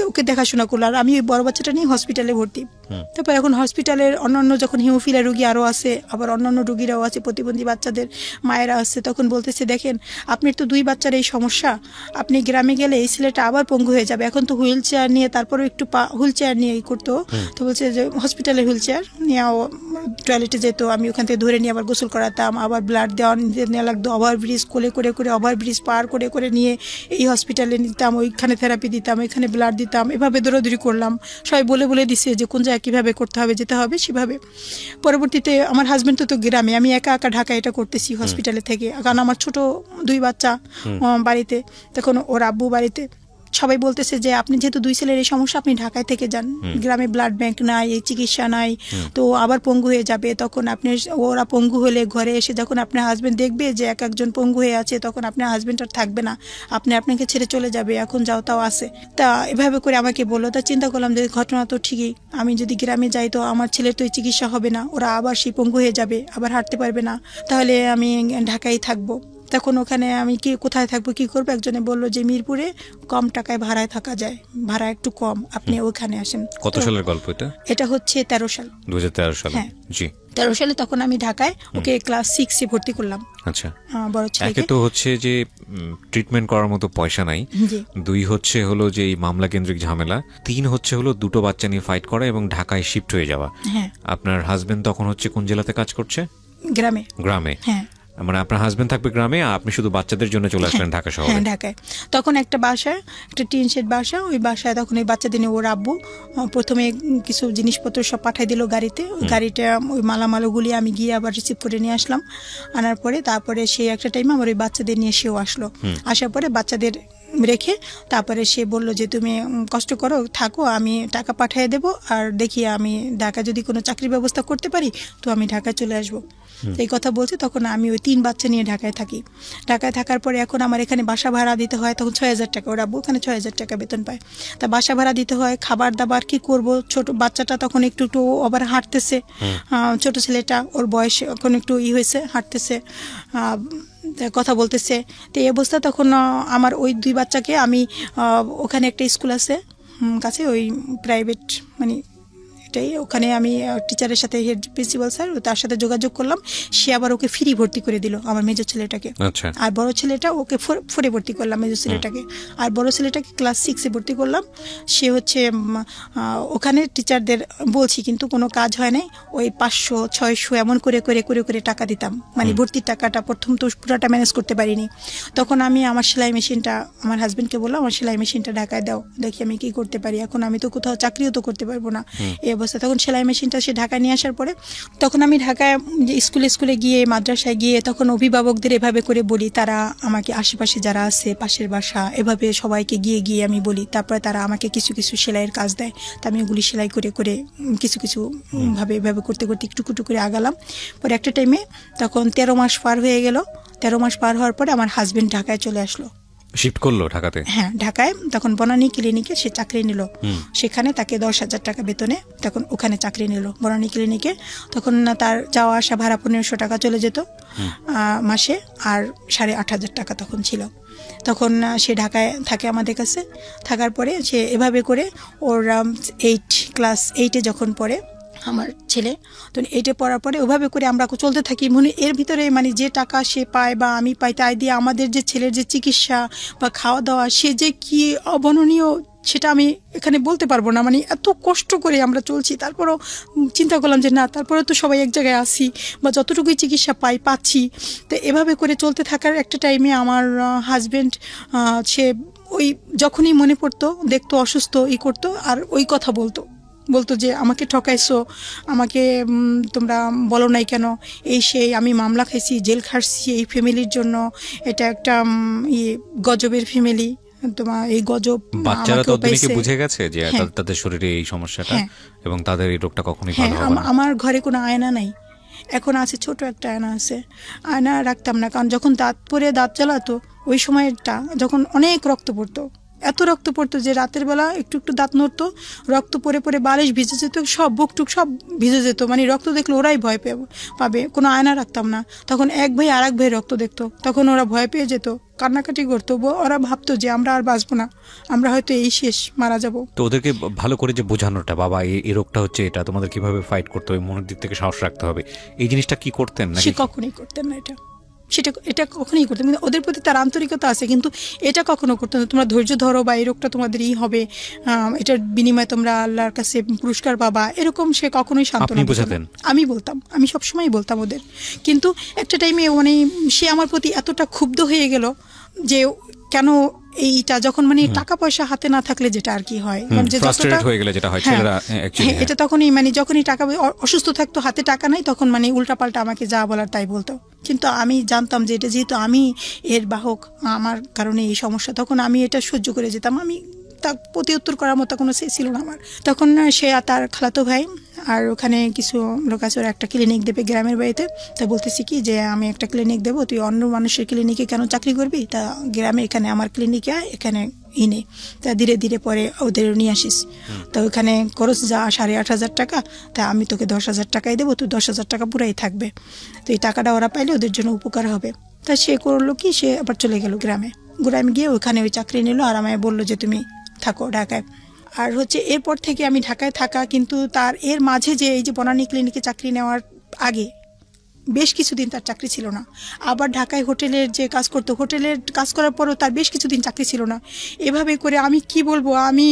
ওকে দেখাশোনা করলো, আর আমি ওই বড় বাচ্চাটা নিয়ে হসপিটালে ভর্তি। তারপর এখন হসপিটালের অন্যান্য যখন হিমোফিলিয়া রোগী আরও আছে, আবার অন্যান্য রোগীরাও আছে, প্রতিবন্ধী বাচ্চাদের মায়েরা আছে, তখন বলতেছে দেখেন আপনার তো 2 বাচ্চার এই সমস্যা, আপনি গ্রামে গেলে এই ছেলেটা আবার পঙ্গু হয়ে যাবে। এখন তো হুইল চেয়ার নিয়ে, তারপরে একটু হুইল চেয়ার নিয়ে করতো, তো বলছে যে হসপিটালে হুইল চেয়ার নিয়ে টয়লেটে যেত, আমি ওখান থেকে ধরে নিয়ে আবার গোসল করাতাম, আবার ব্লাড দেওয়া লাগতো, ওভারব্রিজ কোলে করে ওভারব্রিজ পার করে নিয়ে এই হসপিটালে নিতাম, ওইখানে থেরাপি দিতাম, ওইখানে ব্লাড দিতাম, এভাবে দৌড়াদৌড়ি করলাম। সবাই বলে দিছে যে কোন জায়গায় কীভাবে করতে হবে, যেতে হবে সেভাবে। পরবর্তীতে আমার হাজব্যান্ড তো গ্রামে, আমি একা ঢাকা এটা করতেছি হসপিটালে থেকে, কারণ আমার ছোট 2 বাচ্চা বাড়িতে, তখন ওর আব্বু বাড়িতে। সবাই বলতেছে যে আপনি যেহেতু 2 ছেলের এই সমস্যা, আপনি ঢাকায় থেকে যান, গ্রামে ব্লাড ব্যাংক নাই, এই চিকিৎসা নাই, তো আবার পঙ্গু হয়ে যাবে। তখন আপনি ওরা পঙ্গু হলে ঘরে এসে যখন আপনার হাজব্যান্ড দেখবে যে একজন পঙ্গু হয়ে আছে, তখন আপনার হাজব্যান্ড আর থাকবে না, আপনাকে ছেড়ে চলে যাবে, এখন যাও তাও আছে। তা এভাবে করে আমাকে বললো। তা চিন্তা করলাম যে ঘটনা তো ঠিকই, আমি যদি গ্রামে যাই তো আমার ছেলের তো চিকিৎসা হবে না, ওরা আবার সেই পঙ্গু হয়ে যাবে, আবার হাঁটতে পারবে না, তাহলে আমি ঢাকায় থাকবো। তখন ওখানে আমি কোথায় থাকবো, কি করবো? একজনে বললো যে মিরপুরে কম টাকায় ভাড়ায় থাকা যায়, ভাড়া একটু কম, আপনি ওখানে আসেন। কত সালের গল্প এটা? এটা হচ্ছে 13 সাল, 2013 সাল। হ্যাঁ জি, 13 সালে তখন আমি ঢাকায় ওকে ক্লাস 6-এ ভর্তি করলাম। আচ্ছা, বড় ছেলেকে। একে তো হচ্ছে যে ট্রিটমেন্ট করার মতো পয়সা নাই, 2 হচ্ছে হলো যে এই মামলা কেন্দ্রিক ঝামেলা, 3 হচ্ছে হলো 2টো বাচ্চা নিয়ে ফাইট করা এবং ঢাকায় শিফট হয়ে যাওয়া। হ্যাঁ। আপনার হাজবেন্ড তখন হচ্ছে কোন জেলাতে কাজ করছে? গ্রামে। হ্যাঁ, মানে আপনার হাজবেন্ড থাকবে গ্রামে, আপনি শুধু বাচ্চাদের জন্য চলে আসলেন ঢাকা শহরে। হ্যাঁ, ঢাকায়। তখন একটা বাসায়, একটা টিন শেড বাসা, ওই বাসায় তখন ওই বাচ্চাদের নিয়ে ওর আব্বু প্রথমে কিছু জিনিসপত্র সব পাঠাই দিল গাড়িতে। ওই গাড়িটা, ওই মালামালগুলি আমি গিয়ে আবার রিসিভ করে নিয়ে আসলাম। আনার পরে তারপরে সেই একটা টাইমে আমার ওই বাচ্চাদের নিয়ে সেও আসলো। আসার পরে বাচ্চাদের রেখে তারপরে সে বললো যে তুমি কষ্ট করো, থাকো, আমি টাকা পাঠিয়ে দেবো, আর দেখি আমি ঢাকা যদি কোনো চাকরির ব্যবস্থা করতে পারি তো আমি ঢাকায় চলে আসবো। এই কথা বলছে। তখন আমি ওই 3 বাচ্চা নিয়ে ঢাকায় থাকি। ঢাকায় থাকার পরে এখন আমার এখানে বাসা ভাড়া দিতে হয়, তখন 6000 টাকা, ওর আব্বু ওখানে 6000 টাকা বেতন পায়। তা বাসা ভাড়া দিতে হয়, খাবার দাবার কি করব। ছোট বাচ্চাটা তখন একটু আবার হাঁটতেছে, ছোট ছেলেটা, ওর বয়স এখন একটু হয়েছে, হাঁটতেছে, কথা বলতেছে। তো এই অবস্থা তখন আমার ওই 2 বাচ্চাকে আমি ওখানে একটা স্কুল আছে কাছে, ওই প্রাইভেট, মানে এটাই, ওখানে আমি টিচারের সাথে, হেড প্রিন্সিপাল স্যার, তার সাথে যোগাযোগ করলাম। সে আবার ওকে ফ্রি ভর্তি করে দিল, আমার মেজর ছেলেটাকে। আর বড় ছেলেটা ওকে 4-এ ভর্তি করলাম, মেজর ছেলেটাকে। আর বড় ছেলেটাকে ক্লাস 6-এ ভর্তি করলাম। সে হচ্ছে ওখানে টিচারদের বলছি, কিন্তু কোনো কাজ হয় নাই। ওই 500-600 এমন করে টাকা দিতাম, মানে ভর্তির টাকাটা। প্রথম তো পুরোটা ম্যানেজ করতে পারিনি। তখন আমি আমার সেলাই মেশিনটা, আমার হাজব্যান্ডকে বললাম আমার সেলাই মেশিনটা ঢাকায় দাও, দেখি আমি কি করতে পারি। এখন আমি তো কোথাও চাকরিও তো করতে পারবো না এই অবস্থা। তখন সেলাই মেশিনটা সে ঢাকায় নিয়ে আসার পরে তখন আমি ঢাকায় স্কুলে গিয়ে, মাদ্রাসায় গিয়ে, তখন অভিভাবকদের এভাবে করে বলি, তারা আমাকে আশেপাশে যারা আছে, পাশের বাসা, এভাবে সবাইকে গিয়ে আমি বলি। তারপরে তারা আমাকে কিছু সেলাইয়ের কাজ দেয়। তা আমি ওগুলি সেলাই করে কিছু ভাবে এভাবে করতে একটু করে আগালাম। পরে একটা টাইমে তখন 13 মাস পার হয়ে গেল। 13 মাস পার হওয়ার পরে আমার হাজবেন্ড ঢাকায় চলে আসলো, শিফট করলো ঢাকাতে। হ্যাঁ, ঢাকায় তখন বনানী ক্লিনিকে সে চাকরি নিল। সেখানে তাকে 10,000 টাকা বেতনে তখন ওখানে চাকরি নিল বনানী ক্লিনিকে। তখন তার যাওয়া আসা ভাড়া 1500 টাকা চলে যেত মাসে, আর 8,500 টাকা তখন ছিল। তখন সে ঢাকায় থাকে আমাদের কাছে। থাকার পরে সে এভাবে করে ওর ক্লাস 8-এ যখন পড়ে আমার ছেলে, তো 8-এ পড়ার পরে ওভাবে করে আমরা চলতে থাকি। মনে এর ভিতরে মানে যে টাকা সে পায় বা আমি পাই, তাই দিয়ে আমাদের যে ছেলের যে চিকিৎসা বা খাওয়া দাওয়া, সে যে কি অবর্ণনীয় সেটা আমি এখানে বলতে পারবো না, মানে এত কষ্ট করে আমরা চলছি। তারপরও চিন্তা করলাম যে না, তারপরে তো সবাই এক জায়গায় আসি বা যতটুকুই চিকিৎসা পাচ্ছি। তো এভাবে করে চলতে থাকার একটা টাইমে আমার হাজব্যান্ড সে ওই যখনই মনে পড়তো, দেখতো অসুস্থ করতো আর ওই কথা বলতো যে আমাকে ঠকাইছো, আমাকে তোমরা বলো নাই কেন, এই সেই আমি মামলা খাইছি, জেল খাটছি এই ফ্যামিলির জন্য, এটা একটা গজবের ফ্যামিলি, তোমার এই গজব। বাচ্চারা তো অনেকে বুঝে গেছে যে তাদের শরীরে এই সমস্যাটা এবং তাদের এই রোগটা কখনোই ভালো হবে না। আমার ঘরে কোনো আয়না নাই, এখন আছে ছোট একটা আয়না আছে, আয়না রাখতাম না, কারণ যখন দাঁত পরে দাঁত জ্বালাতো ওই সময়টা যখন অনেক রক্ত পড়তো, এত রক্ত পড়তো যে রাতের বেলা একটু একটু দাঁত নড়তো, রক্ত পরে পরে বালিশ ভিজে যেত, সব বুকটুক সব ভিজে যেত, মানে রক্ত দেখলে ওরাই ভয় পাবে। কোনো আয়না রাখতাম না, তখন এক ভাই আর এক ভাই রক্ত দেখতো, তখন ওরা ভয় পেয়ে যেত, কান্নাকাটি করতো, ওরা ভাবতো যে আমরা আর বাঁচবো না, আমরা হয়তো এই শেষ, মারা যাব। তো ওদেরকে ভালো করে যে বোঝানোটা, বাবা এই রোগটা হচ্ছে, এটা তোমাদের কিভাবে ফাইট করতে হবে, মনের দিক থেকে সাহস রাখতে হবে, এই জিনিসটা কি করতেন না? সে কখনোই করতেন না এটা কখনোই করতেন, কিন্তু ওদের প্রতি তার আন্তরিকতা আছে, কিন্তু এটা কখনো করতেন না। তোমরা ধৈর্য ধরো বা এই রোগটা তোমাদেরই হবে, এটার বিনিময়ে তোমরা আল্লাহর কাছে পুরস্কার পাবা, এরকম সে কখনোই সান্ত্বনা বোঝাতেন। আমি বলতাম, আমি সবসময় বলতাম ওদের, কিন্তু একটা টাইমে মানে সে আমার প্রতি এতটা ক্ষুব্ধ হয়ে গেল যে কেন এইটা, যখন মানে টাকা পয়সা হাতে না থাকলে যেটা আর কি হয়, এটা তখনই মানে যখনই টাকা অসুস্থ থাকতো, হাতে টাকা নাই, তখন মানে উল্টাপাল্টা আমাকে যা বলার তাই বলতো। কিন্তু আমি জানতাম যে এটা যেহেতু আমি এর বাহক, আমার কারণে এই সমস্যা, তখন আমি এটা সহ্য করে যেতাম, আমি তা প্রতি উত্তর করার মতো কোনো সে ছিল না আমার। তখন সে তার খালাতো ভাই আর ওখানে কিছু লোক আছে, ওরা একটা ক্লিনিক দেবে গ্রামের বাড়িতে, তা বলতেছি কি যে আমি একটা ক্লিনিক দেবো, তুই অন্য মানুষের ক্লিনিকে কেন চাকরি করবি, তা গ্রামে এখানে আমার ক্লিনিকে এখানে ইনে, তা ধীরে ধীরে পরে ওদের নিয়ে আসিস, তা ওখানে খরচ যা 8,500 টাকা, তা আমি তোকে 10,000 টাকাই দেবো, তুই 10,000 টাকা পুরাই থাকবে, তো এই টাকাটা ওরা পাইলে ওদের জন্য উপকার হবে। তা সে করলো কি, সে আবার চলে গেল গ্রামে গিয়ে ওখানে ওই চাকরি নিল, আর আমায় বললো যে তুমি থাকো ঢাকায়। আর হচ্ছে এরপর থেকে আমি ঢাকায় থাকা, কিন্তু তার এর মাঝে যে এই যে বনানী ক্লিনিকে চাকরি নেওয়ার আগে বেশ কিছুদিন তার চাকরি ছিল না, আবার ঢাকায় হোটেলের যে কাজ করতো, হোটেলের কাজ করার পরও তার বেশ কিছুদিন চাকরি ছিল না। এভাবে করে আমি কি বলবো, আমি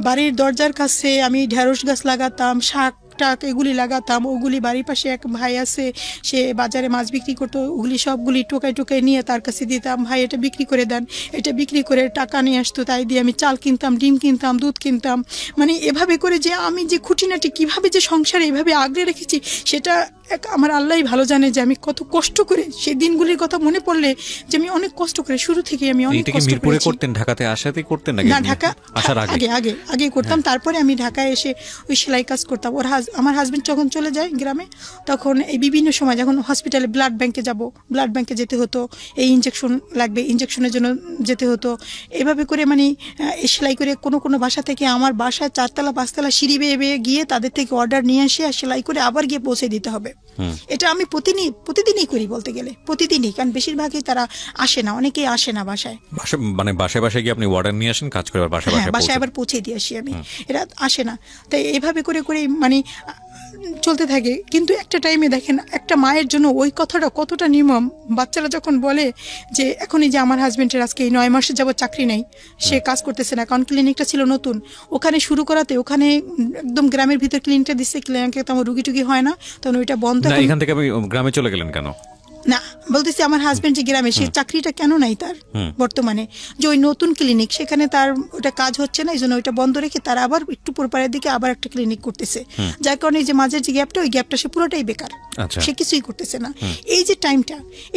বাড়ির দরজার কাছে আমি ঢেঁড়স গাছ লাগাতাম, শাক টাক এগুলি লাগাতাম, ওগুলি বাড়ির পাশে এক ভাই আছে, সে বাজারে মাছ বিক্রি করতো, ওগুলি সবগুলি টোকায় নিয়ে তার কাছে দিতাম, ভাই এটা বিক্রি করে দেন, এটা বিক্রি করে টাকা নিয়ে আসতো, তাই দিয়ে আমি চাল কিনতাম, ডিম কিনতাম, দুধ কিনতাম, মানে এভাবে করে যে আমি যে খুঁটিনাটি কীভাবে যে সংসারে এভাবে আগলে রেখেছি, সেটা আমার আল্লাহই ভালো জানে যে আমি কত কষ্ট করে, সেই দিনগুলির কথা মনে পড়লে যে আমি অনেক কষ্ট করে শুরু থেকে আমি অনেক কষ্ট করেছি। করতেন ঢাকাতে আসাতে করতেন না? ঢাকা আসার আগে করতাম, তারপরে আমি ঢাকায় এসে ওই সেলাই কাজ করতাম। আমার হাজবেন্ড যখন চলে যায় গ্রামে, তখন এই বিভিন্ন সময় যখন হসপিটালে ব্লাড ব্যাংকে যেতে হতো, এই ইনজেকশন লাগবে, ইনজেকশনের জন্য যেতে হতো, এভাবে করে মানে সেলাই করে কোনো বাসা থেকে আমার বাসায় 4তলা 5তলা সিঁড়ি বেয়ে গিয়ে তাদের থেকে অর্ডার নিয়ে আসে আর সেলাই করে আবার গিয়ে পৌঁছে দিতে হবে। এটা আমি প্রতিদিনই করি বলতে গেলে, প্রতিদিনই, কারণ বেশিরভাগই তারা আসে না, অনেকেই আসে না বাসায়, মানে বাসায় গিয়ে আপনি অর্ডার নিয়ে আসেন, কাজ করে বাসায় আবার পৌঁছে দিয়ে আসি আমি, এরা আসে না। তাই এইভাবে করে মানে চলতে থাকে। কিন্তু একটা টাইমে দেখেন, একটা মায়ের জন্য ওই কথাটা কতটা নির্মম। বাচ্চারা যখন বলে যে এখনই যে আমার হাজবেন্ডের আজকে এই 9 মাসে যাবো চাকরি নেই, সে কাজ করতেছে না, কারণ ক্লিনিকটা ছিল নতুন, ওখানে শুরু করাতে ওখানে একদম গ্রামের ভিতর ক্লিনিকটা দিচ্ছে, ক্লিনিকে তেমন রুগী টুগি হয় না, তখন ওইটা বন্ধ। এখান থেকে আপনি গ্রামে চলে গেলেন কেন? না, বলতেছি আমার হাজবেন্ড যে গ্রামে, সে চাকরিটা কেন নাই তার বর্তমানে, যে ওই নতুন ক্লিনিক, সেখানে তার ওটা কাজ হচ্ছে না, এই জন্য ওইটা বন্ধ রেখে তার আবার একটু পরপারের দিকে আবার একটা ক্লিনিক করতেছে, যার কারণে যে মাঝের যে গ্যাপটা, ওই গ্যাপটা সে পুরোটাই বেকার, সে কিছুই করতেছে না। এই যে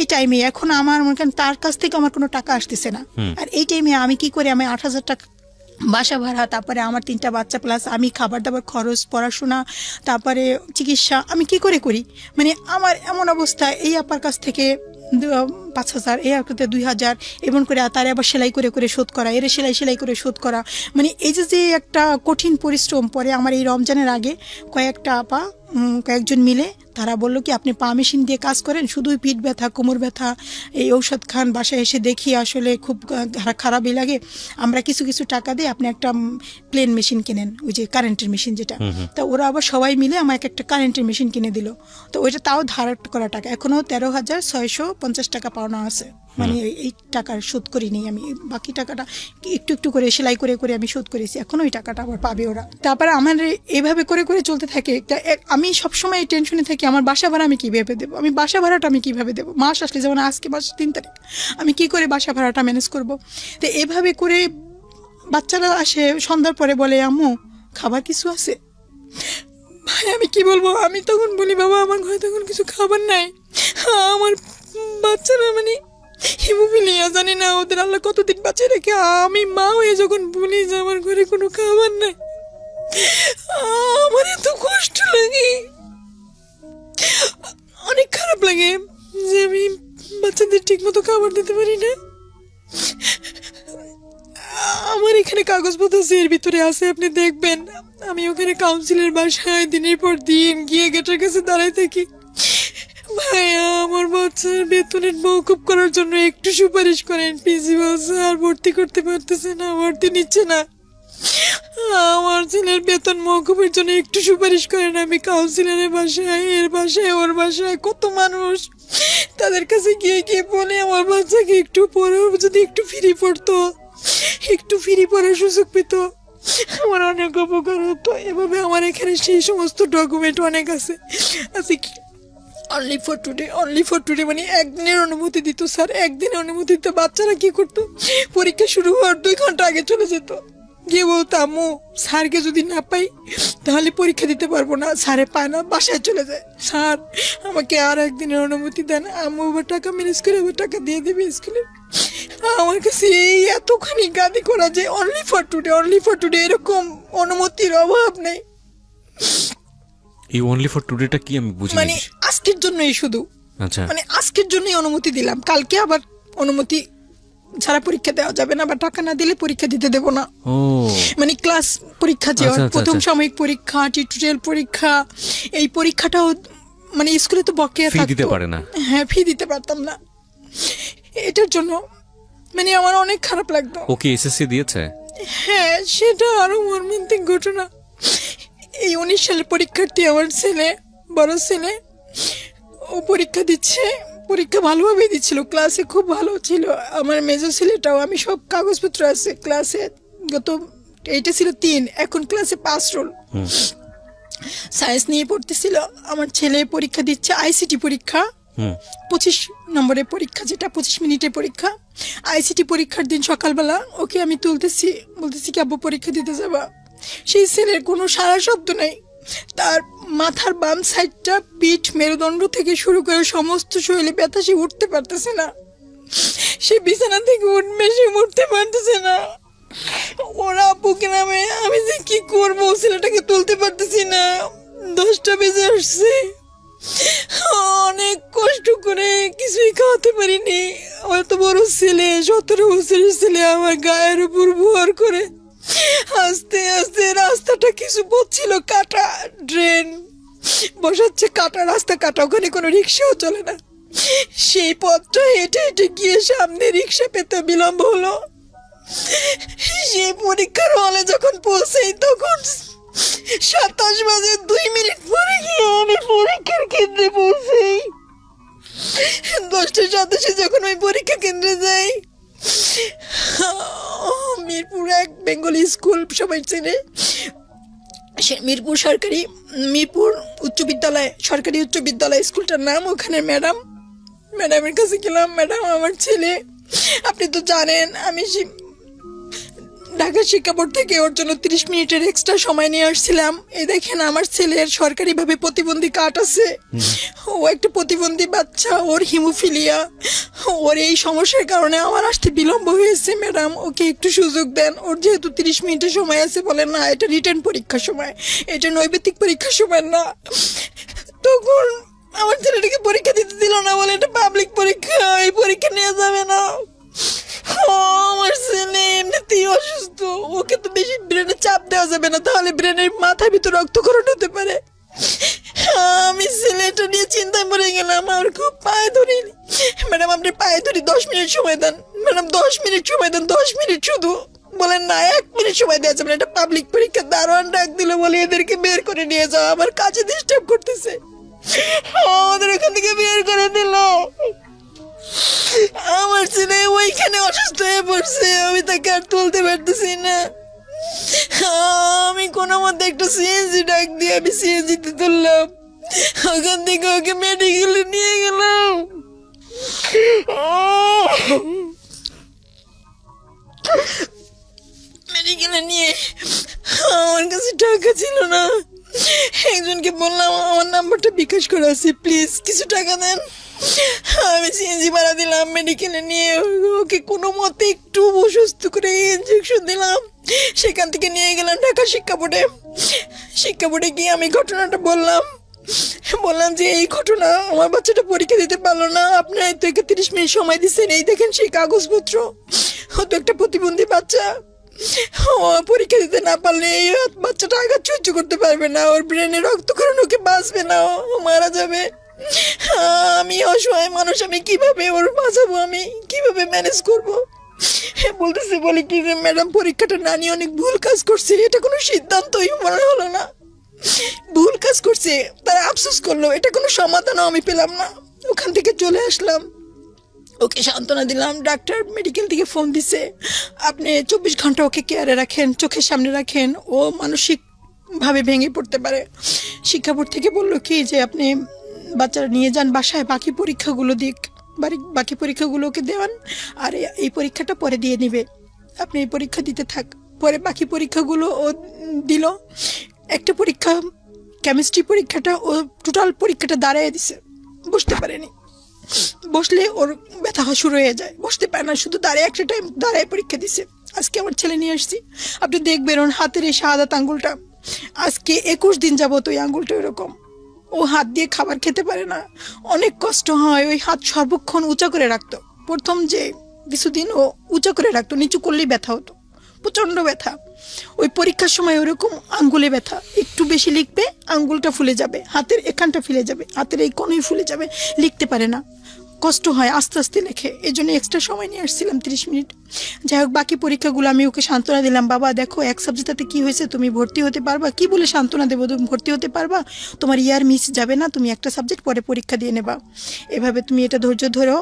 এই টাইমে এখন আমার তার কাছ থেকে আমার কোনো টাকা আসতেছে না, আর এই টাইমে আমি কি করে, আমি 8,000 টাকা বাসা ভাড়া, তারপরে আমার 3টা বাচ্চা, প্লাস আমি খাবার দাবার খরচ, পড়াশোনা, তারপরে চিকিৎসা, আমি কি করে করি, মানে আমার এমন অবস্থা। এই আপার কাছ থেকে 5,000, এই আপাতে 2,000, এমন করে তার আবার সেলাই করে শোধ করা, এর সেলাই করে শোধ করা, মানে এই যে একটা কঠিন পরিশ্রম। পরে আমার এই রমজানের আগে কয়েকজন মিলে তারা বললো কি, আপনি পা মেশিন দিয়ে কাজ করেন, শুধুই পিঠ ব্যথা, কোমর ব্যথা, এই ঔষধ খান, বাসায় এসে দেখি আসলে খুব খারাপই লাগে, আমরা কিছু টাকা দিয়ে আপনি একটা প্লেন মেশিন কিনেন, ওই যে কারেন্টের মেশিন যেটা। তা ওরা আবার সবাই মিলে আমাকে একটা কারেন্টের মেশিন কিনে দিল। তো ওইটা তাও ধার করা টাকা, এখনও 13,650 টাকা পাওয়া পাওনা আছে, মানে এই টাকার শোধ করিনি আমি, বাকি টাকাটা একটু একটু করে সেলাই করে করে আমি শোধ করেছি, এখন ওই টাকাটা আবার পাবে ওরা। তারপরে আমার এইভাবে করে করে চলতে থাকে। আমি সবসময় টেনশনে থাকি, আমার বাসা ভাড়া আমি কীভাবে দেবো, আমি বাসা ভাড়াটা আমি কীভাবে দেবো, মাস আসলে যেমন আজকে মাস 3 তারিখ, আমি কি করে বাসা ভাড়াটা ম্যানেজ করব। তো এভাবে করে বাচ্চারা আসে সন্ধ্যার পরে বলে আম্মু খাবার কিছু আছে, ভাই আমি কি বলবো, আমি তখন বলি বাবা আমার ঘরে তখন কিছু খাবার নাই, আমার বাচ্চারা মানে হিমোফিলিয়া, জানি না ওদের আল্লাহ কতদিন বাঁচিয়ে রেখে, আমি মা হয়ে যখন বলি যে আমার ঘরে কোনো খাবার নাই, আমার এত কষ্ট লাগে, অনেক খারাপ লাগে যে আমি বাচ্চাদের ঠিক মতো খাবার দিতে পারি না। আমার এখানে কাগজপত্র এর ভিতরে আছে, আপনি দেখবেন আমি ওখানে কাউন্সিলের বাসায় দিনের পর দিন গিয়ে গেটের কাছে দাঁড়াই থাকি, ভাইয়া আমার বাচ্চার বেতনের মওকুফ করার জন্য একটু সুপারিশ করেন, প্রিন্সিপাল স্যার ভর্তি করতে পারতেছে না, ভর্তি নিচ্ছে না, আমার ছেলের বেতন মওকুফের জন্য একটু সুপারিশ করেন। আমি কাউন্সিলরের বাসায়, এর বাসায়, ওর বাসায়, কত মানুষ তাদের কাছে গিয়ে গিয়ে বলে আমার বাচ্চাকে একটু পড়ে যদি একটু ফ্রি পড়তো, একটু ফ্রি পড়ার সুযোগ পেত, আমার অনেক উপকার হতো। এভাবে আমার এখানে সেই সমস্ত ডকুমেন্ট অনেক আছে। অনলি ফর টুডে মানে একদিনের অনুমতি দিত স্যার, একদিনের অনুমতি দিত। বাচ্চারা কি করতো, পরীক্ষা শুরু হওয়ার 2 ঘন্টা আগে চলে যেত, গিয়ে বলতো আম্মু স্যারকে যদি না পাই তাহলে পরীক্ষা দিতে পারবো না, স্যারে পায় না, বাসায় চলে যায়, স্যার আমাকে আর একদিনের অনুমতি দেন, আম্মু আবার টাকা ম্যানেজ করে আবার টাকা দিয়ে দেবে স্কুলে। আমার কাছে এই এতখানি গাদি করা যে অনলি ফর টুডে এরকম অনুমতির অভাব নেই। এই অনলি ফর টুডেটা কি আমি বুঝি মানে আজকের জন্যই শুধু, আচ্ছা মানে আজকের জন্যই অনুমতি দিলাম, কালকে আবার অনুমতি ছাড়া পরীক্ষা দেওয়া যাবে না, বা টাকা না দিলে পরীক্ষা দিতে দেবো না। মানে ক্লাস পরীক্ষা যে প্রথম সাময়িক পরীক্ষা, টিউটোরিয়াল পরীক্ষা, এই পরীক্ষাটাও মানে স্কুলে তো বকেয়া দিতে পারে না, হ্যাঁ ফি দিতে পারতাম না, এটার জন্য মানে আমার অনেক খারাপ লাগতো। ওকে এসএসসি দিয়েছে? হ্যাঁ সেটা আরো মর্মান্তিক ঘটনা। এই 19 সালের পরীক্ষার্থী আমার ছেলে, বড় ছেলে, ও পরীক্ষা দিচ্ছে, পরীক্ষা ভালোভাবেই দিচ্ছিল, ক্লাসে খুব ভালো ছিল। আমার মেজো ছেলেটাও, আমি সব কাগজপত্র আছে ক্লাসে, গত এইটা ছিল 3, এখন ক্লাসে 5 রোল, সায়েন্স নিয়ে পড়তেছিল। আমার ছেলে পরীক্ষা দিচ্ছে আইসিটি পরীক্ষা, 25 নম্বরের পরীক্ষা, যেটা 25 মিনিটের পরীক্ষা। আইসিটি পরীক্ষার দিন সকালবেলা ওকে আমি তুলতেছি, বলতেছি কি আব্বু পরীক্ষা দিতে যাবা, সেই ছেলের কোনো সারা শব্দ নেই, তার মাথার বাম সাইডটা, পিঠ, মেরুদণ্ড থেকে শুরু করে সমস্ত শরীরে ব্যথা, সে উঠতে পারতেছে না, সে বিছানা থেকে উঠবে, সে উঠতে পারতেছে না। ওরা আব্বুকে নামে, আমি যে কি করবো, ছেলেটাকে তুলতে পারতেছি না, 10টা বেজে আসছে, অনেক কষ্ট করে কিছুই খাওয়াতে পারিনি। আমার তো বড় ছেলে, 17 বছরের ছেলে, আমার গায়ের উপর ভর করে আস্তে আস্তে, রাস্তাটা কিছু পথ ছিল কাটা, ড্রেন বসাচ্ছে, কাটা রাস্তা, কাটা, ওখানে কোনো রিক্সাও চলে না, সেই পথটা হেঁটে হেঁটে গিয়ে সামনে রিক্সা পেতে বিলম্ব হলো। সেই পরীক্ষার হলে যখন পৌঁছাই তখন 27:02 পরে গিয়ে আমি পরীক্ষার কেন্দ্রে পৌঁছাই। 10:27 যখন ওই পরীক্ষা কেন্দ্রে যাই, মিরপুর এক বেঙ্গলি স্কুল, সবাই চেনে, মিরপুর উচ্চ বিদ্যালয়, সরকারি উচ্চ বিদ্যালয় স্কুলটার নাম। ওখানে ম্যাডামের কাছে গেলাম, ম্যাডাম আমার ছেলে, আপনি তো জানেন আমি ঢাকা শিক্ষা বোর্ড থেকে ওর জন্য 30 মিনিটের এক্সট্রা সময় নিয়ে আসছিলাম, এই দেখেন আমার ছেলের সরকারিভাবে প্রতিবন্ধী কার্ড আছে, ও একটা প্রতিবন্ধী বাচ্চা, ওর হিমোফিলিয়া, ওর এই সমস্যার কারণে আমার আসতে বিলম্ব হয়েছে, ম্যাডাম ওকে একটু সুযোগ দেন, ওর যেহেতু 30 মিনিটের সময় আছে। বলেন না এটা রিটার্ন পরীক্ষার সময়, এটা নৈবেদিক পরীক্ষার সময় না। তখন আমার ছেলেটাকে পরীক্ষা দিতে দিল না, বলে এটা পাবলিক পরীক্ষা, এই পরীক্ষা নিয়ে যাবে না। আমার ছেলে এমনিতেই অসুস্থ, ওকে তো বেশি ব্রেনে চাপ দেওয়া যাবে না, তাহলে ব্রেনের মাথার ভিতর রক্তক্ষরণ হতে পারে। আমি ছেলেটা নিয়ে চিন্তায় পড়ে গেলাম, আর খুব পায়ে ধরি, ম্যাডাম আপনি পায়ে ধরি 10 মিনিট সময় দেন, ম্যাডাম 10 মিনিট সময় দেন, 10 মিনিট শুধু। বলেন না 1 মিনিট সময় দেওয়া যাবে না, এটা পাবলিক পরীক্ষা। দারোয়ান ডাক দিল, বলে এদেরকে বের করে নিয়ে যাও, আমার কাজে ডিস্টার্ব করতেছে, ওদের ওখান থেকে বের করে দিল। অসুস্থ হয়ে পড়ছে, আমি তাকে আর তুলতে পারতেছি না। আমি কোনো মধ্যে একটা সিএনজি ডাক দিয়ে আমি সিএনজিতে তুললাম, ওখান থেকে ওকে মেডিকেলে নিয়ে গেলাম। মেডিকেলে নিয়ে আমার কাছে টাকা ছিল না, একজনকে বললাম আমার নাম্বারটা বিকাশ করা আছে, প্লিজ কিছু টাকা দেন। আমি সিএনজি ভাড়া দিলাম, মেডিকেলে নিয়ে ওকে কোনো মতে একটু অসুস্থ করে ইঞ্জেকশন দিলাম, সেখান থেকে নিয়ে গেলাম ঢাকা শিক্ষা বোর্ডে গিয়ে আমি ঘটনাটা বললাম যে এই ঘটনা, আমার বাচ্চাটা পরীক্ষা দিতে পারলো না, আপনার তো 31 মিনিট সময় দিচ্ছেন, এই দেখেন সেই কাগজপত্র, ও তো একটা প্রতিবন্ধী বাচ্চা, ও পরীক্ষা দিতে না পারলে এই বাচ্চাটা আঘাত সহ্য করতে পারবে না, ওর ব্রেনে রক্তক্ষরণ, ওকে বাঁচবে না, ও মারা যাবে। আমি অসহায় মানুষ, আমি কিভাবে ওর বাঁচাবো, আমি কিভাবে ম্যানেজ করবো? বলতেছে বলে কি যে ম্যাডাম পরীক্ষাটা না নিয়ে অনেক ভুল কাজ করছে, এটা কোনো সিদ্ধান্তই মনে হলো না, ভুল কাজ করছে, তারা আফসোস করলো, এটা কোনো সমাধানও আমি পেলাম না। ওখান থেকে চলে আসলাম, ওকে সান্ত্বনা দিলাম, ডাক্তার মেডিকেল থেকে ফোন দিছে, আপনি 24 ঘন্টা ওকে কেয়ারে রাখেন, চোখের সামনে রাখেন, ও মানসিকভাবে ভেঙে পড়তে পারে। শিক্ষা বোর্ড থেকে বললো কি যে আপনি বাচ্চারা নিয়ে যান বাসায়, বাকি পরীক্ষাগুলো দিক, বাকি পরীক্ষাগুলো ওকে দেওয়ান, আর এই পরীক্ষাটা পরে দিয়ে নিবে, আপনি এই পরীক্ষা দিতে থাক। পরে বাকি পরীক্ষাগুলো ও দিল। একটা পরীক্ষা কেমিস্ট্রি পরীক্ষাটা ও টোটাল পরীক্ষাটা দাঁড়ায় দিছে, বসতে পারেনি, বসলে ওর ব্যথা শুরু হয়ে যায়, বসতে পারে না, শুধু দাঁড়ায়, একটা টাইম দাঁড়ায় পরীক্ষা দিছে। আজকে আমার ছেলে নিয়ে আসছি, আপনি দেখবেন ওর হাতের এই শাহাদাত আঙ্গুলটা, আজকে 21 দিন যাবত ওই আঙ্গুলটা এরকম, ও হাত দিয়ে খাবার খেতে পারে না, অনেক কষ্ট হয়, ওই হাত সর্বক্ষণ উঁচা করে রাখতো, প্রথম যে কিছুদিন ও উঁচা করে রাখতো, নিচু করলেই ব্যথা হতো, প্রচণ্ড ব্যথা। ওই পরীক্ষার সময় ওরকম আঙ্গুলে ব্যথা, একটু বেশি লিখবে আঙ্গুলটা ফুলে যাবে, হাতের এখানটা ফুলে যাবে, হাতের এই কোণই ফুলে যাবে, লিখতে পারে না, কষ্ট হয়, আস্তে আস্তে লেখে। এই জন্য এক্সট্রা সময় নিয়ে আসছিলাম 30 মিনিট। যাই হোক, বাকি পরীক্ষাগুলো আমি ওকে সান্ত্বনা দিলাম, বাবা দেখো এক সাবজেক্টটাতে কি হয়েছে, তুমি ভর্তি হতে পারবা, কি বলে সান্ত্বনা দেবো, তুমি ভর্তি হতে পারবা, তোমার ইয়ার মিস যাবে না, তুমি একটা সাবজেক্ট পরে পরীক্ষা দিয়ে নেবা, এভাবে তুমি এটা ধৈর্য ধরো,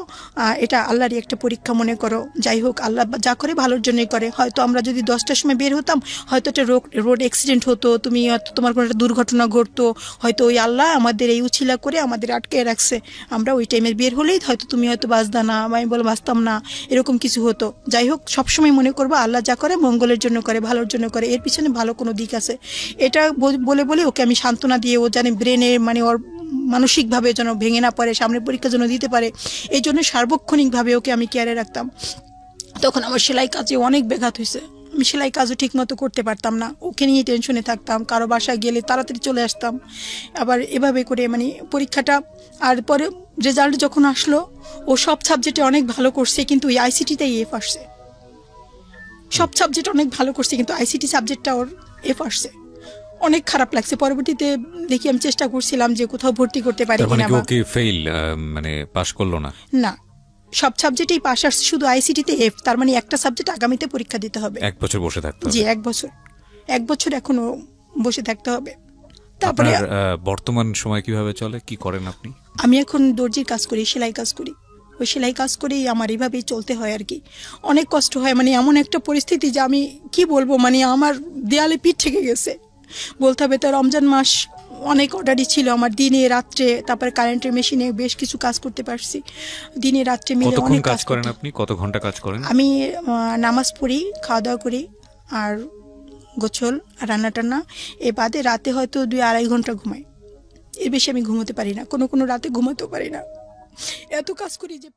এটা আল্লাহরই একটা পরীক্ষা মনে করো। যাই হোক, আল্লাহ যা করে ভালোর জন্যই করে, হয়তো আমরা যদি 10টার সময় বের হতাম, হয়তো একটা রোড অ্যাক্সিডেন্ট হতো, তুমি তোমার কোনো একটা দুর্ঘটনা ঘটতো, হয়তো ওই আল্লাহ আমাদের এই উছিলা করে আমাদের আটকে রাখছে, আমরা ওই টাইমে বের হলেই হয়তো তুমি হয়তো বাঁচতা না, আমি বলে বাঁচতাম না, এরকম কিছু হতো। যাই হোক, সবসময় মনে করবো আল্লাহ যা করে মঙ্গলের জন্য করে, ভালোর জন্য করে, এর পিছনে ভালো কোনো দিক আছে, এটা বলে ওকে আমি সান্ত্বনা দিয়ে, ও জানে ব্রেনে মানে ওর মানসিকভাবে যেন ভেঙে না পড়ে, সামনে পরীক্ষা যেন দিতে পারে, এই জন্য সার্বক্ষণিকভাবে ওকে আমি কেয়ারে রাখতাম। তখন আমার সেলাই কাজে অনেক ব্যাঘাত হয়েছে, আমি সেলাই কাজও ঠিক মতো করতে পারতাম না, ওকে নিয়ে টেনশনে থাকতাম, কারো বাসায় গেলে তাড়াতাড়ি চলে আসতাম, আবার এভাবে করে মানে পরীক্ষাটা। আর পরে রেজাল্ট যখন আসলো, ও সব সাবজেক্টে অনেক ভালো করছে, কিন্তু ওই আইসিটিতেই এফ আসছে, সব সাবজেক্ট অনেক ভালো করছে, কিন্তু আইসিটি সাবজেক্টটা ওর এফ আসছে, অনেক খারাপ লাগছে। পরবর্তীতে দেখি আমি চেষ্টা করছিলাম যে কোথাও ভর্তি করতে পারি কিনা, মানে পাস করলো না, না সব সাবজেক্টেই পাস আসছে, শুধু আইসিটিতে এফ, তার মানে একটা সাবজেক্ট আগামীতে পরীক্ষা দিতে হবে, 1 বছর বসে থাকতে হবে। জি 1 বছর এখনো বসে থাকতে হবে। তারপরে বর্তমান সময় কিভাবে চলে, কি করেন আপনি? আমি এখন দর্জির কাজ করি, সেলাই কাজ করি, ওই সেলাই কাজ করেই আমার এইভাবেই চলতে হয় আর কি, অনেক কষ্ট হয়, মানে এমন একটা পরিস্থিতি যে আমি কি বলবো, মানে আমার দেয়ালে পিঠ থেকে গেছে বলতে হবে। তো রমজান মাস অনেক অর্ডারই ছিল আমার, দিনে রাত্রে, তারপরে কারেন্টের মেশিনে বেশ কিছু কাজ করতে পারছি, দিনে রাত্রে মিলে অনেক কাজ করেন। আপনি কত ঘন্টা কাজ করেন? আমি নামাজ পড়ি, খাওয়া দাওয়া করি, আর গোছল আর রান্না টান্না, এ বাদে রাতে হয়তো 2-2.5 ঘন্টা ঘুমাই, এর বেশি আমি ঘুমোতে পারি না, কোনো রাতে ঘুমাতেও পারি না, এত কাজ করি যে